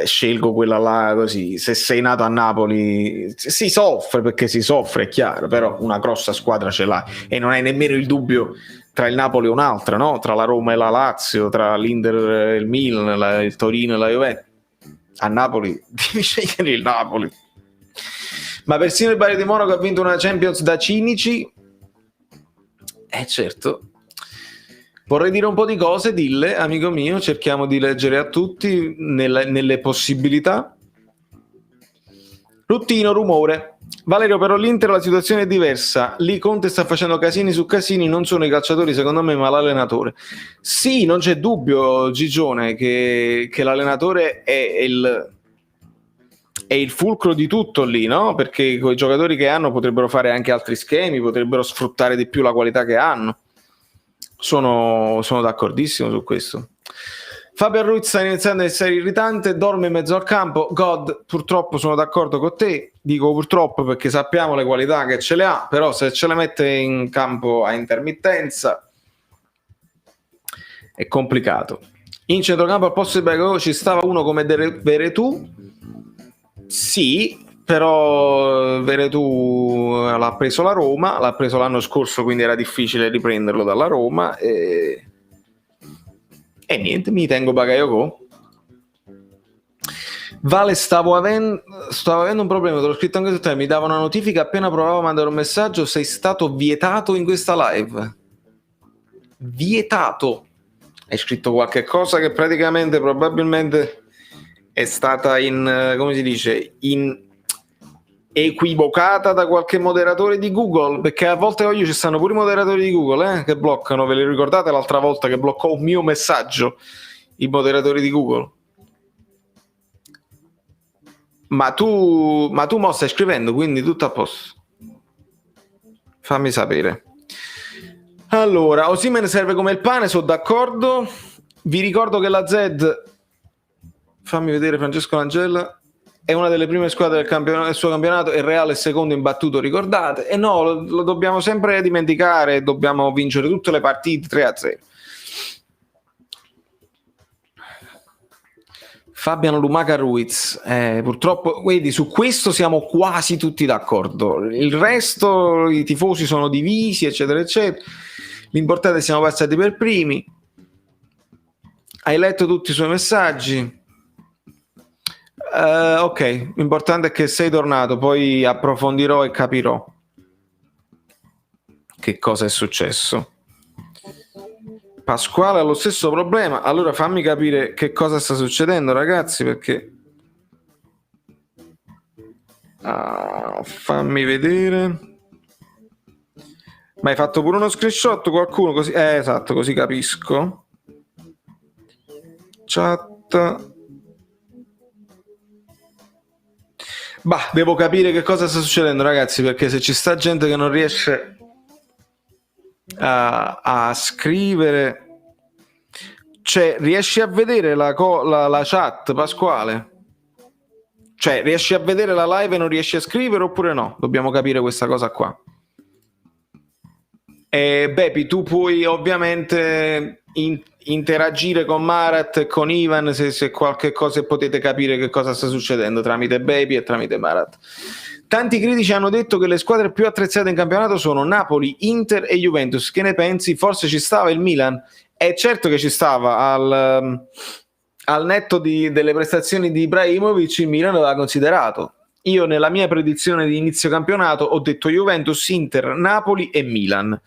scelgo quella là così. Se sei nato a Napoli si soffre, perché si soffre, è chiaro, però una grossa squadra ce l'hai e non hai nemmeno il dubbio tra il Napoli e un'altra, no? Tra la Roma e la Lazio, tra l'Inter e il Milan, il Torino e la Juventus. A Napoli devi scegliere il Napoli. Ma persino il Bayern di Monaco ha vinto una Champions da cinici, certo. Vorrei dire un po' di cose, dille, amico mio, cerchiamo di leggere a tutti nelle possibilità. Ruttino, rumore. Valerio, però l'Inter la situazione è diversa. Lì Conte sta facendo casini su casini, non sono i calciatori secondo me, ma l'allenatore. Sì, non c'è dubbio, Gigione, che l'allenatore è il fulcro di tutto lì, no? Perché con i giocatori che hanno potrebbero fare anche altri schemi, potrebbero sfruttare di più la qualità che hanno. Sono d'accordissimo su questo. Fabio Ruiz sta iniziando a essere irritante, dorme in mezzo al campo. God, purtroppo sono d'accordo con te, dico purtroppo perché sappiamo le qualità che ce le ha, però se ce le mette in campo a intermittenza è complicato. In centrocampo al posto di Baggio ci stava uno come Veretù, sì, però Veretù l'ha preso la Roma, l'ha preso l'anno scorso, quindi era difficile riprenderlo dalla Roma e niente, mi tengo Bakayoko. Vale, stavo avendo un problema, te l'ho scritto anche su te, mi dava una notifica appena provavo a mandare un messaggio, sei stato vietato in questa live. Vietato. Hai scritto qualche cosa che praticamente probabilmente è stata come si dice, equivocata da qualche moderatore di Google, perché a volte oggi ci stanno pure i moderatori di Google che bloccano. Ve li ricordate l'altra volta che bloccò un mio messaggio i moderatori di Google? Ma tu mo stai scrivendo, quindi tutto a posto, fammi sapere. Allora, Osimhen serve come il pane, sono d'accordo. Vi ricordo che la Z, fammi vedere Francesco Langella, è una delle prime squadre del suo campionato, il Real è secondo imbattuto, ricordate? E no, lo dobbiamo sempre dimenticare, dobbiamo vincere tutte le partite 3-0. Fabiano Lumaca Ruiz, purtroppo, vedi, su questo siamo quasi tutti d'accordo. Il resto, i tifosi sono divisi, eccetera, eccetera. L'importante è che siamo passati per primi. Hai letto tutti i suoi messaggi? Ok, l'importante è che sei tornato, poi approfondirò e capirò che cosa è successo. Pasquale ha lo stesso problema, allora fammi capire che cosa sta succedendo, ragazzi, perché fammi vedere. Ma hai fatto pure uno screenshot qualcuno così? Esatto, così capisco. Chat. Bah, devo capire che cosa sta succedendo, ragazzi, perché se ci sta gente che non riesce a scrivere, cioè riesci a vedere la chat, Pasquale? Cioè riesci a vedere la live e non riesci a scrivere oppure no? Dobbiamo capire questa cosa qua. Bepi, tu puoi ovviamente interagire con Marat e con Ivan se qualche cosa, potete capire che cosa sta succedendo tramite Bepi e tramite Marat. Tanti critici hanno detto che le squadre più attrezzate in campionato sono Napoli, Inter e Juventus. Che ne pensi? Forse ci stava il Milan? Certo che ci stava, al netto delle prestazioni di Ibrahimovic il Milan l'aveva considerato. Io nella mia predizione di inizio campionato ho detto Juventus, Inter, Napoli e Milan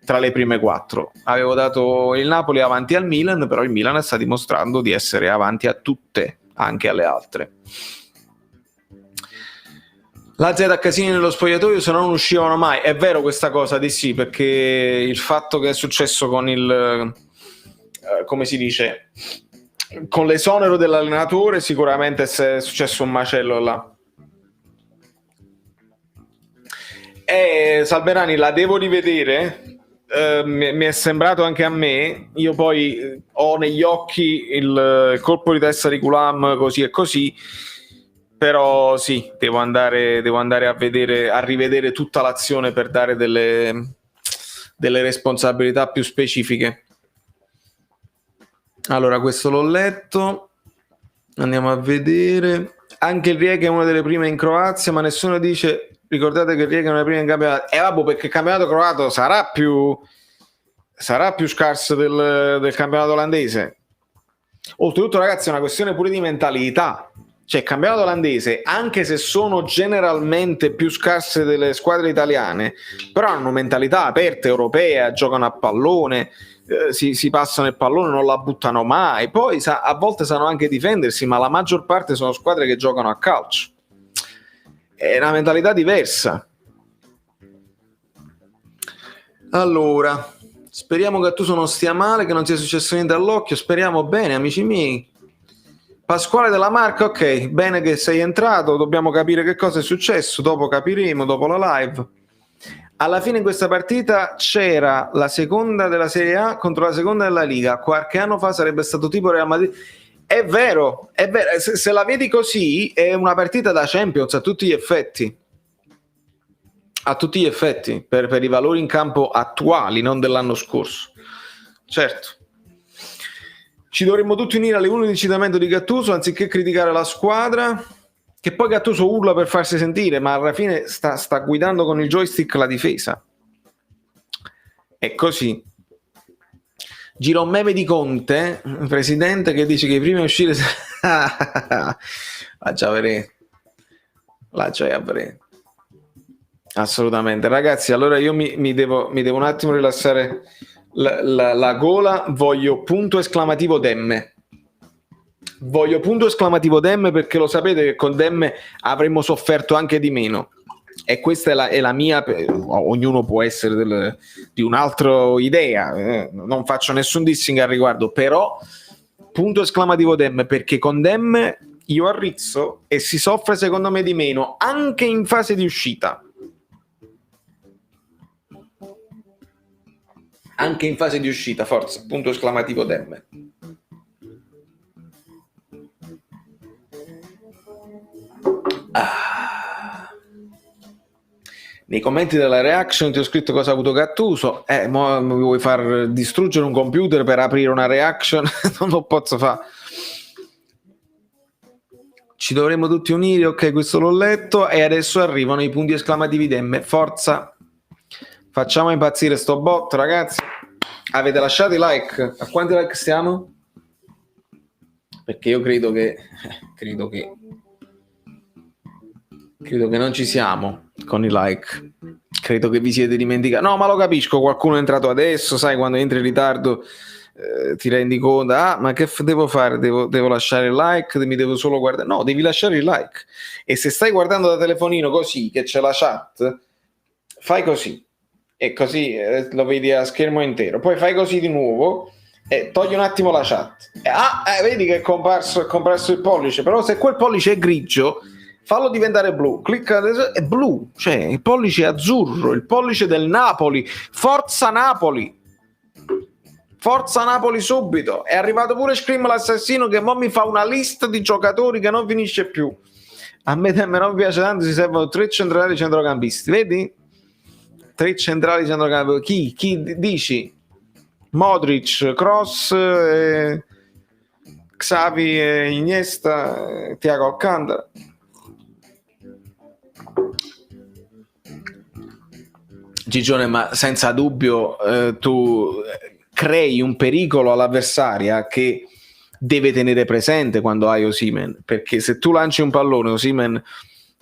tra le prime 4. Avevo dato il Napoli avanti al Milan, però il Milan sta dimostrando di essere avanti a tutte, anche alle altre. La Z a casini nello spogliatoio, se no non uscivano mai. È vero questa cosa, di sì, perché il fatto che è successo con il come si dice, con l'esonero dell'allenatore, sicuramente è successo un macello là. Salverani, la devo rivedere. Mi è sembrato anche a me. Io poi ho negli occhi il colpo di testa di Thuram così e così, però sì, devo andare a rivedere tutta l'azione per dare delle responsabilità più specifiche. Allora, questo l'ho letto, andiamo a vedere. Anche il Rijeka è una delle prime in Croazia, ma nessuno dice, ricordate che il Rijeka è una delle prime in campionato. Vabbè, perché il campionato croato sarà più scarso del campionato olandese. Oltretutto, ragazzi, è una questione pure di mentalità. Cioè, il campionato olandese, anche se sono generalmente più scarse delle squadre italiane, però hanno mentalità aperta, europea, giocano a pallone, si passano il pallone, non la buttano mai. Poi a volte sanno anche difendersi, ma la maggior parte sono squadre che giocano a calcio. È una mentalità diversa. Allora, speriamo che Gattuso non stia male, che non sia successo niente all'occhio. Speriamo bene, amici miei. Pasquale della Marca, ok, bene che sei entrato, dobbiamo capire che cosa è successo, dopo capiremo, dopo la live. Alla fine in questa partita c'era la seconda della Serie A contro la seconda della Liga. Qualche anno fa sarebbe stato tipo Real Madrid. È vero, è vero. Se la vedi così è una partita da Champions a tutti gli effetti. A tutti gli effetti, per i valori in campo attuali, non dell'anno scorso. Certo. Ci dovremmo tutti unire alle urla di incitamento di Gattuso anziché criticare la squadra. Che poi Gattuso urla per farsi sentire, ma alla fine sta guidando con il joystick la difesa. È così. Gira un meme di Conte, presidente, che dice che i primi a uscire la già avrei. Assolutamente. Ragazzi, allora io mi devo un attimo rilassare la gola. Voglio punto esclamativo Demme. Voglio punto esclamativo Demme, perché lo sapete che con Demme avremmo sofferto anche di meno, e questa è la mia. Ognuno può essere di un'altra idea, non faccio nessun dissing al riguardo, però punto esclamativo Demme, perché con Demme io arrizzo e si soffre secondo me di meno anche in fase di uscita. Anche in fase di uscita, forza, punto esclamativo Demme. Nei commenti della reaction ti ho scritto cosa ha avuto Gattuso. Mo mi vuoi far distruggere un computer per aprire una reaction? Non lo posso fare. Ci dovremmo tutti unire, ok, questo l'ho letto, e adesso arrivano i punti esclamativi Demme. Forza, facciamo impazzire sto bot, ragazzi. Avete lasciato i like? A quanti like stiamo? Perché io credo che non ci siamo con i like. Credo che vi siete dimenticati. No, ma lo capisco, qualcuno è entrato adesso, sai, quando entri in ritardo ti rendi conto, ma che devo fare? Devo lasciare il like, mi devo solo guardare. No, devi lasciare il like. E se stai guardando da telefonino così, che c'è la chat, fai così. E così lo vedi a schermo intero. Poi fai così di nuovo e togli un attimo la chat. Vedi che è comparso il pollice. Però se quel pollice è grigio, fallo diventare blu. Clicca, è blu, cioè il pollice è azzurro, il pollice del Napoli. Forza Napoli! Forza Napoli subito! È arrivato pure Scream l'assassino, che mo mi fa una lista di giocatori che non finisce più. A me non mi piace tanto, si servono 3 centrali centrocampisti, vedi? 3 centrali centrocampisti. Chi dici? Modric, Kroos, Xavi, Iniesta, Thiago Alcantara. Gigione, ma senza dubbio tu crei un pericolo all'avversaria che deve tenere presente quando hai Osimhen, perché se tu lanci un pallone, Osimhen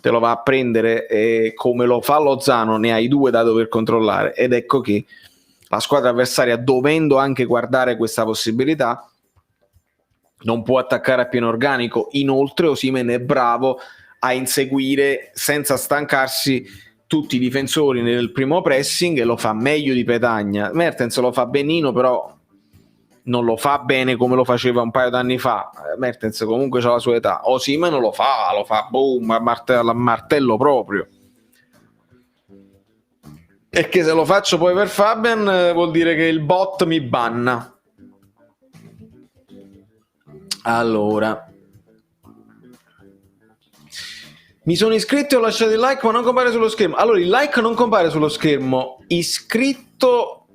te lo va a prendere, e come lo fa Lozano ne hai 2 da dover controllare, ed ecco che la squadra avversaria, dovendo anche guardare questa possibilità, non può attaccare a pieno organico. Inoltre Osimhen è bravo a inseguire senza stancarsi tutti i difensori nel primo pressing, e lo fa meglio di Petagna. Mertens lo fa benino, però non lo fa bene come lo faceva un paio d'anni fa. Mertens comunque c'ha la sua età. Osimhen lo fa boom, a martello proprio. E che se lo faccio poi per Fabian vuol dire che il bot mi banna. Allora, mi sono iscritto e ho lasciato il like, ma non compare sullo schermo. Allora, il like non compare sullo schermo. Iscritto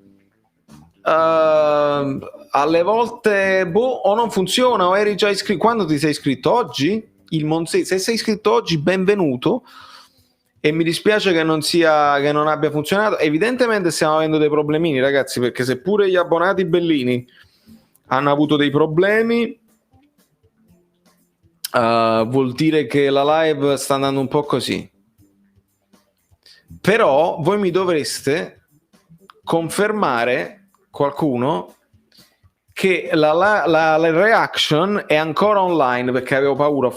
alle volte o non funziona, o eri già iscritto. Quando ti sei iscritto? Oggi? Se sei iscritto oggi, benvenuto. E mi dispiace che non abbia funzionato. Evidentemente stiamo avendo dei problemini, ragazzi, perché seppure gli abbonati bellini hanno avuto dei problemi, vuol dire che la live sta andando un po' così. Però voi mi dovreste confermare, qualcuno, che la reaction è ancora online, perché avevo paura.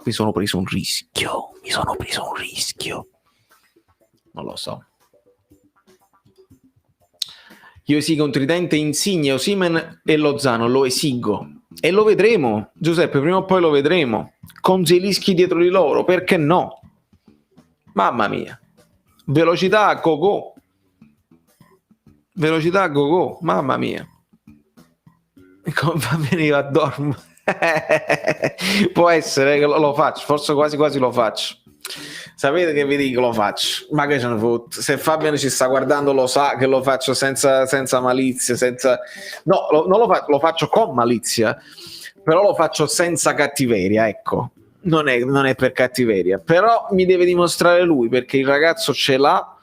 Mi sono preso un rischio. Non lo so. Io esigo un tridente Insigne, Osimhen e Lozano, lo esigo. E lo vedremo, Giuseppe, prima o poi lo vedremo. Con Zielinski dietro di loro, perché no? Mamma mia. velocità a go-go, velocità a go-go, mamma mia. Come veniva a dormire. Può essere che lo faccio, forse quasi quasi lo faccio. Sapete che vi dico, lo faccio, ma che ce ne fotte, se Fabian ci sta guardando lo sa che lo faccio senza malizia, no, non lo faccio con malizia, però lo faccio senza cattiveria, ecco, non è per cattiveria, però mi deve dimostrare lui, perché il ragazzo ce l'ha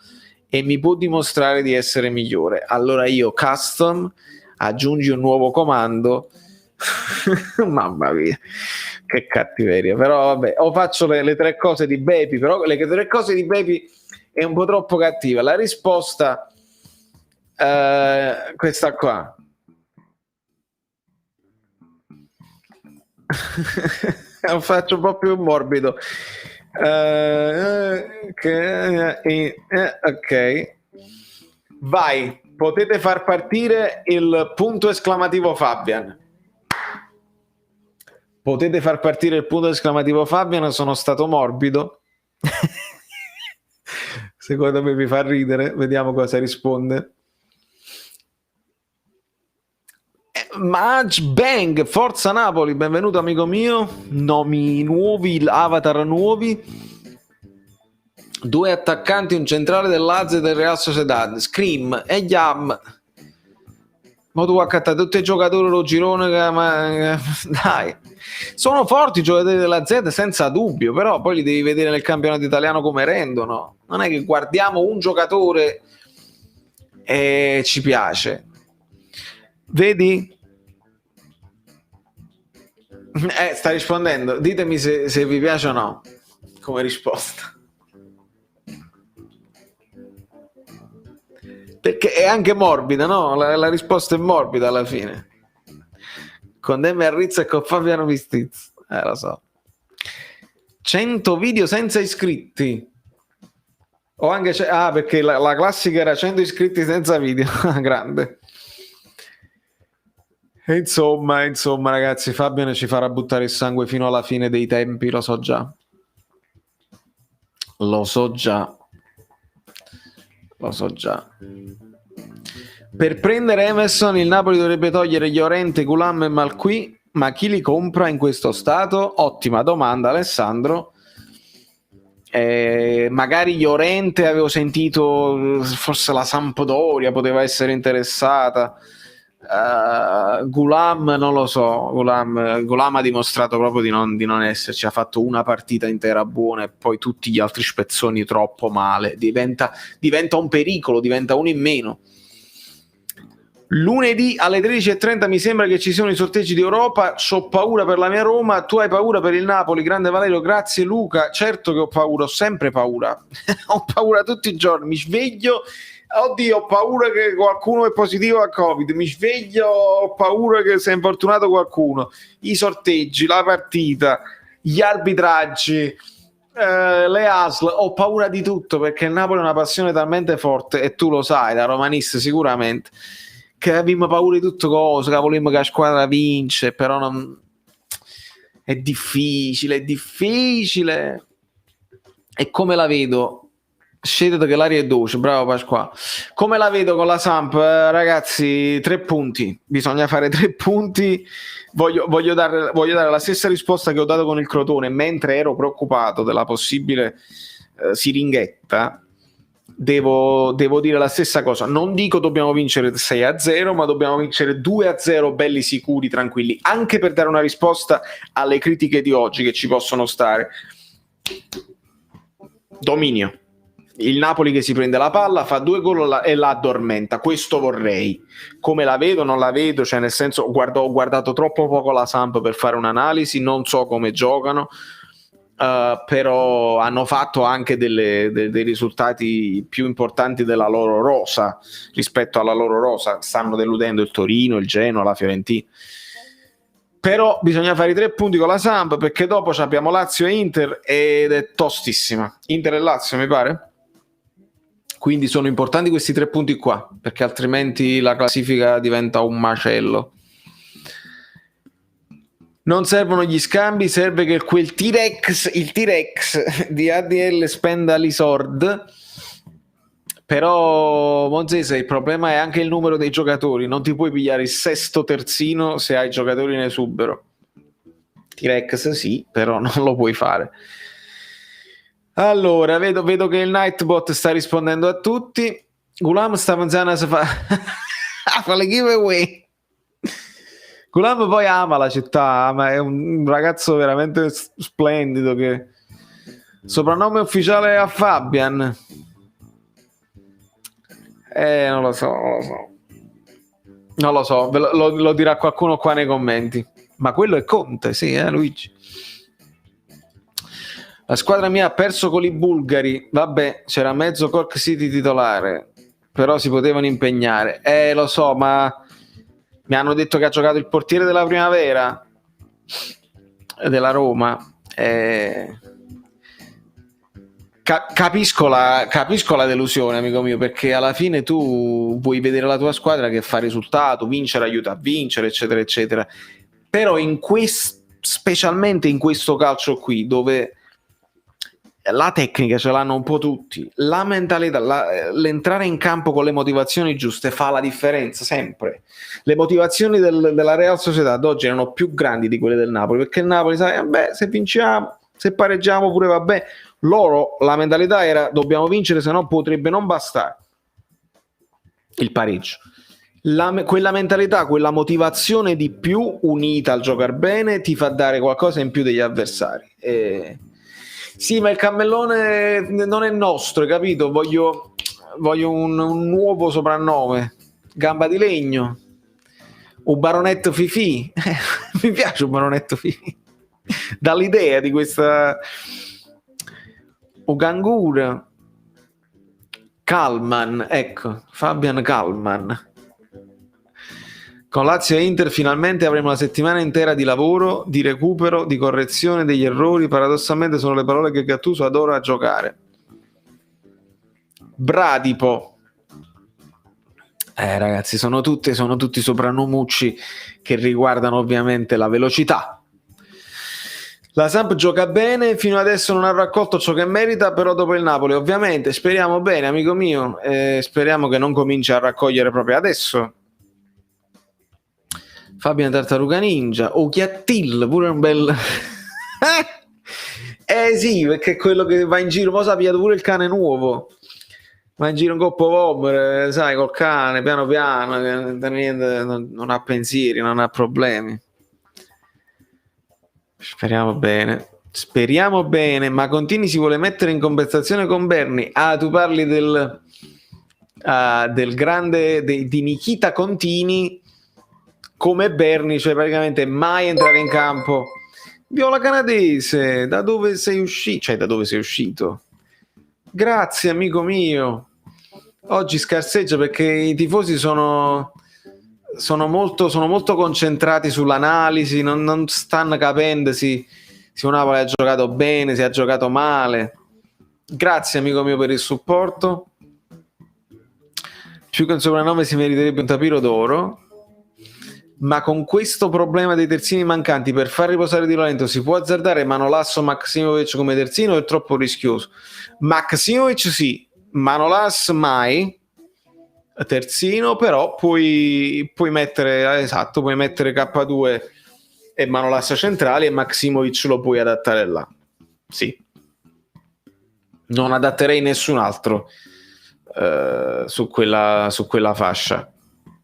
e mi può dimostrare di essere migliore. Allora io custom, aggiungi un nuovo comando. Mamma mia, che cattiveria. Però vabbè, o faccio le tre cose di Baby, però le tre cose di Baby è un po' troppo cattiva. La risposta questa qua. Lo faccio un po' più morbido. Ok, vai, potete far partire il punto esclamativo Fabian. Potete far partire il punto esclamativo Fabian, sono stato morbido. Secondo me mi fa ridere, vediamo cosa risponde. Match Bang, Forza Napoli, benvenuto amico mio. Nomi nuovi, avatar nuovi. 2 attaccanti, un centrale dell'Az e del Real Sociedad, Scream e Yam. Ma tu accattare tutti i giocatori lo girone, dai, sono forti i giocatori della Z senza dubbio, però poi li devi vedere nel campionato italiano come rendono. Non è che guardiamo un giocatore e ci piace. Vedi? Sta rispondendo, ditemi se vi piace o no come risposta, perché è anche morbida, no? La risposta è morbida alla fine. Con Demme Arrizza e con Fabiano Vistiz, lo so. 100 video senza iscritti, o anche perché la classica era 100 iscritti senza video. Grande. E insomma ragazzi, Fabiano ci farà buttare il sangue fino alla fine dei tempi, lo so già. Per prendere Emerson il Napoli dovrebbe togliere Llorente, Gulam e Malqui, ma chi li compra in questo stato? Ottima domanda, Alessandro. Magari Llorente, avevo sentito, forse la Sampdoria poteva essere interessata. Gulam non lo so. Gulam ha dimostrato proprio di non esserci, ha fatto una partita intera buona e poi tutti gli altri spezzoni troppo male, diventa un pericolo, diventa uno in meno. Lunedì alle 13:30 mi sembra che ci siano i sorteggi di Europa. C'ho paura per la mia Roma, tu hai paura per il Napoli. Grande Valerio, grazie Luca. Certo che ho paura, ho sempre paura. Ho paura tutti i giorni, mi sveglio, oddio, ho paura che qualcuno è positivo a Covid, mi sveglio, ho paura che sia infortunato qualcuno, i sorteggi, la partita, gli arbitraggi, le ASL, ho paura di tutto, perché il Napoli è una passione talmente forte, e tu lo sai da romanista sicuramente, che abbiamo paura di tutto cosa, che volevamo che la squadra vince, però non... è difficile. E come la vedo? Scendete che l'aria è dolce, bravo Pasquale. Come la vedo con la Samp? Ragazzi, 3 punti, bisogna fare 3 punti. Voglio dare la stessa risposta che ho dato con il Crotone, mentre ero preoccupato della possibile siringhetta. Devo dire la stessa cosa. Non dico dobbiamo vincere 6-0, ma dobbiamo vincere 2-0 belli sicuri, tranquilli, anche per dare una risposta alle critiche di oggi che ci possono stare. Dominio, il Napoli che si prende la palla, fa 2 gol e la addormenta. Questo vorrei. Come la vedo? Non la vedo, cioè nel senso, ho guardato troppo poco la Samp per fare un'analisi, non so come giocano. Però hanno fatto anche dei risultati più importanti della loro rosa. Rispetto alla loro rosa stanno deludendo il Torino, il Genoa, la Fiorentina. Però bisogna fare i 3 punti con la Samp, perché dopo abbiamo Lazio e Inter ed è tostissima. Inter e Lazio mi pare, quindi sono importanti questi 3 punti qua, perché altrimenti la classifica diventa un macello. Non servono gli scambi, serve che il T-Rex di ADL spenda l'Isord. Però Monzese, il problema è anche il numero dei giocatori, non ti puoi pigliare il sesto terzino se hai giocatori in esubero. T-Rex sì, però non lo puoi fare. Allora, vedo che il Nightbot sta rispondendo a tutti. Gulam Stamanzana fa le giveaway. Gulam poi ama la città, ma è un ragazzo veramente splendido che soprannome ufficiale a Fabian. Non lo so, lo dirà qualcuno qua nei commenti. Ma quello è Conte, sì, Luigi. La squadra mia ha perso con i bulgari. Vabbè, c'era mezzo Cork City titolare, però si potevano impegnare. Lo so, ma mi hanno detto che ha giocato il portiere della Primavera della Roma. Capisco la delusione, amico mio, perché alla fine tu vuoi vedere la tua squadra che fa risultato, vincere aiuta a vincere, eccetera, eccetera. Però specialmente in questo calcio qui, dove la tecnica ce l'hanno un po' tutti, la mentalità, l'entrare in campo con le motivazioni giuste fa la differenza sempre. Le motivazioni della Real Sociedad oggi erano più grandi di quelle del Napoli, perché il Napoli sai, se vinciamo, se pareggiamo pure vabbè. Loro la mentalità era dobbiamo vincere, se no potrebbe non bastare il pareggio. Quella mentalità, quella motivazione di più unita al giocare bene ti fa dare qualcosa in più degli avversari. Sì, ma il cammellone non è nostro, capito? Voglio un nuovo soprannome. Gamba di legno. Un baronetto Fifi. Mi piace un baronetto Fifi. Dall'idea di questa... Ugangur. Kalman, ecco, Fabian Kalman. Con Lazio e Inter finalmente avremo una settimana intera di lavoro, di recupero, di correzione degli errori. Paradossalmente sono le parole che Gattuso adora giocare. Bradipo. Ragazzi, sono tutti soprannomucci che riguardano ovviamente la velocità. La Samp gioca bene, fino adesso non ha raccolto ciò che merita, però dopo il Napoli ovviamente speriamo bene, amico mio, speriamo che non cominci a raccogliere proprio adesso. Fabian Tartaruga Ninja, Chiattil, pure un bel... sì, perché è quello che va in giro, mo' sappiate pure il cane nuovo, va in giro un coppo vomere, sai, col cane, piano piano, non ha pensieri, non ha problemi. Speriamo bene, ma Contini si vuole mettere in conversazione con Berni. Tu parli del grande di Nikita Contini come Berni, cioè praticamente mai entrare in campo. Viola canadese, da dove sei uscito? Grazie, amico mio. Oggi scarseggia perché i tifosi sono molto concentrati sull'analisi, non stanno capendo se un Napoli ha giocato bene, se ha giocato male. Grazie amico mio per il supporto. Più che un soprannome si meriterebbe un tapiro d'oro, ma con questo problema dei terzini mancanti per far riposare Di Lorenzo si può azzardare Manolas o Maksimovic come terzino o è troppo rischioso? Maksimovic sì, Manolas mai terzino, però puoi mettere K2 e Manolas centrali e Maksimovic lo puoi adattare là. Sì, non adatterei nessun altro su quella fascia,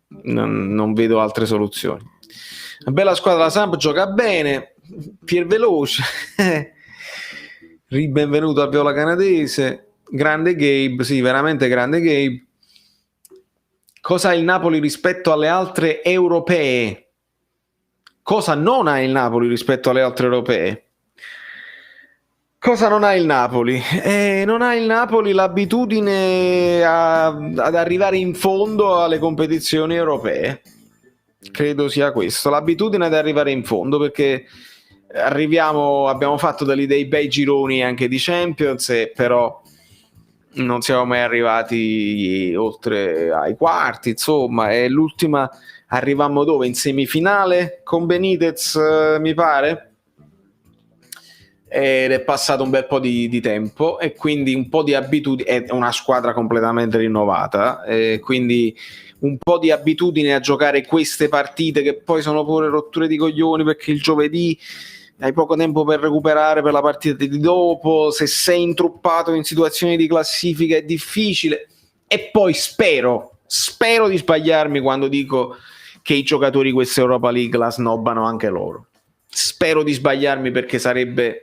non vedo altre soluzioni. Una bella squadra, la Samp gioca bene, Pier Veloce. Benvenuto a Viola Canadese, grande Gabe, sì, veramente grande Gabe. Cosa ha il Napoli rispetto alle altre europee? Cosa non ha il Napoli rispetto alle altre europee? Cosa non ha il Napoli? Non ha il Napoli l'abitudine ad arrivare in fondo alle competizioni europee. Credo sia questo, l'abitudine ad arrivare in fondo, perché abbiamo fatto dei bei gironi anche di Champions, però non siamo mai arrivati oltre ai quarti, insomma, e l'ultima arrivammo dove? In semifinale con Benitez, mi pare. ed è passato un bel po' di tempo e quindi un po' di abitudine, è una squadra completamente rinnovata, quindi un po' di abitudine a giocare queste partite che poi sono pure rotture di coglioni, perché il giovedì hai poco tempo per recuperare per la partita di dopo, se sei intruppato in situazioni di classifica è difficile. E poi spero di sbagliarmi quando dico che i giocatori di questa Europa League la snobbano anche loro. Spero di sbagliarmi, perché sarebbe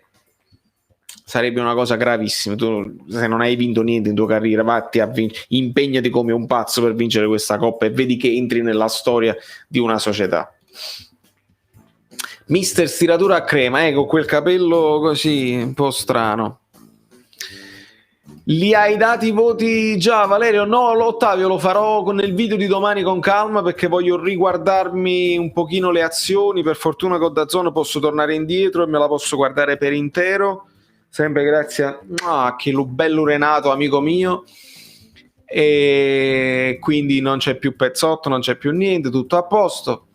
una cosa gravissima. Tu, se non hai vinto niente in tua carriera, vatti impegnati come un pazzo per vincere questa coppa e vedi che entri nella storia di una società. Mister stiratura a crema, con quel capello così un po' strano. Li hai dati i voti già, Valerio? No, Ottavio, lo farò nel video di domani con calma, perché voglio riguardarmi un pochino le azioni. Per fortuna con DAZN posso tornare indietro e me la posso guardare per intero, sempre grazie a bello Renato, amico mio, e quindi non c'è più pezzotto, non c'è più niente, tutto a posto,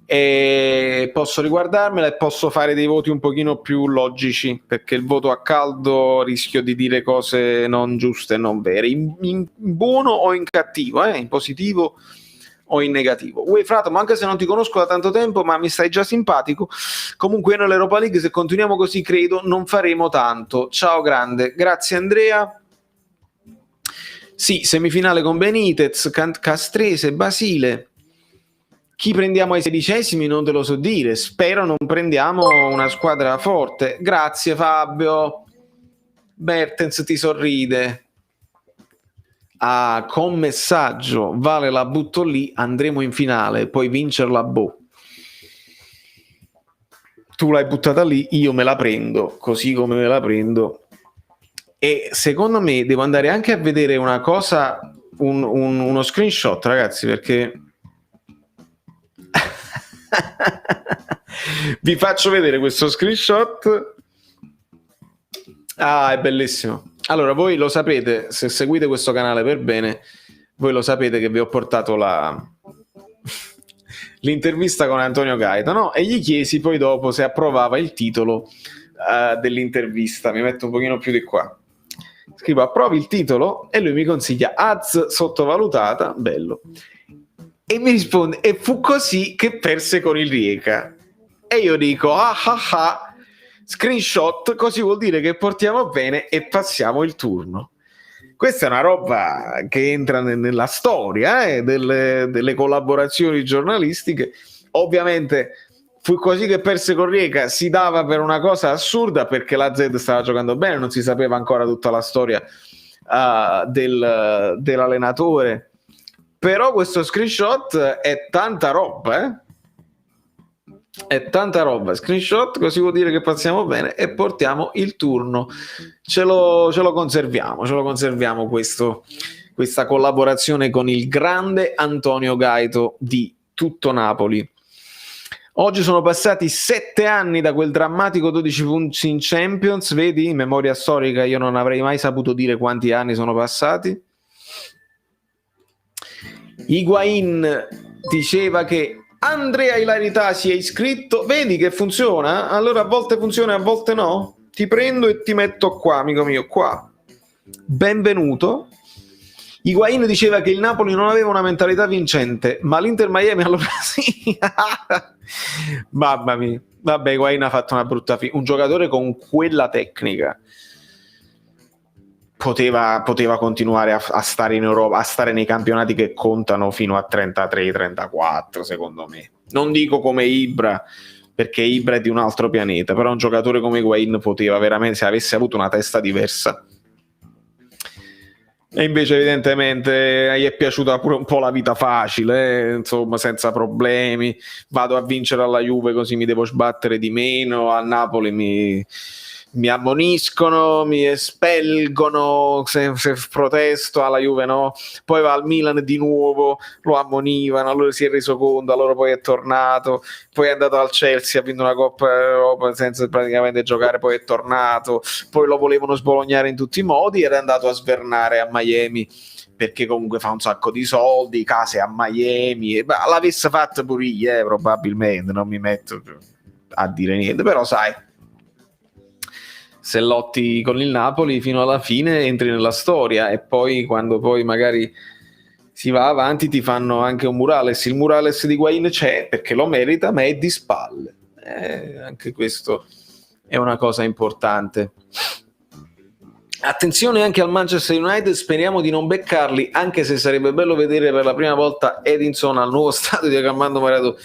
e posso riguardarmela e posso fare dei voti un pochino più logici, perché il voto a caldo rischio di dire cose non giuste e non vere, in buono o in cattivo, in positivo o in negativo. Uè Frato, ma anche se non ti conosco da tanto tempo, ma mi stai già simpatico. Comunque nell'Europa League, se continuiamo così, credo non faremo tanto. Ciao grande, grazie Andrea. Sì, semifinale con Benitez, Castrese, Basile. Chi prendiamo ai 16esimi non te lo so dire, spero non prendiamo una squadra forte. Grazie Fabio. Bertens ti sorride. Con messaggio, Vale la butto lì, andremo in finale, puoi vincerla boh. Tu l'hai buttata lì, io me la prendo, così come me la prendo. E secondo me devo andare anche a vedere una cosa, uno screenshot, ragazzi, perché vi faccio vedere questo screenshot. È bellissimo. Allora, voi lo sapete, se seguite questo canale per bene, voi lo sapete che vi ho portato l'intervista con Antonio Gaeta, no? E gli chiesi poi dopo se approvava il titolo dell'intervista. Mi metto un pochino più di qua. Scrivo approvi il titolo e lui mi consiglia Az sottovalutata, bello. E mi risponde, e fu così che perse con il Rijeka. E io dico, screenshot, così vuol dire che portiamo bene e passiamo il turno. Questa è una roba che entra nella storia delle collaborazioni giornalistiche. Ovviamente fu così che perse con Rijeka, si dava per una cosa assurda, perché la Z stava giocando bene, non si sapeva ancora tutta la storia dell'allenatore. Però questo screenshot è tanta roba, È tanta roba. Screenshot, così vuol dire che passiamo bene e portiamo il turno. Ce lo conserviamo questa collaborazione con il grande Antonio Gaito di tutto Napoli. Oggi sono passati 7 anni da quel drammatico 12 punti in Champions. Vedi, in memoria storica io non avrei mai saputo dire quanti anni sono passati. Higuain diceva che Andrea Ilarità si è iscritto. Vedi che funziona? Allora a volte funziona e a volte no. Ti prendo e ti metto qua, amico mio, qua. Benvenuto. Higuain diceva che il Napoli non aveva una mentalità vincente, ma l'Inter Miami allora sì. Mamma mia. Vabbè, Higuain ha fatto una brutta fine. Un giocatore con quella tecnica poteva continuare a stare in Europa, a stare nei campionati che contano fino a 33-34, secondo me. Non dico come Ibra, perché Ibra è di un altro pianeta, però un giocatore come Higuain poteva veramente, se avesse avuto una testa diversa. E invece evidentemente gli è piaciuta pure un po' la vita facile, insomma, senza problemi. Vado a vincere alla Juve così mi devo sbattere di meno, a Napoli mi ammoniscono, mi espelgono se protesto, alla Juve no, poi va al Milan di nuovo, lo ammonivano, allora si è reso conto, allora poi è tornato, poi è andato al Chelsea, ha vinto una Coppa Europa senza praticamente giocare, poi è tornato, poi lo volevano sbolognare in tutti i modi ed è andato a svernare a Miami, perché comunque fa un sacco di soldi, case a Miami, l'avesse fatta pure io, probabilmente, non mi metto a dire niente, però sai, se lotti con il Napoli fino alla fine entri nella storia, e poi quando poi magari si va avanti ti fanno anche un murales. Il murales di Higuaín c'è perché lo merita, ma è di spalle. Anche questo è una cosa importante. Attenzione anche al Manchester United, speriamo di non beccarli, anche se sarebbe bello vedere per la prima volta Edinson al nuovo stadio di Armando Maradona.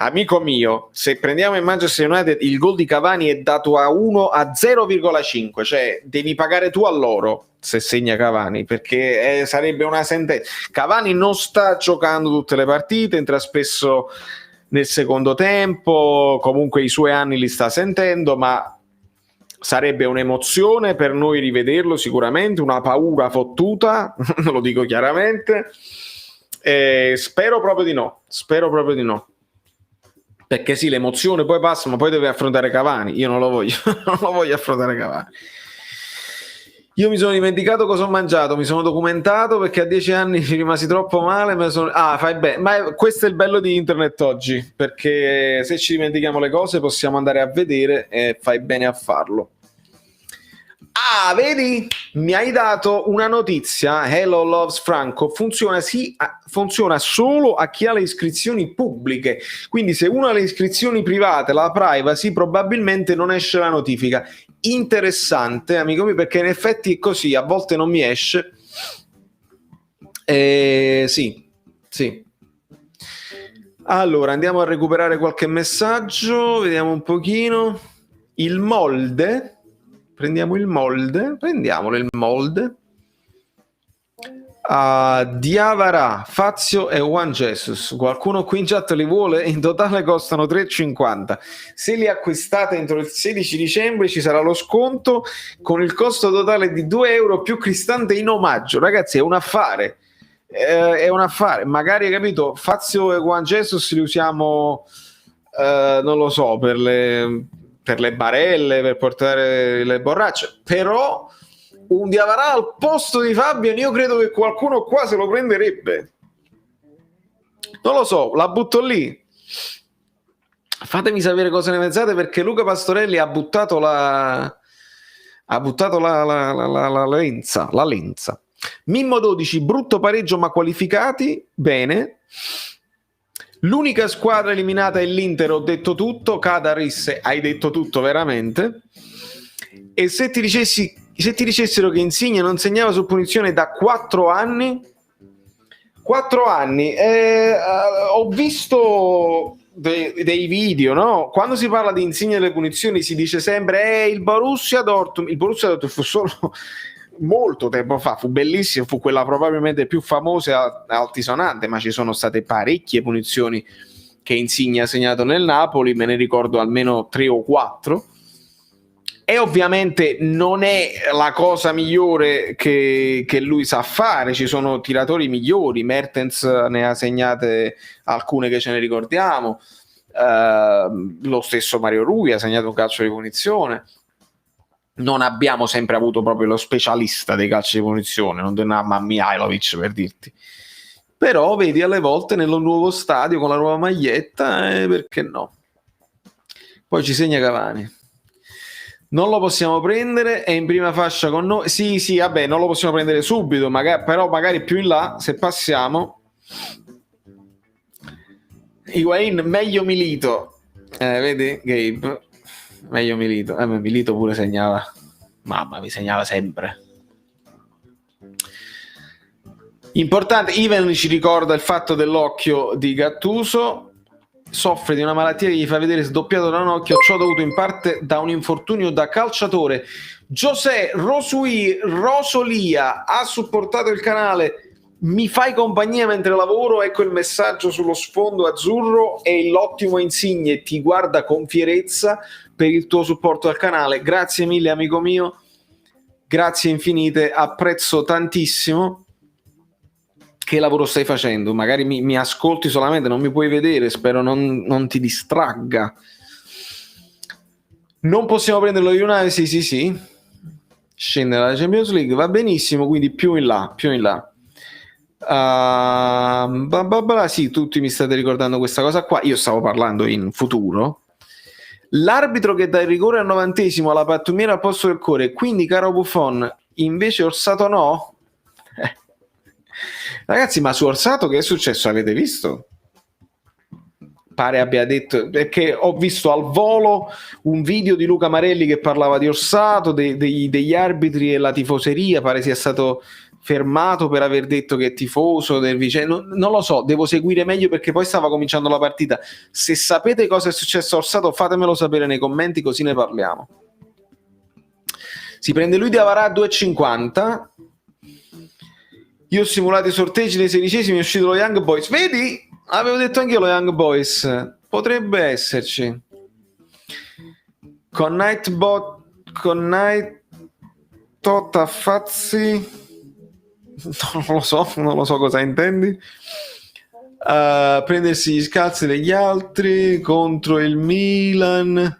Amico mio, se prendiamo il Manchester United, il gol di Cavani è dato a 0,5, cioè devi pagare tu a loro se segna Cavani, perché sarebbe una sentenza. Cavani non sta giocando tutte le partite, entra spesso nel secondo tempo, comunque i suoi anni li sta sentendo, ma sarebbe un'emozione per noi rivederlo, sicuramente una paura fottuta, lo dico chiaramente. Spero proprio di no, perché sì, l'emozione poi passa, ma poi deve affrontare Cavani. Io non lo voglio non lo voglio affrontare Cavani. Io mi sono dimenticato cosa ho mangiato, mi sono documentato perché a 10 anni ci rimasi troppo male. Fai bene, ma questo è il bello di internet oggi, perché se ci dimentichiamo le cose possiamo andare a vedere e fai bene a farlo. Ah, vedi? Mi hai dato una notizia. Hello Loves Franco. Funziona solo a chi ha le iscrizioni pubbliche. Quindi se uno ha le iscrizioni private, la privacy, probabilmente non esce la notifica. Interessante, amico mio, perché in effetti è così, a volte non mi esce. Sì. Allora, andiamo a recuperare qualche messaggio, vediamo un pochino. Il molde. Prendiamolo il molde. Diavara, Fazio e Juan Jesus. Qualcuno qui in chat li vuole? In totale costano 3,50. Se li acquistate entro il 16 dicembre ci sarà lo sconto con il costo totale di 2 euro più cristante in omaggio. Ragazzi, è un affare. Magari, capito, Fazio e Juan Jesus li usiamo, non lo so, per le barelle, per portare le borracce, però un Diavara al posto di Fabian io credo che qualcuno qua se lo prenderebbe, non lo so, la butto lì. Fatemi sapere cosa ne pensate, perché Luca Pastorelli ha buttato la lenza. Mimmo 12, brutto pareggio ma qualificati bene. L'unica squadra eliminata è l'Inter, ho detto tutto. Cadaris, hai detto tutto veramente. E se ti dicessero che Insigne non segnava su punizione da 4 anni? 4 anni. Ho visto dei video, no? Quando si parla di Insigne e le punizioni si dice sempre il Borussia Dortmund fu solo molto tempo fa, fu bellissimo, fu quella probabilmente più famosa e altisonante, ma ci sono state parecchie punizioni che Insigne ha segnato nel Napoli, me ne ricordo almeno 3 o 4, e ovviamente non è la cosa migliore che lui sa fare, ci sono tiratori migliori, Mertens ne ha segnate alcune che ce ne ricordiamo, lo stesso Mario Rui ha segnato un calcio di punizione. Non abbiamo sempre avuto proprio lo specialista dei calci di punizione, non tenevamo Mihajlovic per dirti, però vedi alle volte nello nuovo stadio con la nuova maglietta, perché no? Poi ci segna Cavani, non lo possiamo prendere, è in prima fascia con noi, sì vabbè, non lo possiamo prendere subito, però magari più in là, se passiamo. Higuaín meglio Milito, vedi Gabe, meglio Milito. Milito pure segnava, mamma mi segnava sempre. Importante, Ivan ci ricorda il fatto dell'occhio di Gattuso, soffre di una malattia che gli fa vedere sdoppiato da un occhio, ciò dovuto in parte da un infortunio da calciatore. José Rosolia ha supportato il canale, mi fai compagnia mentre lavoro, ecco il messaggio sullo sfondo azzurro, e l'ottimo Insigne ti guarda con fierezza per il tuo supporto al canale. Grazie mille amico mio, grazie infinite, apprezzo tantissimo. Che lavoro stai facendo? Magari mi ascolti solamente, non mi puoi vedere, spero non ti distragga. Non possiamo prenderlo di una, sì, scende la Champions League, va benissimo, quindi più in là. Sì, tutti mi state ricordando questa cosa qua, io stavo parlando in futuro. L'arbitro che dà il rigore al 90esimo alla pattumiera al posto del cuore, quindi caro Buffon, invece Orsato no? Ragazzi, ma su Orsato che è successo? Avete visto? Pare abbia detto, perché ho visto al volo un video di Luca Marelli che parlava di Orsato, degli arbitri e la tifoseria, pare sia stato fermato per aver detto che è tifoso del vicino, non lo so, devo seguire meglio perché poi stava cominciando la partita. Se sapete cosa è successo a Orsato fatemelo sapere nei commenti così ne parliamo. Si prende lui di Avarà a 2,50. Io ho simulato i sorteggi nei 16esimi, è uscito lo Young Boys, vedi? Avevo detto anche io lo Young Boys, potrebbe esserci. Con Night Tottafazzi, non lo so cosa intendi. Prendersi gli scalzi degli altri contro il Milan.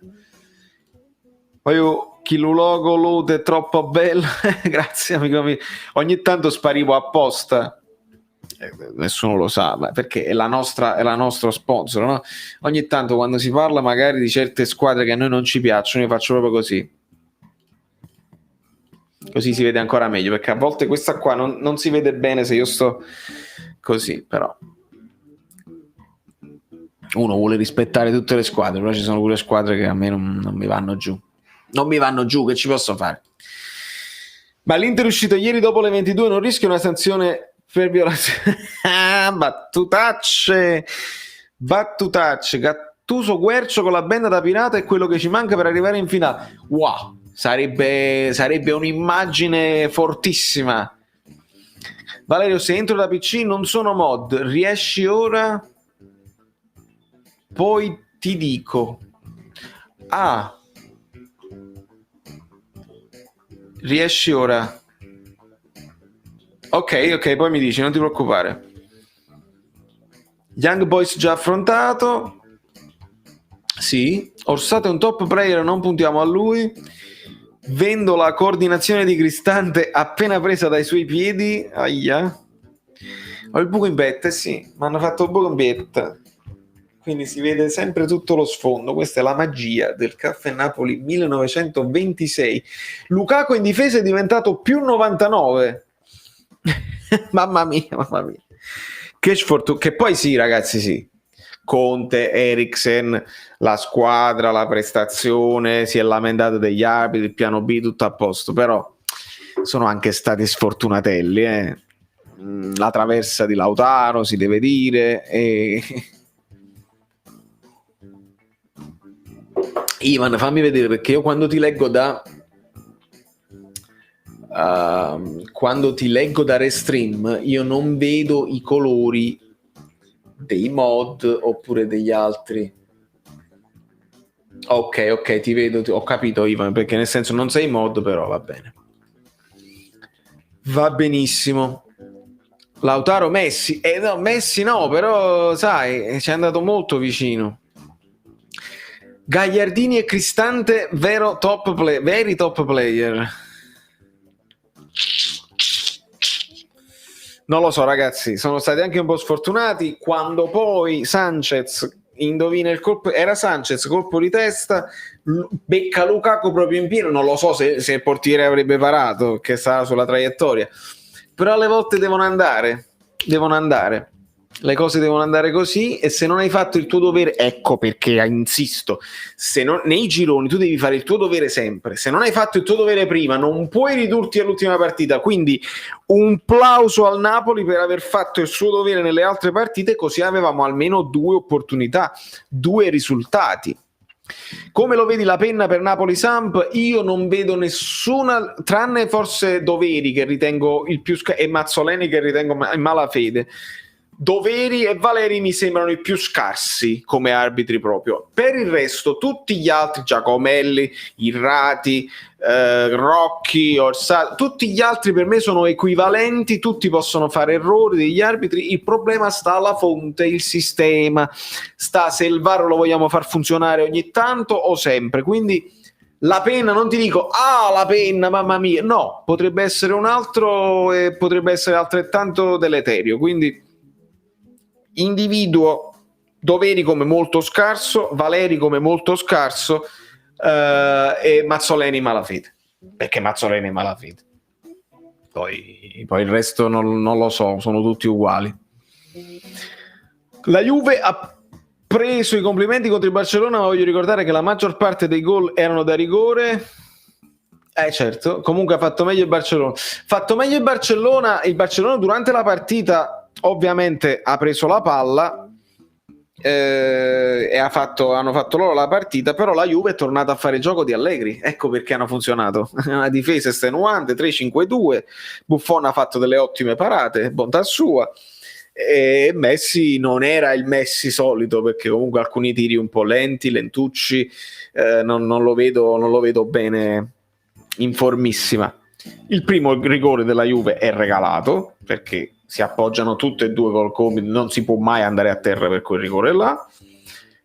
Poi Chilulogo Lode è troppo bella. Grazie amico mio. Ogni tanto sparivo apposta. Nessuno lo sa, ma perché è la nostra sponsor, no? Ogni tanto quando si parla magari di certe squadre che a noi non ci piacciono, io faccio proprio così si vede ancora meglio, perché a volte questa qua non si vede bene se io sto così, però uno vuole rispettare tutte le squadre, però ci sono pure squadre che a me non mi vanno giù, che ci posso fare? Ma l'Inter è uscito ieri dopo le 22, non rischia una sanzione per violazione? Battutacce, Gattuso Guercio con la benda da pirata è quello che ci manca per arrivare in finale. Wow, sarebbe un'immagine fortissima. Valerio, se entro da PC non sono mod, riesci ora? Poi ti dico. Riesci ora? Ok, poi mi dici, non ti preoccupare. Young Boys già affrontato. Sì, Orsato è un top player, non puntiamo a lui. Vendo la coordinazione di Cristante appena presa dai suoi piedi. Aia. Ho il buco in betta, sì, mi hanno fatto il buco in betta. Quindi si vede sempre tutto lo sfondo. Questa è la magia del Caffè Napoli 1926. Lukaku in difesa è diventato più 99. mamma mia. Che poi sì, ragazzi, sì. Conte, Eriksen, la squadra, la prestazione, si è lamentato degli arbitri, il piano B, tutto a posto, però sono anche stati sfortunatelli. La traversa di Lautaro, si deve dire, Ivan, fammi vedere, perché io quando ti leggo da Restream io non vedo i colori dei mod oppure degli altri. Ok, ti vedo, ho capito Ivan, perché nel senso non sei mod, però va bene, va benissimo. Lautaro Messi, no, Messi no, però sai, ci è andato molto vicino. Gagliardini e Cristante, veri top player. Non lo so, ragazzi, sono stati anche un po' sfortunati quando poi Sanchez indovina il colpo, era Sanchez, colpo di testa, becca Lukaku proprio in pieno, non lo so se il portiere avrebbe parato, che stava sulla traiettoria, però alle volte devono andare, le cose devono andare così, e se non hai fatto il tuo dovere, ecco perché insisto, nei gironi tu devi fare il tuo dovere sempre, se non hai fatto il tuo dovere prima non puoi ridurti all'ultima partita, quindi un plauso al Napoli per aver fatto il suo dovere nelle altre partite, così avevamo almeno 2 opportunità, 2 risultati. Come lo vedi la penna per Napoli-Samp? Io non vedo nessuna, tranne forse Doveri che ritengo il più e Mazzoleni che ritengo in malafede. Doveri e Valeri mi sembrano i più scarsi come arbitri proprio. Per il resto tutti gli altri, Giacomelli, Irrati, Rocchi, Orsato, tutti gli altri per me sono equivalenti, tutti possono fare errori degli arbitri, il problema sta alla fonte, il sistema, sta se il VAR lo vogliamo far funzionare ogni tanto o sempre, quindi la penna, non ti dico la penna, mamma mia, no, potrebbe essere un altro e potrebbe essere altrettanto deleterio, quindi individuo Doveri come molto scarso, Valeri come molto scarso, e Mazzoleni malafede, perché Mazzoleni è malafede. Poi il resto non lo so, sono tutti uguali. La Juve ha preso i complimenti contro il Barcellona, ma voglio ricordare che la maggior parte dei gol erano da rigore. Certo, comunque ha fatto meglio il Barcellona. Il Barcellona durante la partita ovviamente ha preso la palla e hanno fatto loro la partita, però la Juve è tornata a fare il gioco di Allegri, ecco perché hanno funzionato. Una difesa estenuante, 3-5-2, Buffon ha fatto delle ottime parate, bontà sua, e Messi non era il Messi solito, perché comunque alcuni tiri un po' lenti, lentucci, non lo vedo bene in formissima. Il primo rigore della Juve è regalato, perché si appoggiano tutte e due col compito, non si può mai andare a terra per quel rigore là.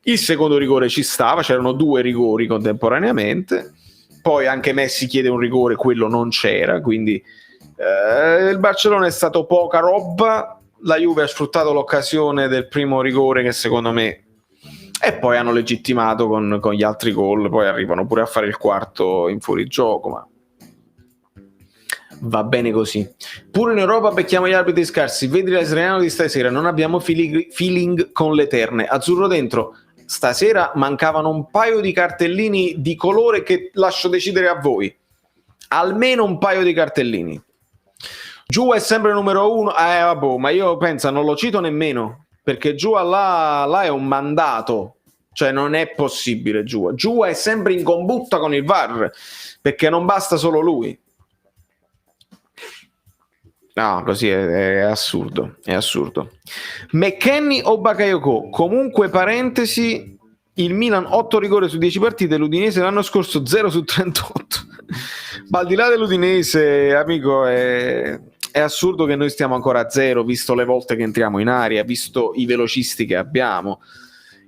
Il secondo rigore ci stava, c'erano 2 rigori contemporaneamente, poi anche Messi chiede un rigore, quello non c'era, quindi il Barcellona è stato poca roba, la Juve ha sfruttato l'occasione del primo rigore, che secondo me, e poi hanno legittimato con gli altri gol, poi arrivano pure a fare il quarto in fuorigioco, ma va bene così. Pure in Europa becchiamo gli arbitri scarsi. Vedi la Sirena di stasera, non abbiamo feeling con le terne. Azzurro dentro, stasera mancavano un paio di cartellini di colore che lascio decidere a voi. Almeno un paio di cartellini. Giù è sempre numero 1. Vabbè, ma io penso, non lo cito nemmeno, perché giù là è un mandato. Cioè non è possibile giù. Giù è sempre in combutta con il VAR, perché non basta solo lui. No, così è assurdo, è assurdo. McKennie o Bakayoko? Comunque, parentesi, il Milan 8 rigore su 10 partite, l'Udinese l'anno scorso 0 su 38. Ma al di là dell'Udinese, amico, è assurdo che noi stiamo ancora a 0, visto le volte che entriamo in aria, visto i velocisti che abbiamo.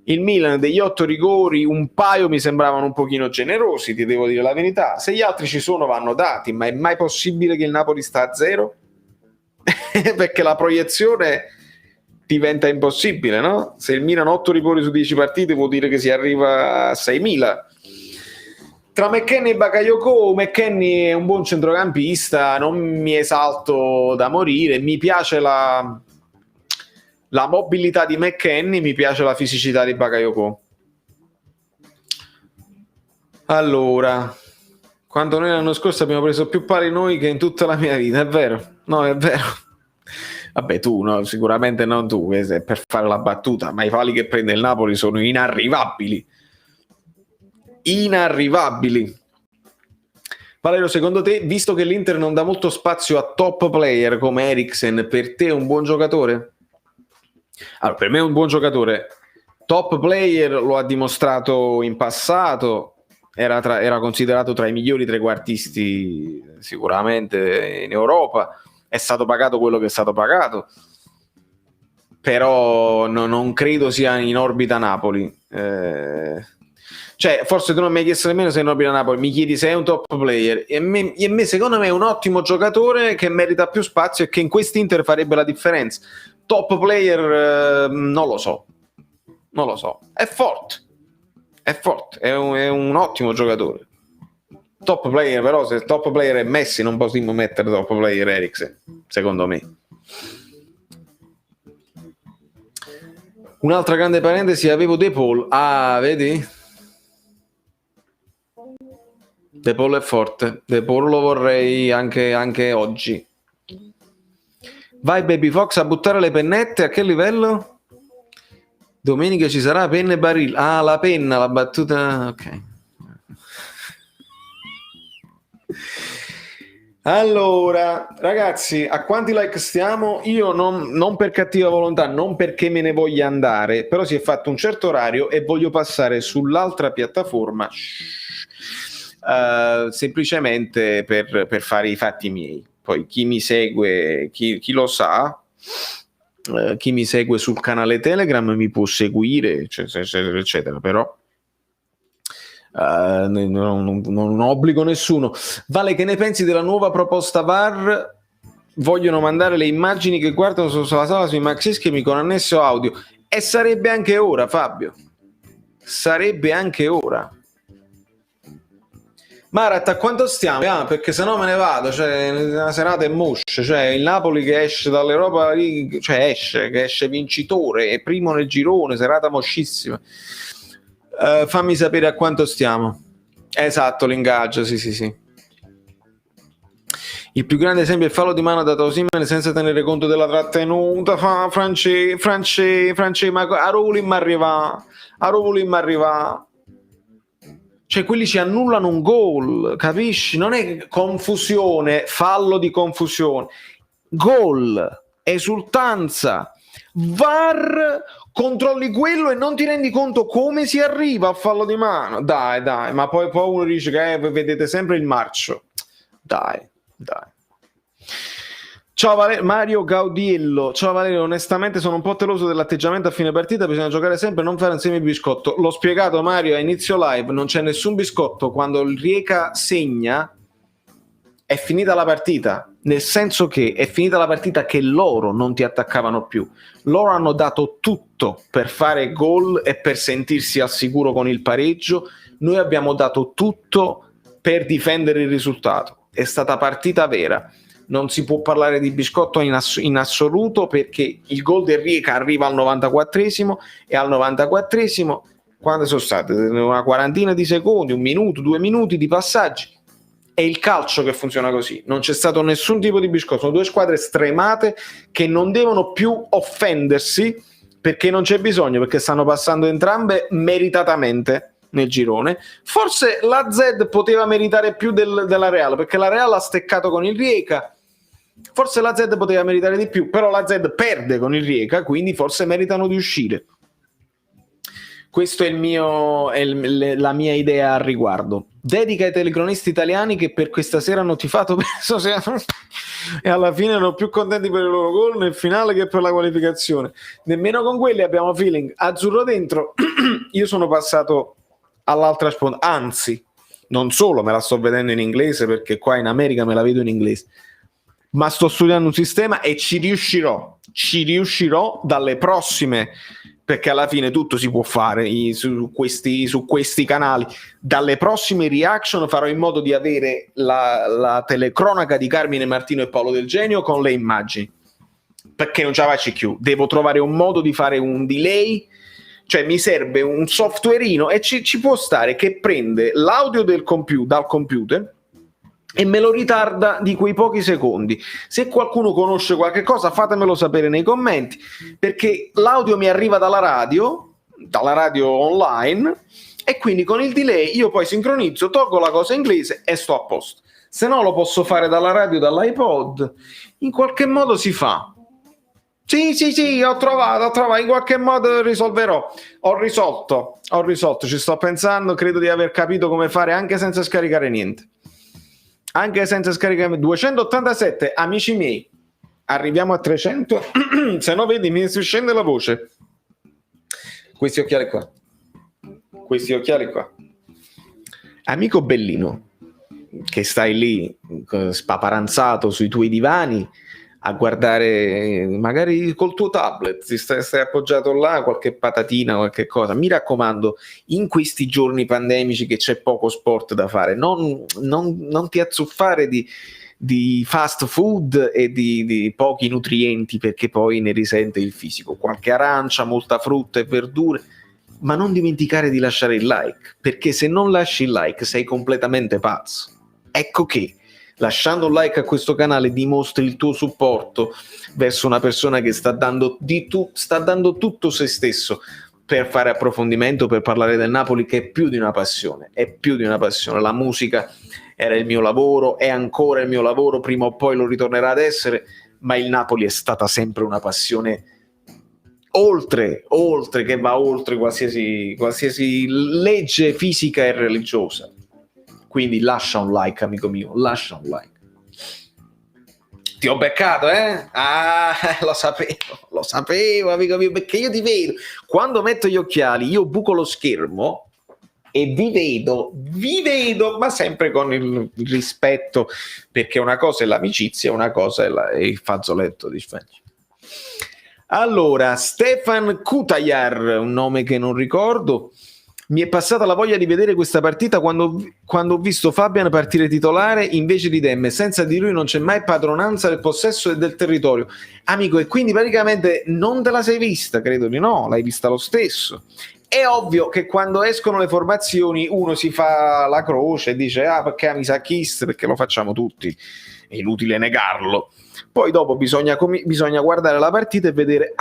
Il Milan degli 8 rigori, un paio mi sembravano un pochino generosi, ti devo dire la verità. Se gli altri ci sono vanno dati, ma è mai possibile che il Napoli sta a 0? Perché la proiezione diventa impossibile, no? Se il Milan 8 rigori su 10 partite vuol dire che si arriva a 6.000. Tra McKennie e Bakayoko, McKennie è un buon centrocampista, non mi esalto da morire, mi piace la mobilità di McKennie, mi piace la fisicità di Bakayoko. Allora, quando noi l'anno scorso abbiamo preso più pali noi che in tutta la mia vita, è vero? No, è vero. Vabbè, tu, no, sicuramente non tu, per fare la battuta, ma i pali che prende il Napoli sono inarrivabili. Inarrivabili. Valerio, secondo te, visto che l'Inter non dà molto spazio a top player come Eriksen, per te è un buon giocatore? Allora, per me è un buon giocatore. Top player lo ha dimostrato in passato, era considerato tra i migliori trequartisti sicuramente in Europa, è stato pagato quello che è stato pagato, però non credo sia in orbita Napoli. Cioè, forse tu non mi hai chiesto nemmeno se è in orbita Napoli, mi chiedi se è un top player, e me secondo me è un ottimo giocatore che merita più spazio e che in quest'Inter farebbe la differenza. Top player, non lo so, è forte, è un ottimo giocatore. Top player, però, se top player è Messi non possiamo mettere top player Eriksen, secondo me. Un'altra grande parentesi, avevo De Paul. Vedi? De Paul è forte, De Paul lo vorrei anche oggi. Vai Baby Fox a buttare le pennette, a che livello? Domenica ci sarà penna e baril. La penna, la battuta, ok. Allora, ragazzi, a quanti like stiamo? Io non per cattiva volontà, non perché me ne voglia andare, però si è fatto un certo orario e voglio passare sull'altra piattaforma, semplicemente per fare i fatti miei. Poi chi mi segue, chi lo sa, chi mi segue sul canale Telegram mi può seguire, eccetera, eccetera, però non obbligo nessuno. Vale, che ne pensi della nuova proposta VAR? Vogliono mandare le immagini che guardano sulla sala sui maxi schermi con annesso audio. E sarebbe anche ora, Fabio. Sarebbe anche ora. Marat, a quanto stiamo? Perché sennò me ne vado, cioè una serata è moscia, cioè il Napoli che esce dall'Europa League, cioè che esce vincitore, è primo nel girone, serata moscissima. Fammi sapere a quanto stiamo. Esatto, l'ingaggio, sì. Il più grande esempio è il fallo di mano da Osimhen senza tenere conto della trattenuta. Francesco, ma a Rowling arriva. Cioè quelli ci annullano un gol, capisci? Non è confusione, fallo di confusione. Gol, esultanza, VAR, controlli quello e non ti rendi conto come si arriva al fallo di mano. Dai, ma poi uno dice che vedete sempre il marcio. Dai. Ciao Mario Gaudiello. Ciao Valerio, onestamente sono un po' teloso dell'atteggiamento a fine partita, bisogna giocare sempre e non fare insieme il biscotto. L'ho spiegato Mario a inizio live, non c'è nessun biscotto. Quando il Rijeka segna è finita la partita, nel senso che è finita la partita che loro non ti attaccavano più. Loro hanno dato tutto per fare gol e per sentirsi al sicuro con il pareggio. Noi abbiamo dato tutto per difendere il risultato. È stata partita vera. Non si può parlare di biscotto in assoluto, perché il gol del Rijeka arriva al 94esimo e al 94esimo, quando sono state una quarantina di secondi, 1 minuto, 2 minuti di passaggi. È il calcio che funziona così, non c'è stato nessun tipo di biscotto. Sono 2 squadre stremate che non devono più offendersi, perché non c'è bisogno, perché stanno passando entrambe meritatamente nel girone. Forse la Z poteva meritare più della Real, perché la Real ha steccato con il Rijeka. Forse la Z poteva meritare di più, però la Z perde con il Rijeka, quindi forse meritano di uscire. Questo è la mia idea al riguardo. Dedica ai telecronisti italiani che per questa sera hanno tifato e alla fine erano più contenti per il loro gol nel finale che per la qualificazione. Nemmeno con quelli abbiamo feeling. Azzurro dentro. Io sono passato all'altra sponda, anzi, non solo me la sto vedendo in inglese, perché qua in America me la vedo in inglese, ma sto studiando un sistema e ci riuscirò dalle prossime, perché alla fine tutto si può fare su questi canali. Dalle prossime reaction farò in modo di avere la telecronaca di Carmine Martino e Paolo Del Genio con le immagini, perché non ce la faccio più. Devo trovare un modo di fare un delay, cioè mi serve un softwareino, e ci può stare che prende l'audio dal computer e me lo ritarda di quei pochi secondi. Se qualcuno conosce qualche cosa, fatemelo sapere nei commenti, perché l'audio mi arriva dalla radio online, e quindi con il delay io poi sincronizzo, tolgo la cosa inglese e sto a posto. Se no lo posso fare dalla radio, dall'iPod, in qualche modo si fa. Sì, ho trovato, in qualche modo risolverò. Ho risolto, ci sto pensando, credo di aver capito come fare anche senza scaricare niente. 287, amici miei, arriviamo a 300, se no vedi mi scende la voce. Questi occhiali qua. Amico Bellino, che stai lì spaparanzato sui tuoi divani a guardare, magari col tuo tablet, stai appoggiato là, qualche patatina, qualche cosa. Mi raccomando, in questi giorni pandemici che c'è poco sport da fare, non ti azzuffare di fast food e di pochi nutrienti, perché poi ne risente il fisico. Qualche arancia, molta frutta e verdure, ma non dimenticare di lasciare il like, perché se non lasci il like sei completamente pazzo. Ecco che lasciando un like a questo canale dimostri il tuo supporto verso una persona che sta dando tutto se stesso per fare approfondimento, per parlare del Napoli, che è più di una passione. La musica era il mio lavoro, è ancora il mio lavoro, prima o poi lo ritornerà ad essere, ma il Napoli è stata sempre una passione oltre che va oltre qualsiasi legge fisica e religiosa. Quindi lascia un like, amico mio, lascia un like. Ti ho beccato, eh? Lo sapevo, amico mio, perché io ti vedo. Quando metto gli occhiali, io buco lo schermo e vi vedo, ma sempre con il rispetto, perché una cosa è l'amicizia, una cosa è il fazzoletto di Spagna. Allora, Stefan Kutajar, un nome che non ricordo. Mi è passata la voglia di vedere questa partita quando ho visto Fabian partire titolare invece di Demme. Senza di lui non c'è mai padronanza del possesso e del territorio. Amico, e quindi praticamente non te la sei vista, credo di no, l'hai vista lo stesso. È ovvio che quando escono le formazioni uno si fa la croce e dice perché mi sa Kist, perché lo facciamo tutti, è inutile negarlo. Poi dopo bisogna guardare la partita e vedere,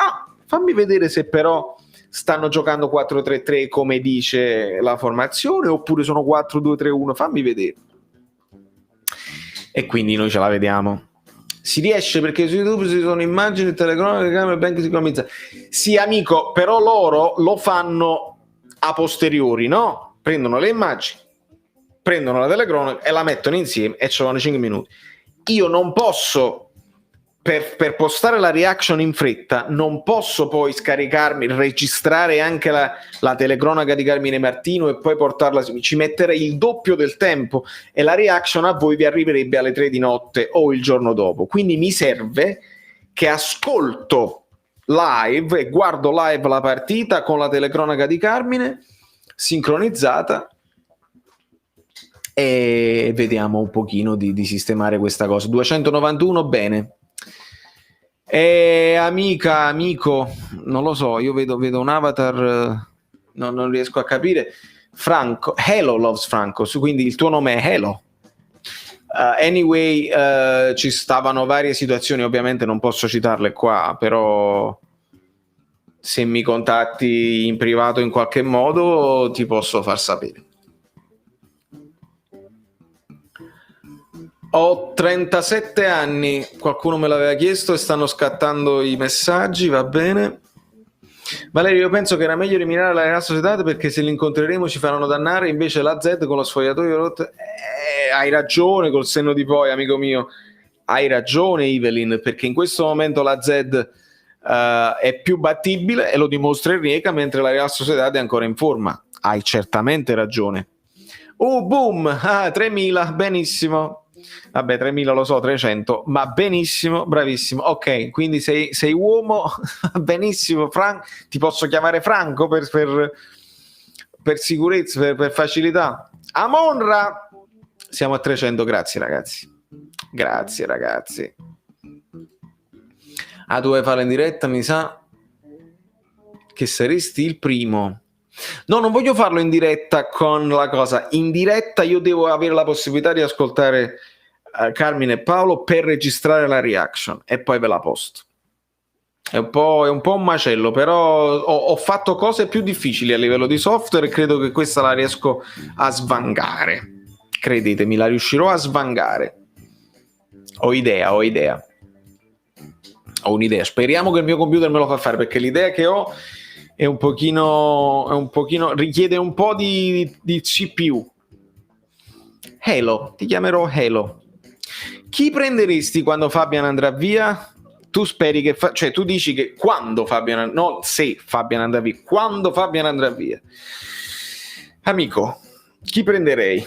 fammi vedere se però stanno giocando 4-3-3 come dice la formazione oppure sono 4-2-3-1, fammi vedere. E quindi noi ce la vediamo. Si riesce perché su YouTube ci sono immagini, telecronache, camere ben sincronizzate. Sì, amico, però loro lo fanno a posteriori, no? Prendono le immagini, prendono la telecronaca e la mettono insieme e ci vanno 5 minuti. Io non posso, per postare la reaction in fretta, non posso poi scaricarmi, registrare anche la telecronaca di Carmine Martino e poi portarla, ci metterei il doppio del tempo e la reaction a voi vi arriverebbe alle 3 di notte o il giorno dopo. Quindi mi serve che ascolto live e guardo live la partita con la telecronaca di Carmine sincronizzata e vediamo un pochino di sistemare questa cosa. 291, bene. Amico, non lo so, io vedo un avatar, non riesco a capire. Franco, Hello Loves Franco, quindi il tuo nome è Hello. Anyway, ci stavano varie situazioni, ovviamente non posso citarle qua, però se mi contatti in privato in qualche modo ti posso far sapere. Ho 37 anni, qualcuno me l'aveva chiesto e stanno scattando i messaggi, va bene. Valerio, io penso che era meglio eliminare la Real Sociedad perché se li incontreremo ci faranno dannare, invece la Z con lo sfogliatoio rotto. Hai ragione, col senno di poi, amico mio, hai ragione Evelyn, perché in questo momento la Z è più battibile e lo dimostra Enrica, mentre la Real Sociedad è ancora in forma. Hai certamente ragione. Boom, 3.000, benissimo. Vabbè, 3.000 lo so, 300, ma benissimo, bravissimo. Ok, quindi sei uomo, benissimo. Ti posso chiamare Franco per sicurezza, per facilità. Amonra, siamo a 300, grazie ragazzi. Grazie ragazzi. Tu vuoi fare in diretta, mi sa che saresti il primo. No, non voglio farlo in diretta con la cosa. In diretta io devo avere la possibilità di ascoltare Carmine e Paolo per registrare la reaction e poi ve la posto. È un po' un macello, però ho fatto cose più difficili a livello di software e credo che questa la riesco a svangare. Credetemi, la riuscirò a svangare. Ho un'idea. Speriamo che il mio computer me lo fa fare, perché l'idea che ho è un pochino richiede un po' di CPU. Halo, ti chiamerò Halo. Chi prenderesti quando Fabian andrà via? Tu speri che cioè tu dici che quando Fabian, no, se Fabian andrà via, quando Fabian andrà via. Amico, chi prenderei?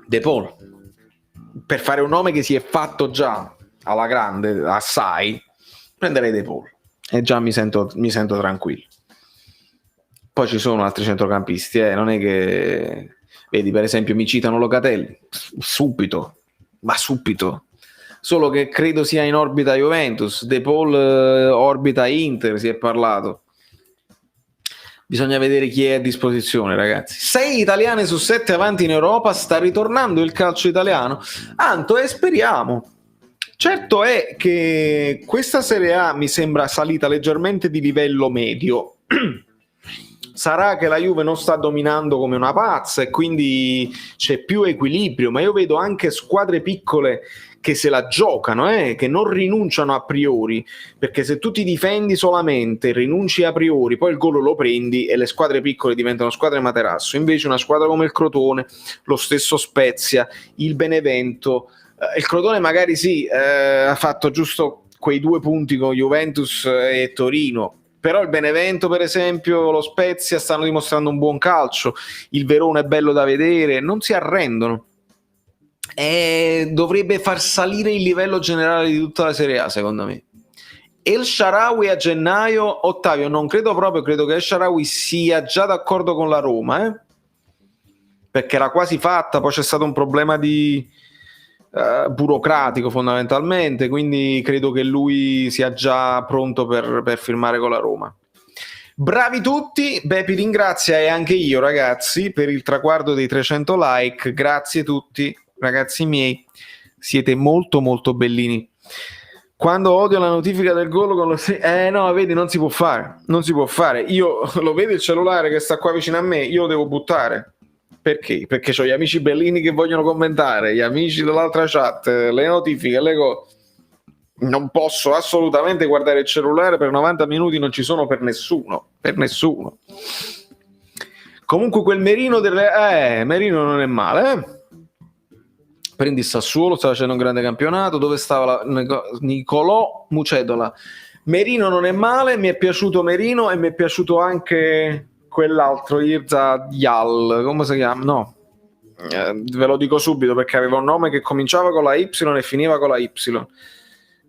De Paul, per fare un nome che si è fatto già alla grande, assai, prenderei De Paul e già mi sento tranquillo. Poi ci sono altri centrocampisti, non è che vedi, per esempio mi citano Locatelli subito, solo che credo sia in orbita Juventus. De Paul orbita Inter, si è parlato. Bisogna vedere chi è a disposizione, ragazzi. 6 italiane su 7 avanti in Europa, sta ritornando il calcio italiano. Anto, e speriamo. Certo è che questa Serie A mi sembra salita leggermente di livello medio. Sarà che la Juve non sta dominando come una pazza e quindi c'è più equilibrio, ma io vedo anche squadre piccole che se la giocano, che non rinunciano a priori, perché se tu ti difendi solamente, rinunci a priori, poi il gol lo prendi e le squadre piccole diventano squadre materasso. Invece una squadra come il Crotone, lo stesso Spezia, il Benevento, il Crotone magari sì, ha fatto giusto quei 2 punti con Juventus e Torino, però il Benevento, per esempio, lo Spezia stanno dimostrando un buon calcio, il Verona è bello da vedere, non si arrendono. dovrebbe far salire il livello generale di tutta la Serie A, secondo me. El Shaarawy a gennaio, Ottavio, non credo proprio, credo che El Shaarawy sia già d'accordo con la Roma, perché era quasi fatta, poi c'è stato un problema di burocratico fondamentalmente, quindi credo che lui sia già pronto per firmare con la Roma. Bravi tutti, Bepi ringrazia e anche io ragazzi per il traguardo dei 300 like, grazie tutti ragazzi miei, siete molto molto bellini. Quando odio la notifica del gol con lo no, vedi, non si può fare, io lo vedo il cellulare che sta qua vicino a me, io lo devo buttare. Perché? Perché ho gli amici bellini che vogliono commentare, gli amici dell'altra chat, le notifiche, le cose. Non posso assolutamente guardare il cellulare per 90 minuti, non ci sono per nessuno. Comunque quel Merino Merino non è male, Prendi il Sassuolo, sta facendo un grande campionato. Dove stava Nicolò Mucedola? Merino non è male, mi è piaciuto Merino e mi è piaciuto anche quell'altro Irza Yal, come si chiama? No, ve lo dico subito perché aveva un nome che cominciava con la Y e finiva con la Y.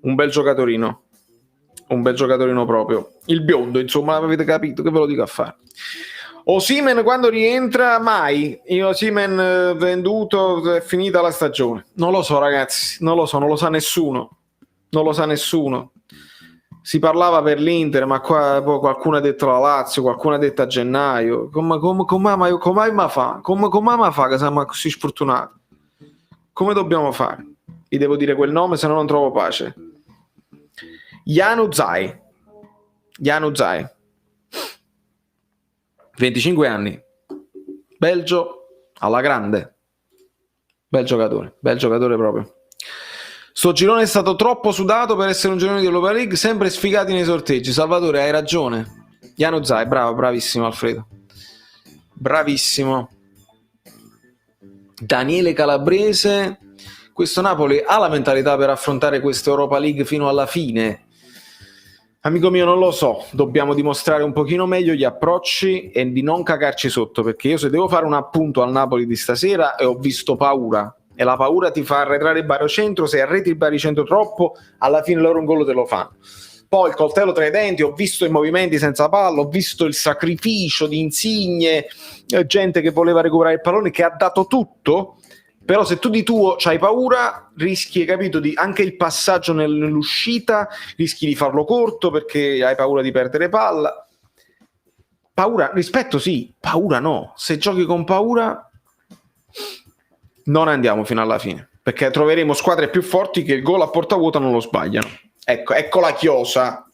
Un bel giocatorino proprio, il biondo, insomma, avete capito, che ve lo dico a fare. Osimhen quando rientra? Mai. Osimhen venduto, è finita la stagione. Non lo so ragazzi, non lo sa nessuno. Si parlava per l'Inter, ma qua poi qualcuno ha detto la Lazio, qualcuno ha detto a gennaio. Come fa che siamo così sfortunati? Come dobbiamo fare? Gli devo dire quel nome, se no non trovo pace. Januzaj, 25 anni, Belgio alla grande, bel giocatore proprio. Sto girone è stato troppo sudato per essere un girone di Europa League, sempre sfigati nei sorteggi. Salvatore, hai ragione. Januzaj, bravissimo Alfredo, bravissimo. Daniele Calabrese, questo Napoli ha la mentalità per affrontare questa Europa League fino alla fine? Amico mio, non lo so, dobbiamo dimostrare un pochino meglio gli approcci e di non cagarci sotto, perché io se devo fare un appunto al Napoli di stasera e ho visto paura, e la paura ti fa arretrare il baricentro, se arretri il baricentro troppo, alla fine loro un gol te lo fanno. Poi il coltello tra i denti, ho visto i movimenti senza palla, ho visto il sacrificio di Insigne, gente che voleva recuperare il pallone, che ha dato tutto. Però se tu di tuo c'hai paura, rischi, capito, di anche il passaggio nell'uscita, rischi di farlo corto perché hai paura di perdere palla. Paura, rispetto sì, paura no. Se giochi con paura non andiamo fino alla fine, perché troveremo squadre più forti che il gol a porta vuota non lo sbagliano. Ecco la chiosa.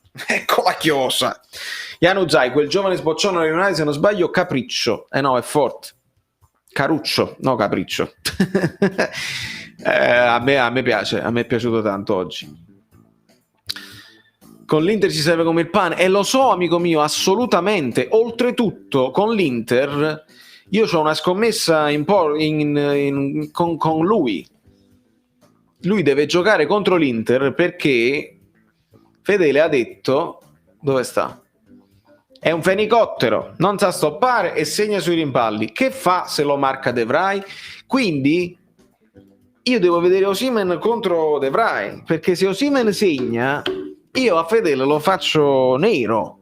Januzaj, quel giovane sboccione regionale, se non sbaglio, Capriccio. No, è forte. Caruccio, no Capriccio. A me piace, a me è piaciuto tanto oggi. Con l'Inter ci serve come il pane, e lo so amico mio, assolutamente. Oltretutto con l'Inter io ho una scommessa con lui. Lui deve giocare contro l'Inter perché Fedele ha detto, dove sta? È un fenicottero, non sa stoppare e segna sui rimpalli. Che fa se lo marca De Vrij? Quindi io devo vedere Osimhen contro De Vrij, perché se Osimhen segna, io a Fedele lo faccio nero.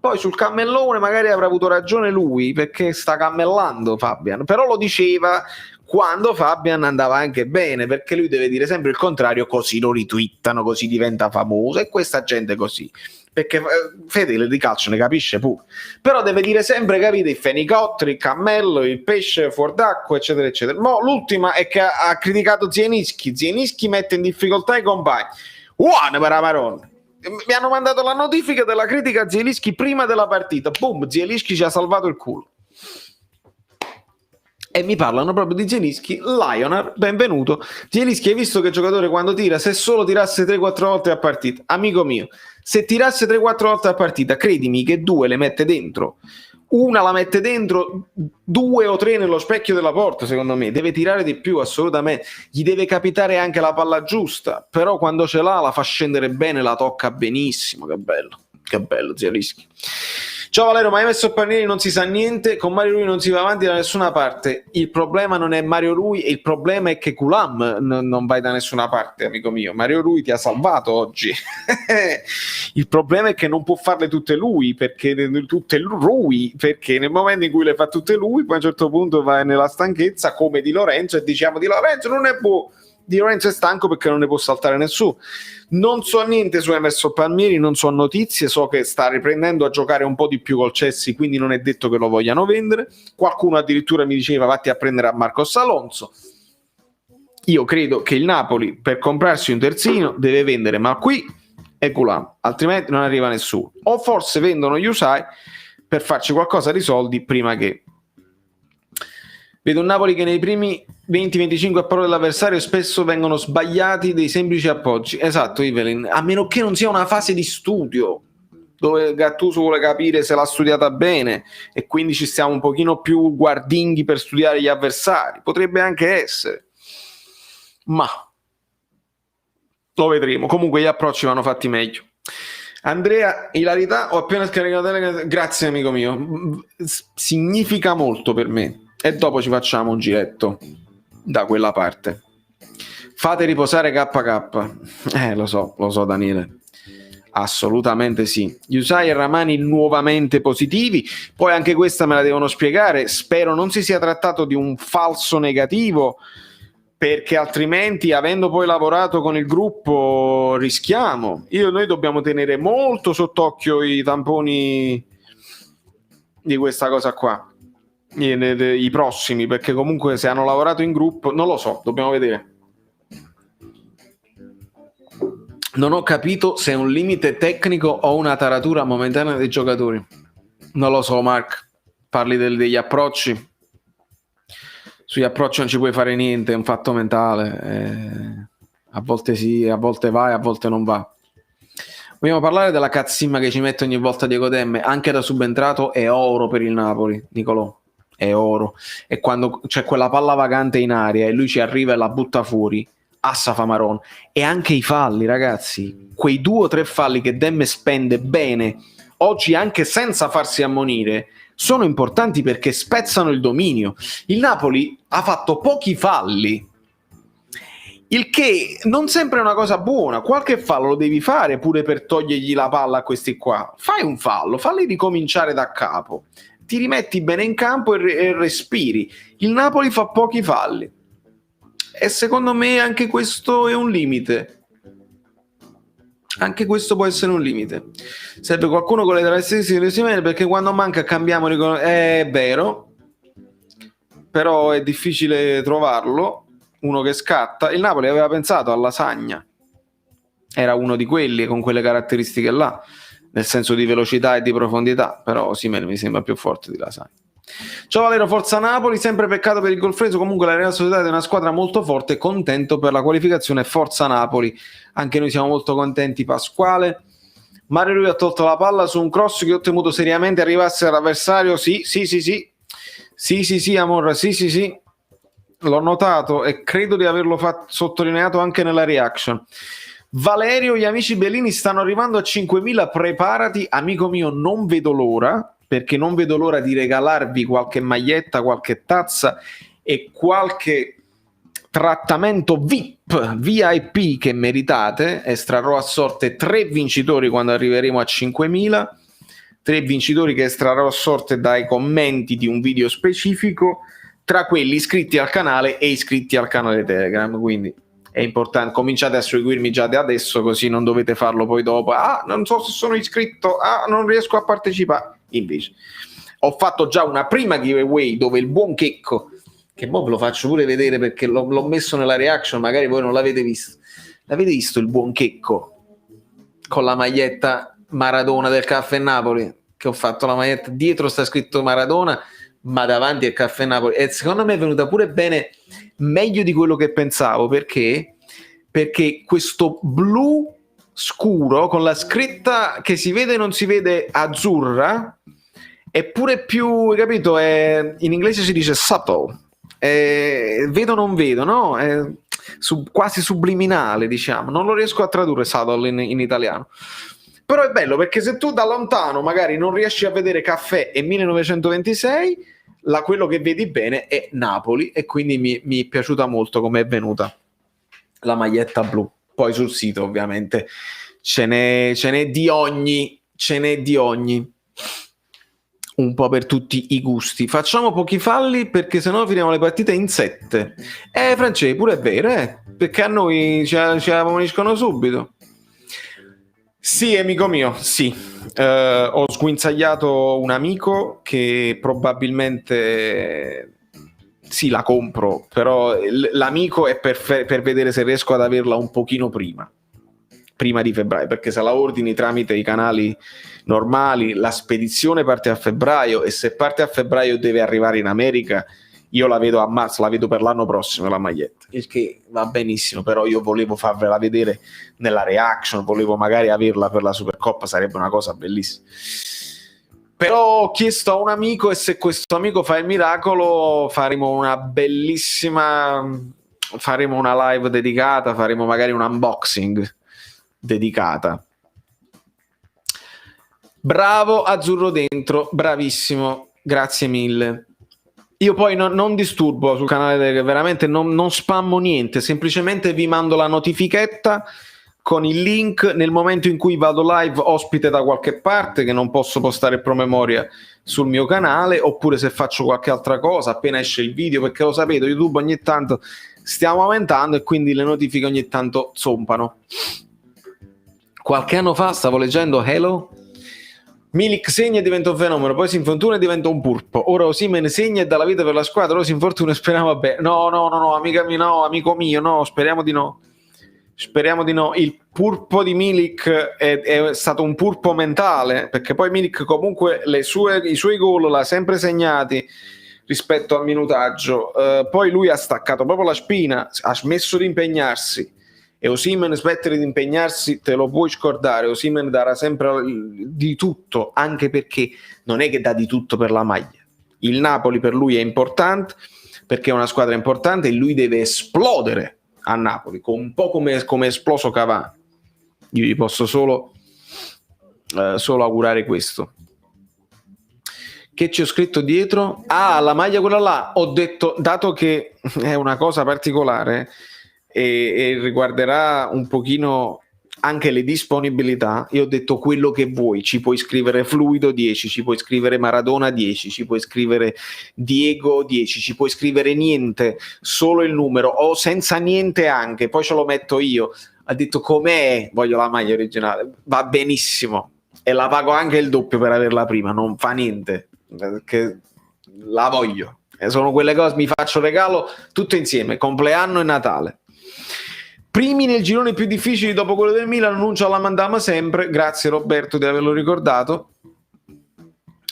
Poi sul cammellone magari avrà avuto ragione lui, perché sta cammellando Fabian, però lo diceva quando Fabian andava anche bene, perché lui deve dire sempre il contrario, così lo ritwittano, così diventa famoso, e questa gente così. Perché Fedele di calcio ne capisce pure, però deve dire sempre, capite, il fenicottero, il cammello, il pesce fuor d'acqua, eccetera eccetera. L'ultima è che ha criticato Zielinski mette in difficoltà i compagni. Buone per la Maronna, mi hanno mandato la notifica della critica a Zielinski prima della partita, boom, Zielinski ci ha salvato il culo. E mi parlano proprio di Zielinski. Lionel, benvenuto. Zielinski, hai visto che giocatore quando tira, se solo tirasse 3-4 volte a partita, amico mio, se tirasse 3-4 volte a partita, credimi che 2 le mette dentro, una la mette dentro, 2 o 3 nello specchio della porta. Secondo me deve tirare di più, assolutamente, gli deve capitare anche la palla giusta, però quando ce l'ha la fa scendere bene, la tocca benissimo. Che bello Zielinski. Ciao Valerio, ma Emerson Palmieri non si sa niente, con Mario Rui non si va avanti da nessuna parte. Il problema non è Mario Rui, il problema è che Culam non vai da nessuna parte, amico mio. Mario Rui ti ha salvato oggi. Il problema è che non può farle tutte lui, perché nel momento in cui le fa tutte lui, poi a un certo punto vai nella stanchezza come Di Lorenzo e diciamo Di Lorenzo non è buono. Di Lorenzo è stanco perché non ne può saltare nessuno. Non so niente su Emerson Palmieri, non so notizie, so che sta riprendendo a giocare un po' di più col Chelsea, quindi non è detto che lo vogliano vendere. Qualcuno addirittura mi diceva vatti a prendere a Marcos Alonso. Io credo che il Napoli per comprarsi un terzino deve vendere Malqui e Gulam, altrimenti non arriva nessuno. O forse vendono Yusai per farci qualcosa di soldi prima che... Vedo un Napoli che nei primi 20-25 appoggi dell'avversario spesso vengono sbagliati dei semplici appoggi. Esatto, Evelyn, a meno che non sia una fase di studio dove Gattuso vuole capire se l'ha studiata bene e quindi ci stiamo un pochino più guardinghi per studiare gli avversari. Potrebbe anche essere, ma lo vedremo. Comunque gli approcci vanno fatti meglio. Andrea, ilarità, ho appena scaricato. Grazie amico mio, significa molto per me. E dopo ci facciamo un giretto da quella parte. Fate riposare KK. Lo so Daniele, assolutamente sì. Yusai e Ramani nuovamente positivi, poi anche questa me la devono spiegare. Spero non si sia trattato di un falso negativo, perché altrimenti, avendo poi lavorato con il gruppo, rischiamo. Noi dobbiamo tenere molto sott'occhio i tamponi di questa cosa qua, i prossimi, perché comunque se hanno lavorato in gruppo, non lo so, dobbiamo vedere. Non ho capito se è un limite tecnico o una taratura momentanea dei giocatori. Non lo so, Mark, parli degli approcci. Sugli approcci non ci puoi fare niente, è un fatto mentale, a volte sì, a volte va e a volte non va. Vogliamo parlare della cazzimma che ci mette ogni volta Diego Demme, anche da subentrato. È oro per il Napoli, Nicolò, è oro. E quando c'è quella palla vagante in aria e lui ci arriva e la butta fuori, assa fa Maron. E anche i falli, ragazzi, quei 2 o 3 falli che Demme spende bene oggi anche senza farsi ammonire sono importanti perché spezzano il dominio. Il Napoli ha fatto pochi falli, il che non sempre è una cosa buona. Qualche fallo lo devi fare pure per togliergli la palla a questi qua. Fai un fallo, falli ricominciare da capo, ti rimetti bene in campo e respiri. Il Napoli fa pochi falli e secondo me anche questo è un limite. Anche questo può essere un limite. Serve qualcuno con le caratteristiche di Osimhen, perché quando manca cambiamo. È vero, però è difficile trovarlo. Uno che scatta. Il Napoli aveva pensato a Lasagna, era uno di quelli con quelle caratteristiche là, nel senso di velocità e di profondità, però Osimhen mi sembra più forte di Lasagna. Ciao Valero, forza Napoli, sempre peccato per il Golfreso, comunque la Real Sociedad è una squadra molto forte, contento per la qualificazione, forza Napoli, anche noi siamo molto contenti. Pasquale, Mario Rui ha tolto la palla su un cross che ho temuto seriamente arrivasse all'avversario. Sì amore, sì, l'ho notato e credo di averlo sottolineato anche nella reaction. Valerio, gli amici Bellini stanno arrivando a 5.000, preparati amico mio, non vedo l'ora, perché non vedo l'ora di regalarvi qualche maglietta, qualche tazza e qualche trattamento VIP che meritate. Estrarrò a sorte 3 vincitori quando arriveremo a 5.000, 3 vincitori che estrarrò a sorte dai commenti di un video specifico, tra quelli iscritti al canale e iscritti al canale Telegram, quindi è importante, cominciate a seguirmi già da adesso, così non dovete farlo poi dopo. Non so se sono iscritto, non riesco a partecipare. Invece ho fatto già una prima giveaway dove il buon Checco, che mo ve lo faccio pure vedere perché l'ho messo nella reaction, magari voi non l'avete visto. L'avete visto il buon Checco con la maglietta Maradona del Caffè Napoli? Che ho fatto la maglietta, dietro sta scritto Maradona, ma davanti è Caffè Napoli, e secondo me è venuta pure bene, meglio di quello che pensavo. Perché questo blu scuro con la scritta che si vede e non si vede azzurra è pure più, capito, in inglese si dice subtle, vedo non vedo, no? È quasi subliminale, diciamo, non lo riesco a tradurre subtle in italiano, Però è bello perché se tu da lontano magari non riesci a vedere Caffè e 1926, quello che vedi bene è Napoli, e quindi mi è piaciuta molto come è venuta la maglietta blu. Poi sul sito ovviamente ce n'è di ogni, un po' per tutti i gusti. Facciamo pochi falli perché sennò finiamo le partite in 7. Francesco, pure è vero, perché a noi ci ammoniscono subito. Sì, amico mio, sì. Ho sguinzagliato un amico che probabilmente sì, la compro, però l'amico è per vedere se riesco ad averla un pochino prima di febbraio, perché se la ordini tramite i canali normali la spedizione parte a febbraio, e se parte a febbraio deve arrivare in America, io la vedo a marzo, la vedo per l'anno prossimo la maglietta, il che va benissimo, però io volevo farvela vedere nella reaction, volevo magari averla per la Supercoppa, sarebbe una cosa bellissima. Però ho chiesto a un amico, e se questo amico fa il miracolo faremo una live dedicata, faremo magari un unboxing dedicata. Bravo Azzurro Dentro, bravissimo, grazie mille. Io poi non disturbo sul canale, veramente non spammo niente, semplicemente vi mando la notifichetta con il link nel momento in cui vado live ospite da qualche parte, che non posso postare promemoria sul mio canale, oppure se faccio qualche altra cosa appena esce il video, perché lo sapete, YouTube ogni tanto stiamo aumentando e quindi le notifiche ogni tanto zompano. Qualche anno fa stavo leggendo Hello, Milik segna e diventa un fenomeno, poi si infortuna e diventa un purpo. Ora Osimhen segna e dà la vita per la squadra, ora si infortuna e speriamo bene. No, amica mia, no, amico mio, no, speriamo di no. Il purpo di Milik è stato un purpo mentale, perché poi Milik comunque i suoi gol l'ha sempre segnati rispetto al minutaggio. Poi lui ha staccato proprio la spina, ha smesso di impegnarsi. E Osimhen smettere di impegnarsi te lo puoi scordare. Osimhen darà sempre di tutto, anche perché non è che dà di tutto per la maglia. Il Napoli per lui è importante perché è una squadra importante e lui deve esplodere a Napoli, un po' come è esploso Cavani. Io gli posso solo augurare questo. Che ci ho scritto dietro? La maglia quella là. Ho detto, dato che è una cosa particolare e riguarderà un pochino anche le disponibilità, io ho detto quello che vuoi, ci puoi scrivere Fluido 10, ci puoi scrivere Maradona 10, ci puoi scrivere Diego 10, ci puoi scrivere niente, solo il numero, o senza niente anche, poi ce lo metto io. Ha detto com'è, voglio la maglia originale, va benissimo, e la pago anche il doppio per averla prima, non fa niente, perché la voglio, e sono quelle cose, mi faccio regalo tutto insieme, compleanno e Natale. Primi nel girone più difficili dopo quello del Milan, annuncio alla Mandama sempre, grazie Roberto di averlo ricordato.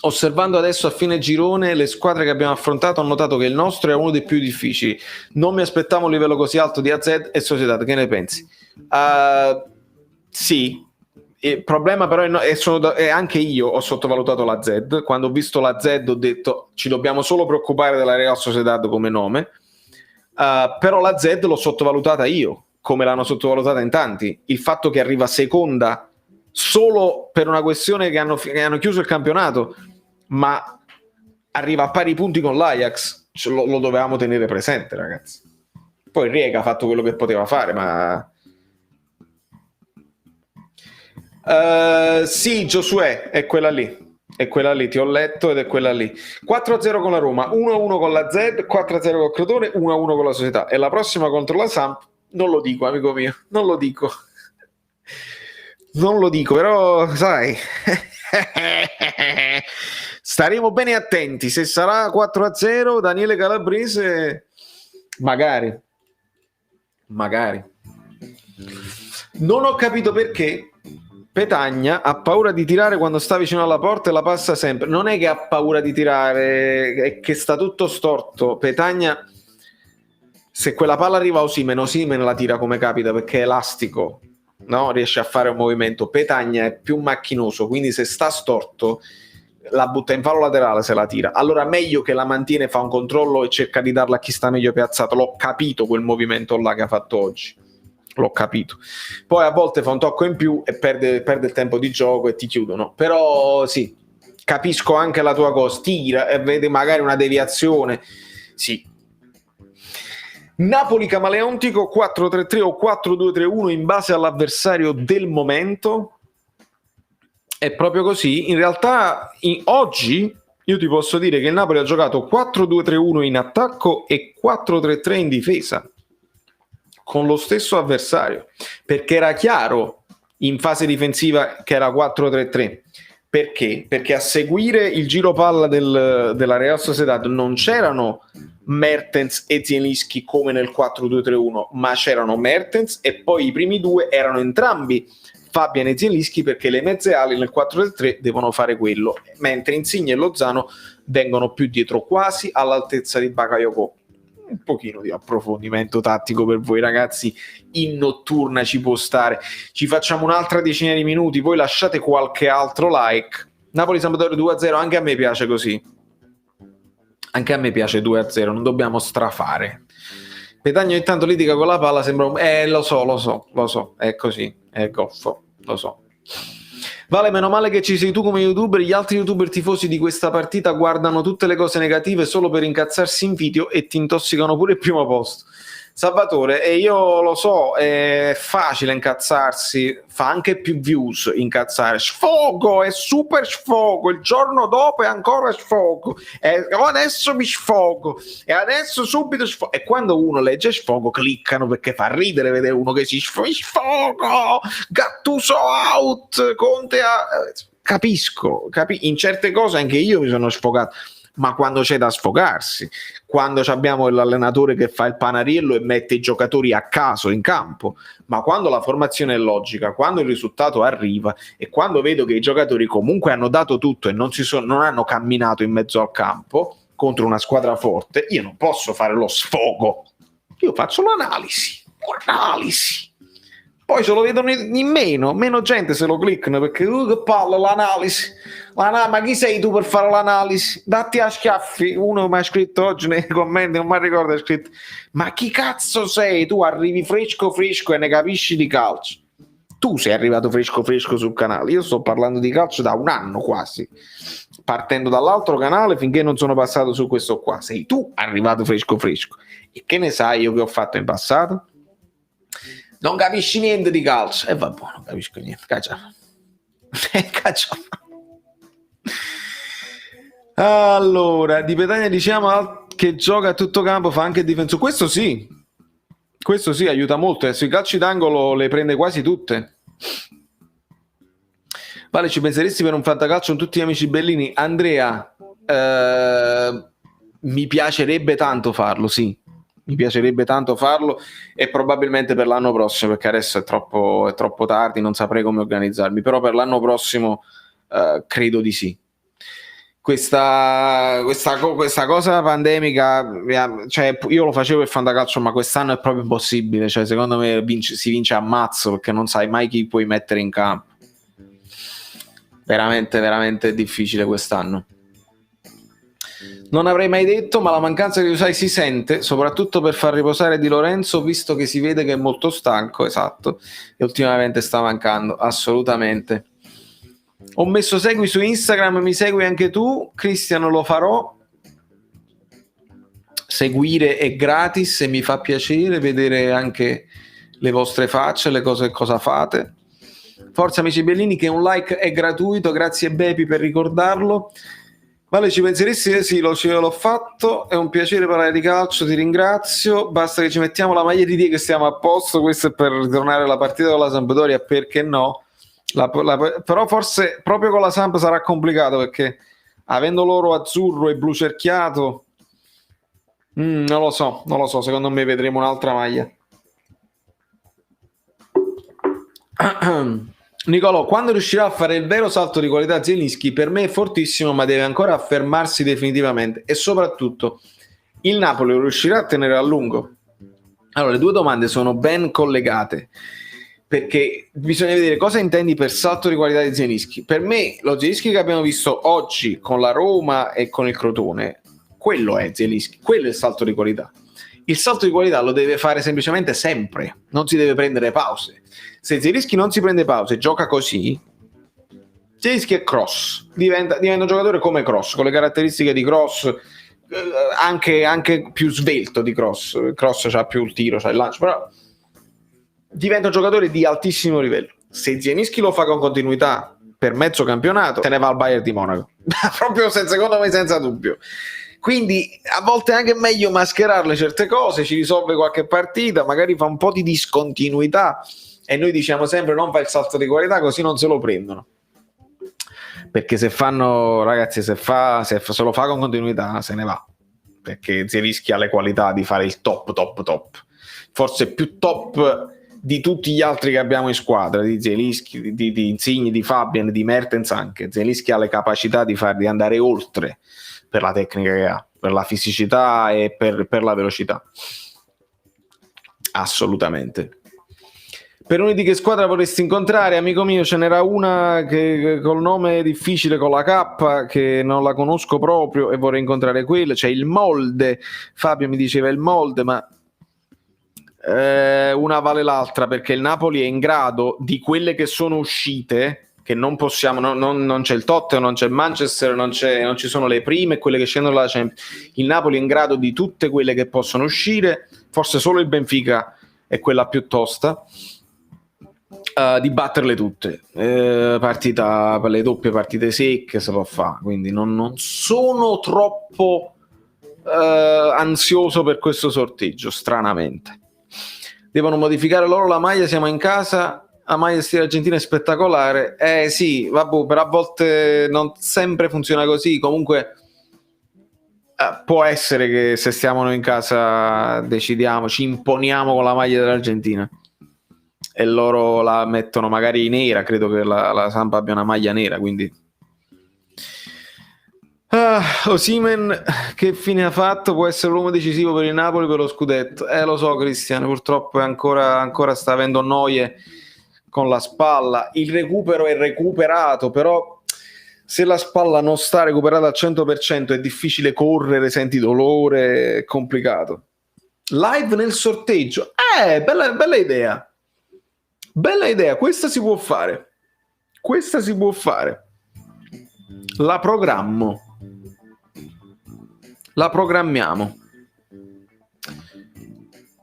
Osservando adesso a fine girone le squadre che abbiamo affrontato, ho notato che il nostro è uno dei più difficili, non mi aspettavo un livello così alto di AZ e Società, che ne pensi? Sì, il problema però è anche io ho sottovalutato la Z. Quando ho visto la Z ho detto ci dobbiamo solo preoccupare della Real Sociedad come nome, però la Z l'ho sottovalutata io, come l'hanno sottovalutata in tanti. Il fatto che arriva seconda solo per una questione che hanno chiuso il campionato, ma arriva a pari punti con l'Ajax, lo dovevamo tenere presente, ragazzi. Poi Riega ha fatto quello che poteva fare, ma sì, Giosuè, è quella lì, ti ho letto ed è quella lì. 4-0 con la Roma, 1-1 con la Z, 4-0 con Crotone, 1-1 con la Società, e la prossima contro la Samp non lo dico, amico mio, non lo dico, però sai staremo bene attenti. Se sarà 4-0 Daniele Calabrese, magari non ho capito perché Petagna ha paura di tirare quando sta vicino alla porta e la passa sempre. Non è che ha paura di tirare, è che sta tutto storto. Petagna, se quella palla arriva a Osimhen la tira come capita perché è elastico, no? Riesce a fare un movimento. Petagna è più macchinoso, quindi se sta storto la butta in fallo laterale, se la tira. Allora meglio che la mantiene, fa un controllo e cerca di darla a chi sta meglio piazzato. L'ho capito quel movimento là che ha fatto oggi. l'ho capito. Poi a volte fa un tocco in più e perde il tempo di gioco e ti chiudono, però sì, capisco anche la tua cosa, tira e vede magari una deviazione, sì. Napoli camaleontico 4-3-3 o 4-2-3-1 in base all'avversario del momento, è proprio così. In realtà oggi io ti posso dire che il Napoli ha giocato 4-2-3-1 in attacco e 4-3-3 in difesa con lo stesso avversario, perché era chiaro in fase difensiva che era 4-3-3. Perché? Perché a seguire il giro palla della Real Sociedad non c'erano Mertens e Zielinski come nel 4-2-3-1, ma c'erano Mertens e poi i primi due erano entrambi Fabian e Zielinski, perché le mezze ali nel 4-3 devono fare quello, mentre Insigne e Lozano vengono più dietro, quasi all'altezza di Bakayoko. Un pochino di approfondimento tattico per voi ragazzi in notturna ci può stare. Ci facciamo un'altra decina di minuti, voi lasciate qualche altro like. Napoli-Sampdoria 2-0, anche a me piace così, anche a me piace 2-0, non dobbiamo strafare. Petagno intanto litiga con la palla, sembra lo so, è così, è goffo, lo so. Vale, meno male che ci sei tu come youtuber, gli altri youtuber tifosi di questa partita guardano tutte le cose negative solo per incazzarsi in video e ti intossicano pure il primo posto. Salvatore, e io lo so, è facile incazzarsi, fa anche più views incazzare, sfogo, è super sfogo, il giorno dopo è ancora sfogo, adesso mi sfogo, e adesso subito sfogo, e quando uno legge sfogo cliccano perché fa ridere vedere uno che si sfogo, Gattuso out, Conte capisco, in certe cose anche io mi sono sfogato, ma quando c'è da sfogarsi, quando abbiamo l'allenatore che fa il panariello e mette i giocatori a caso in campo, ma quando la formazione è logica, quando il risultato arriva e quando vedo che i giocatori comunque hanno dato tutto e non hanno camminato in mezzo al campo contro una squadra forte, io non posso fare lo sfogo, io faccio l'analisi. Poi se lo vedono in meno gente se lo cliccano, perché che palle l'analisi. Ma chi sei tu per fare l'analisi? Datti a schiaffi. Uno mi ha scritto oggi nei commenti, non mi ricordo, ha scritto: ma chi cazzo sei? Tu arrivi fresco e ne capisci di calcio. Tu sei arrivato fresco sul canale. Io sto parlando di calcio da un anno quasi, partendo dall'altro canale finché non sono passato su questo qua. Sei tu arrivato fresco. E che ne sai io che ho fatto in passato? Non capisci niente di calcio. E vabbè, non capisco niente. Caccia. Allora, di Petagna diciamo che gioca a tutto campo, fa anche difensore. Questo sì, aiuta molto. E sui calci d'angolo le prende quasi tutte. Vale, ci penseresti per un fantacalcio con tutti gli amici bellini? Andrea, mi piacerebbe tanto farlo, sì. Mi piacerebbe tanto farlo e probabilmente per l'anno prossimo, perché adesso è troppo tardi, non saprei come organizzarmi, però per l'anno prossimo credo di sì. Questa cosa pandemica, cioè io lo facevo per fantacalcio, ma quest'anno è proprio impossibile, cioè secondo me si vince a mazzo, perché non sai mai chi puoi mettere in campo. Veramente difficile quest'anno. Non avrei mai detto, ma la mancanza di Usai si sente, soprattutto per far riposare Di Lorenzo, visto che si vede che è molto stanco, esatto, e ultimamente sta mancando, assolutamente. Ho messo segui su Instagram, mi segui anche tu? Cristian, lo farò. Seguire è gratis e mi fa piacere vedere anche le vostre facce, le cose, cosa fate. Forza amici bellini, che un like è gratuito, grazie Bepi per ricordarlo. Vale, ci penseresti? Sì, l'ho fatto, è un piacere parlare di calcio, ti ringrazio, basta che ci mettiamo la maglia di Dio che stiamo a posto. Questo è per ritornare alla partita con la Sampdoria, perché no? Però forse proprio con la Samp sarà complicato, perché avendo loro azzurro e blu cerchiato, non lo so, secondo me vedremo un'altra maglia. Nicolò, quando riuscirà a fare il vero salto di qualità Zielinski? Per me è fortissimo, ma deve ancora affermarsi definitivamente, e soprattutto il Napoli lo riuscirà a tenere a lungo? Allora, le due domande sono ben collegate, perché bisogna vedere cosa intendi per salto di qualità di Zielinski. Per me lo Zielinski che abbiamo visto oggi con la Roma e con il Crotone, quello è Zielinski, quello è il salto di qualità. il salto di qualità lo deve fare semplicemente sempre, non si deve prendere pause. Se Zielinski non si prende pause e gioca così, Zielinski è Cross, diventa un giocatore come Cross, con le caratteristiche di Cross, anche più svelto di Cross. Cross c'ha più il tiro, c'ha il lancio, però diventa un giocatore di altissimo livello. Se Zielinski lo fa con continuità per mezzo campionato, se ne va al Bayern di Monaco proprio secondo me senza dubbio. Quindi a volte è anche meglio mascherarle certe cose, ci risolve qualche partita, magari fa un po' di discontinuità e noi diciamo sempre non fa il salto di qualità, così non se lo prendono, perché se lo fa con continuità se ne va, perché si rischia le qualità di fare il top, forse più top di tutti gli altri che abbiamo in squadra, di Zielinski, di Insigne, di Fabian, di Mertens anche. Zielinski ha le capacità di andare oltre per la tecnica che ha, per la fisicità e per la velocità. Assolutamente. Per di che squadra vorresti incontrare? Amico mio, ce n'era una che col nome difficile, con la K, che non la conosco proprio e vorrei incontrare quella. C'è il Molde. Fabio mi diceva il Molde, ma una vale l'altra, perché il Napoli è in grado di quelle che sono uscite, che non possiamo, non c'è il Tottenham, non c'è il Manchester, non ci sono le prime e quelle che scendono dalla Champions. Il Napoli è in grado di tutte quelle che possono uscire, forse solo il Benfica è quella più tosta, di batterle tutte, partita per le doppie, partite secche se può fare, quindi non sono troppo ansioso per questo sorteggio, stranamente. Devono modificare loro la maglia, siamo in casa, la maglia stile argentina è spettacolare. Sì, vabbè, per a volte non sempre funziona così, comunque può essere che se stiamo noi in casa decidiamo, ci imponiamo con la maglia dell'Argentina e loro la mettono magari nera, credo che la Samp abbia una maglia nera, quindi Osimhen che fine ha fatto? Può essere l'uomo decisivo per il Napoli per lo scudetto. Lo so, Cristiano, purtroppo ancora sta avendo noie con la spalla. Il recupero è recuperato, però se la spalla non sta recuperata al 100% è difficile correre, senti dolore, è complicato. Live nel sorteggio, bella idea, questa si può fare, la programmiamo.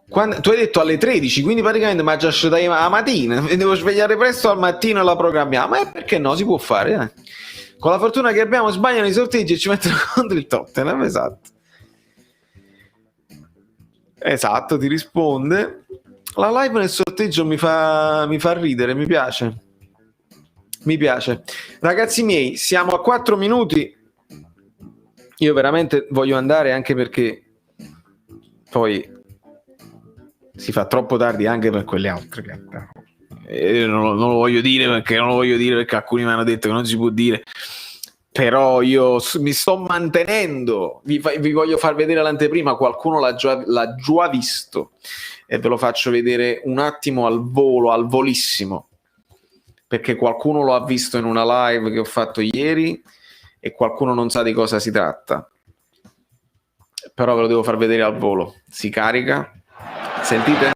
Tu hai detto alle 13, quindi praticamente mi ha già asciugato la mattina, mi devo svegliare presto al mattino e la programmiamo, perché no, si può fare, Con la fortuna che abbiamo sbagliano i sorteggi e ci mettono contro il Tottenham, esatto, ti risponde. La live nel sorteggio mi fa ridere, mi piace. Ragazzi miei, siamo a 4 minuti. Io veramente voglio andare, anche perché poi si fa troppo tardi anche per quelle altre. Non lo voglio dire perché alcuni mi hanno detto che non si può dire, però io mi sto mantenendo. Vi voglio far vedere l'anteprima, qualcuno l'ha già visto e ve lo faccio vedere un attimo al volissimo, perché qualcuno lo ha visto in una live che ho fatto ieri e qualcuno non sa di cosa si tratta, però ve lo devo far vedere al volo. Si carica, sentite?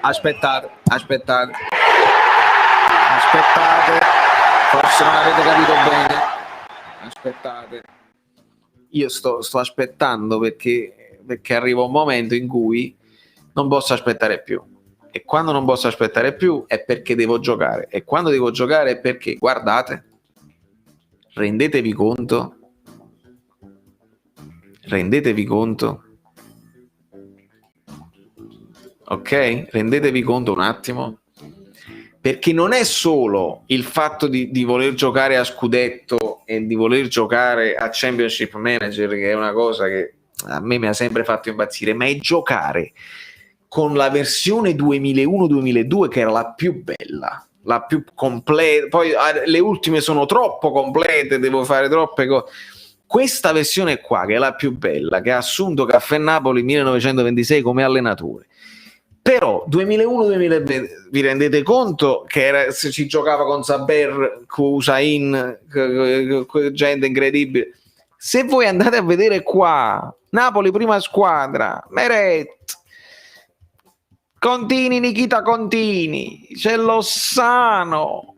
Aspettate, forse non avete capito bene. Aspettate, io sto aspettando perché arriva un momento in cui non posso aspettare più. E quando non posso aspettare più è perché devo giocare. E quando devo giocare è perché, guardate, rendetevi conto, ok? Rendetevi conto un attimo, perché non è solo il fatto di voler giocare a scudetto e di voler giocare a Championship Manager, che è una cosa che a me mi ha sempre fatto impazzire, ma è giocare con la versione 2001-2002 che era la più bella, la più completa. Poi le ultime sono troppo complete, devo fare troppe cose. Questa versione qua, che è la più bella, che ha assunto Caffè Napoli 1926 come allenatore, Però 2001-2020 vi rendete conto che se ci giocava con Saber, con Usain, gente incredibile. Se voi andate a vedere qua, Napoli prima squadra, Meret, Contini, Nikita Contini, c'è Lossano,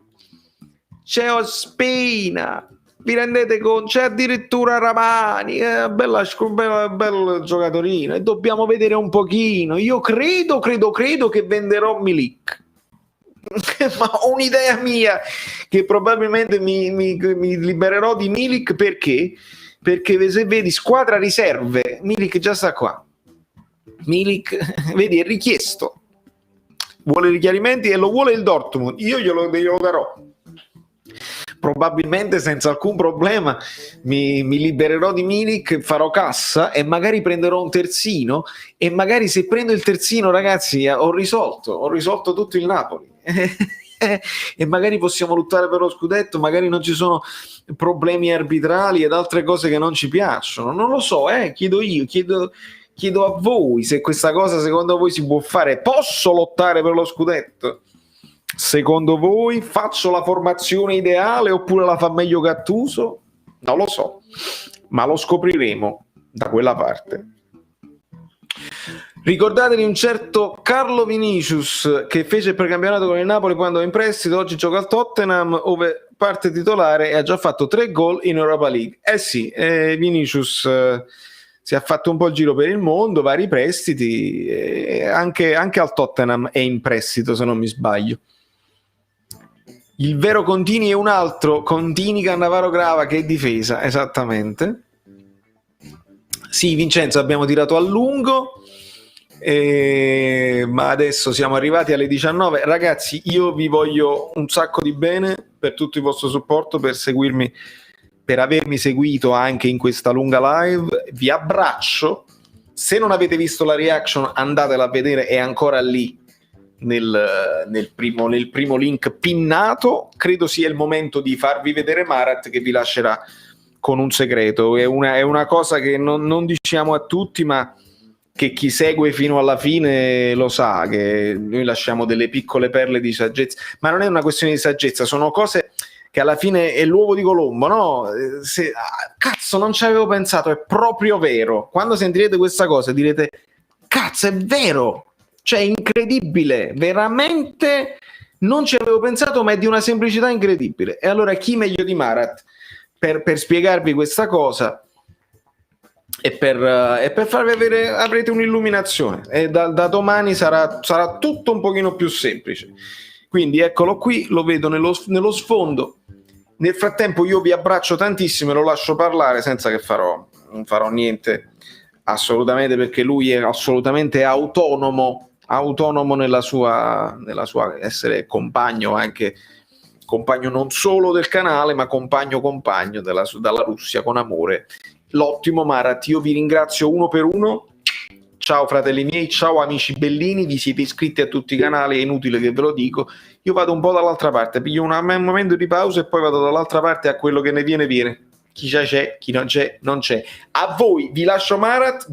c'è Ospina, vi rendete conto? C'è addirittura Ramani, bel giocatorino, e dobbiamo vedere un pochino. Io credo che venderò Milik. Ma ho un'idea mia che probabilmente mi libererò di Milik. Perché se vedi squadra riserve, Milik già sta qua. Milik, vedi, è richiesto, vuole richiarimenti e lo vuole il Dortmund, io glielo darò probabilmente senza alcun problema. Mi libererò di Milik, farò cassa e magari prenderò un terzino, e magari se prendo il terzino, ragazzi, ho risolto tutto il Napoli e magari possiamo lottare per lo scudetto, magari non ci sono problemi arbitrali ed altre cose che non ci piacciono, non lo so, chiedo a voi se questa cosa secondo voi si può fare. Posso lottare per lo scudetto? Secondo voi faccio la formazione ideale oppure la fa meglio Gattuso? Non lo so, ma lo scopriremo da quella parte. Ricordatevi un certo Carlo Vinicius che fece il precampionato con il Napoli quando in prestito, oggi gioca al Tottenham, dove parte titolare e ha già fatto 3 gol in Europa League. Sì, Vinicius si è fatto un po' il giro per il mondo, vari prestiti, anche al Tottenham è in prestito se non mi sbaglio. Il vero Contini è un altro, Contini Cannavaro Grava, che è difesa, esattamente. Sì, Vincenzo, abbiamo tirato a lungo, ma adesso siamo arrivati alle 19. Ragazzi, io vi voglio un sacco di bene per tutto il vostro supporto, per seguirmi, per avermi seguito anche in questa lunga live. Vi abbraccio. Se non avete visto la reaction, andatela a vedere, è ancora lì nel primo link pinnato. Credo sia il momento di farvi vedere Marat, che vi lascerà con un segreto. È una cosa che non diciamo a tutti, ma che chi segue fino alla fine lo sa, che noi lasciamo delle piccole perle di saggezza, ma non è una questione di saggezza, sono cose che alla fine è l'uovo di Colombo, no? Cazzo, non ci avevo pensato, è proprio vero. Quando sentirete questa cosa direte, cazzo, è vero, cioè incredibile, veramente non ci avevo pensato, ma è di una semplicità incredibile. E allora chi meglio di Marat per spiegarvi questa cosa e per farvi avere, avrete un'illuminazione, e da domani sarà tutto un pochino più semplice. Quindi eccolo qui, lo vedo nello sfondo. Nel frattempo io vi abbraccio tantissimo e lo lascio parlare, senza che non farò niente assolutamente, perché lui è assolutamente autonomo nella sua essere compagno, anche compagno non solo del canale, ma compagno dalla Russia con amore. L'ottimo Marat, io vi ringrazio uno per uno. Ciao fratelli miei, ciao amici bellini, vi siete iscritti a tutti i canali, è inutile che ve lo dico. Io vado un po' dall'altra parte, piglio un momento di pausa e poi vado dall'altra parte, a quello che ne viene. Chi c'è, chi non c'è, non c'è. A voi vi lascio Marat.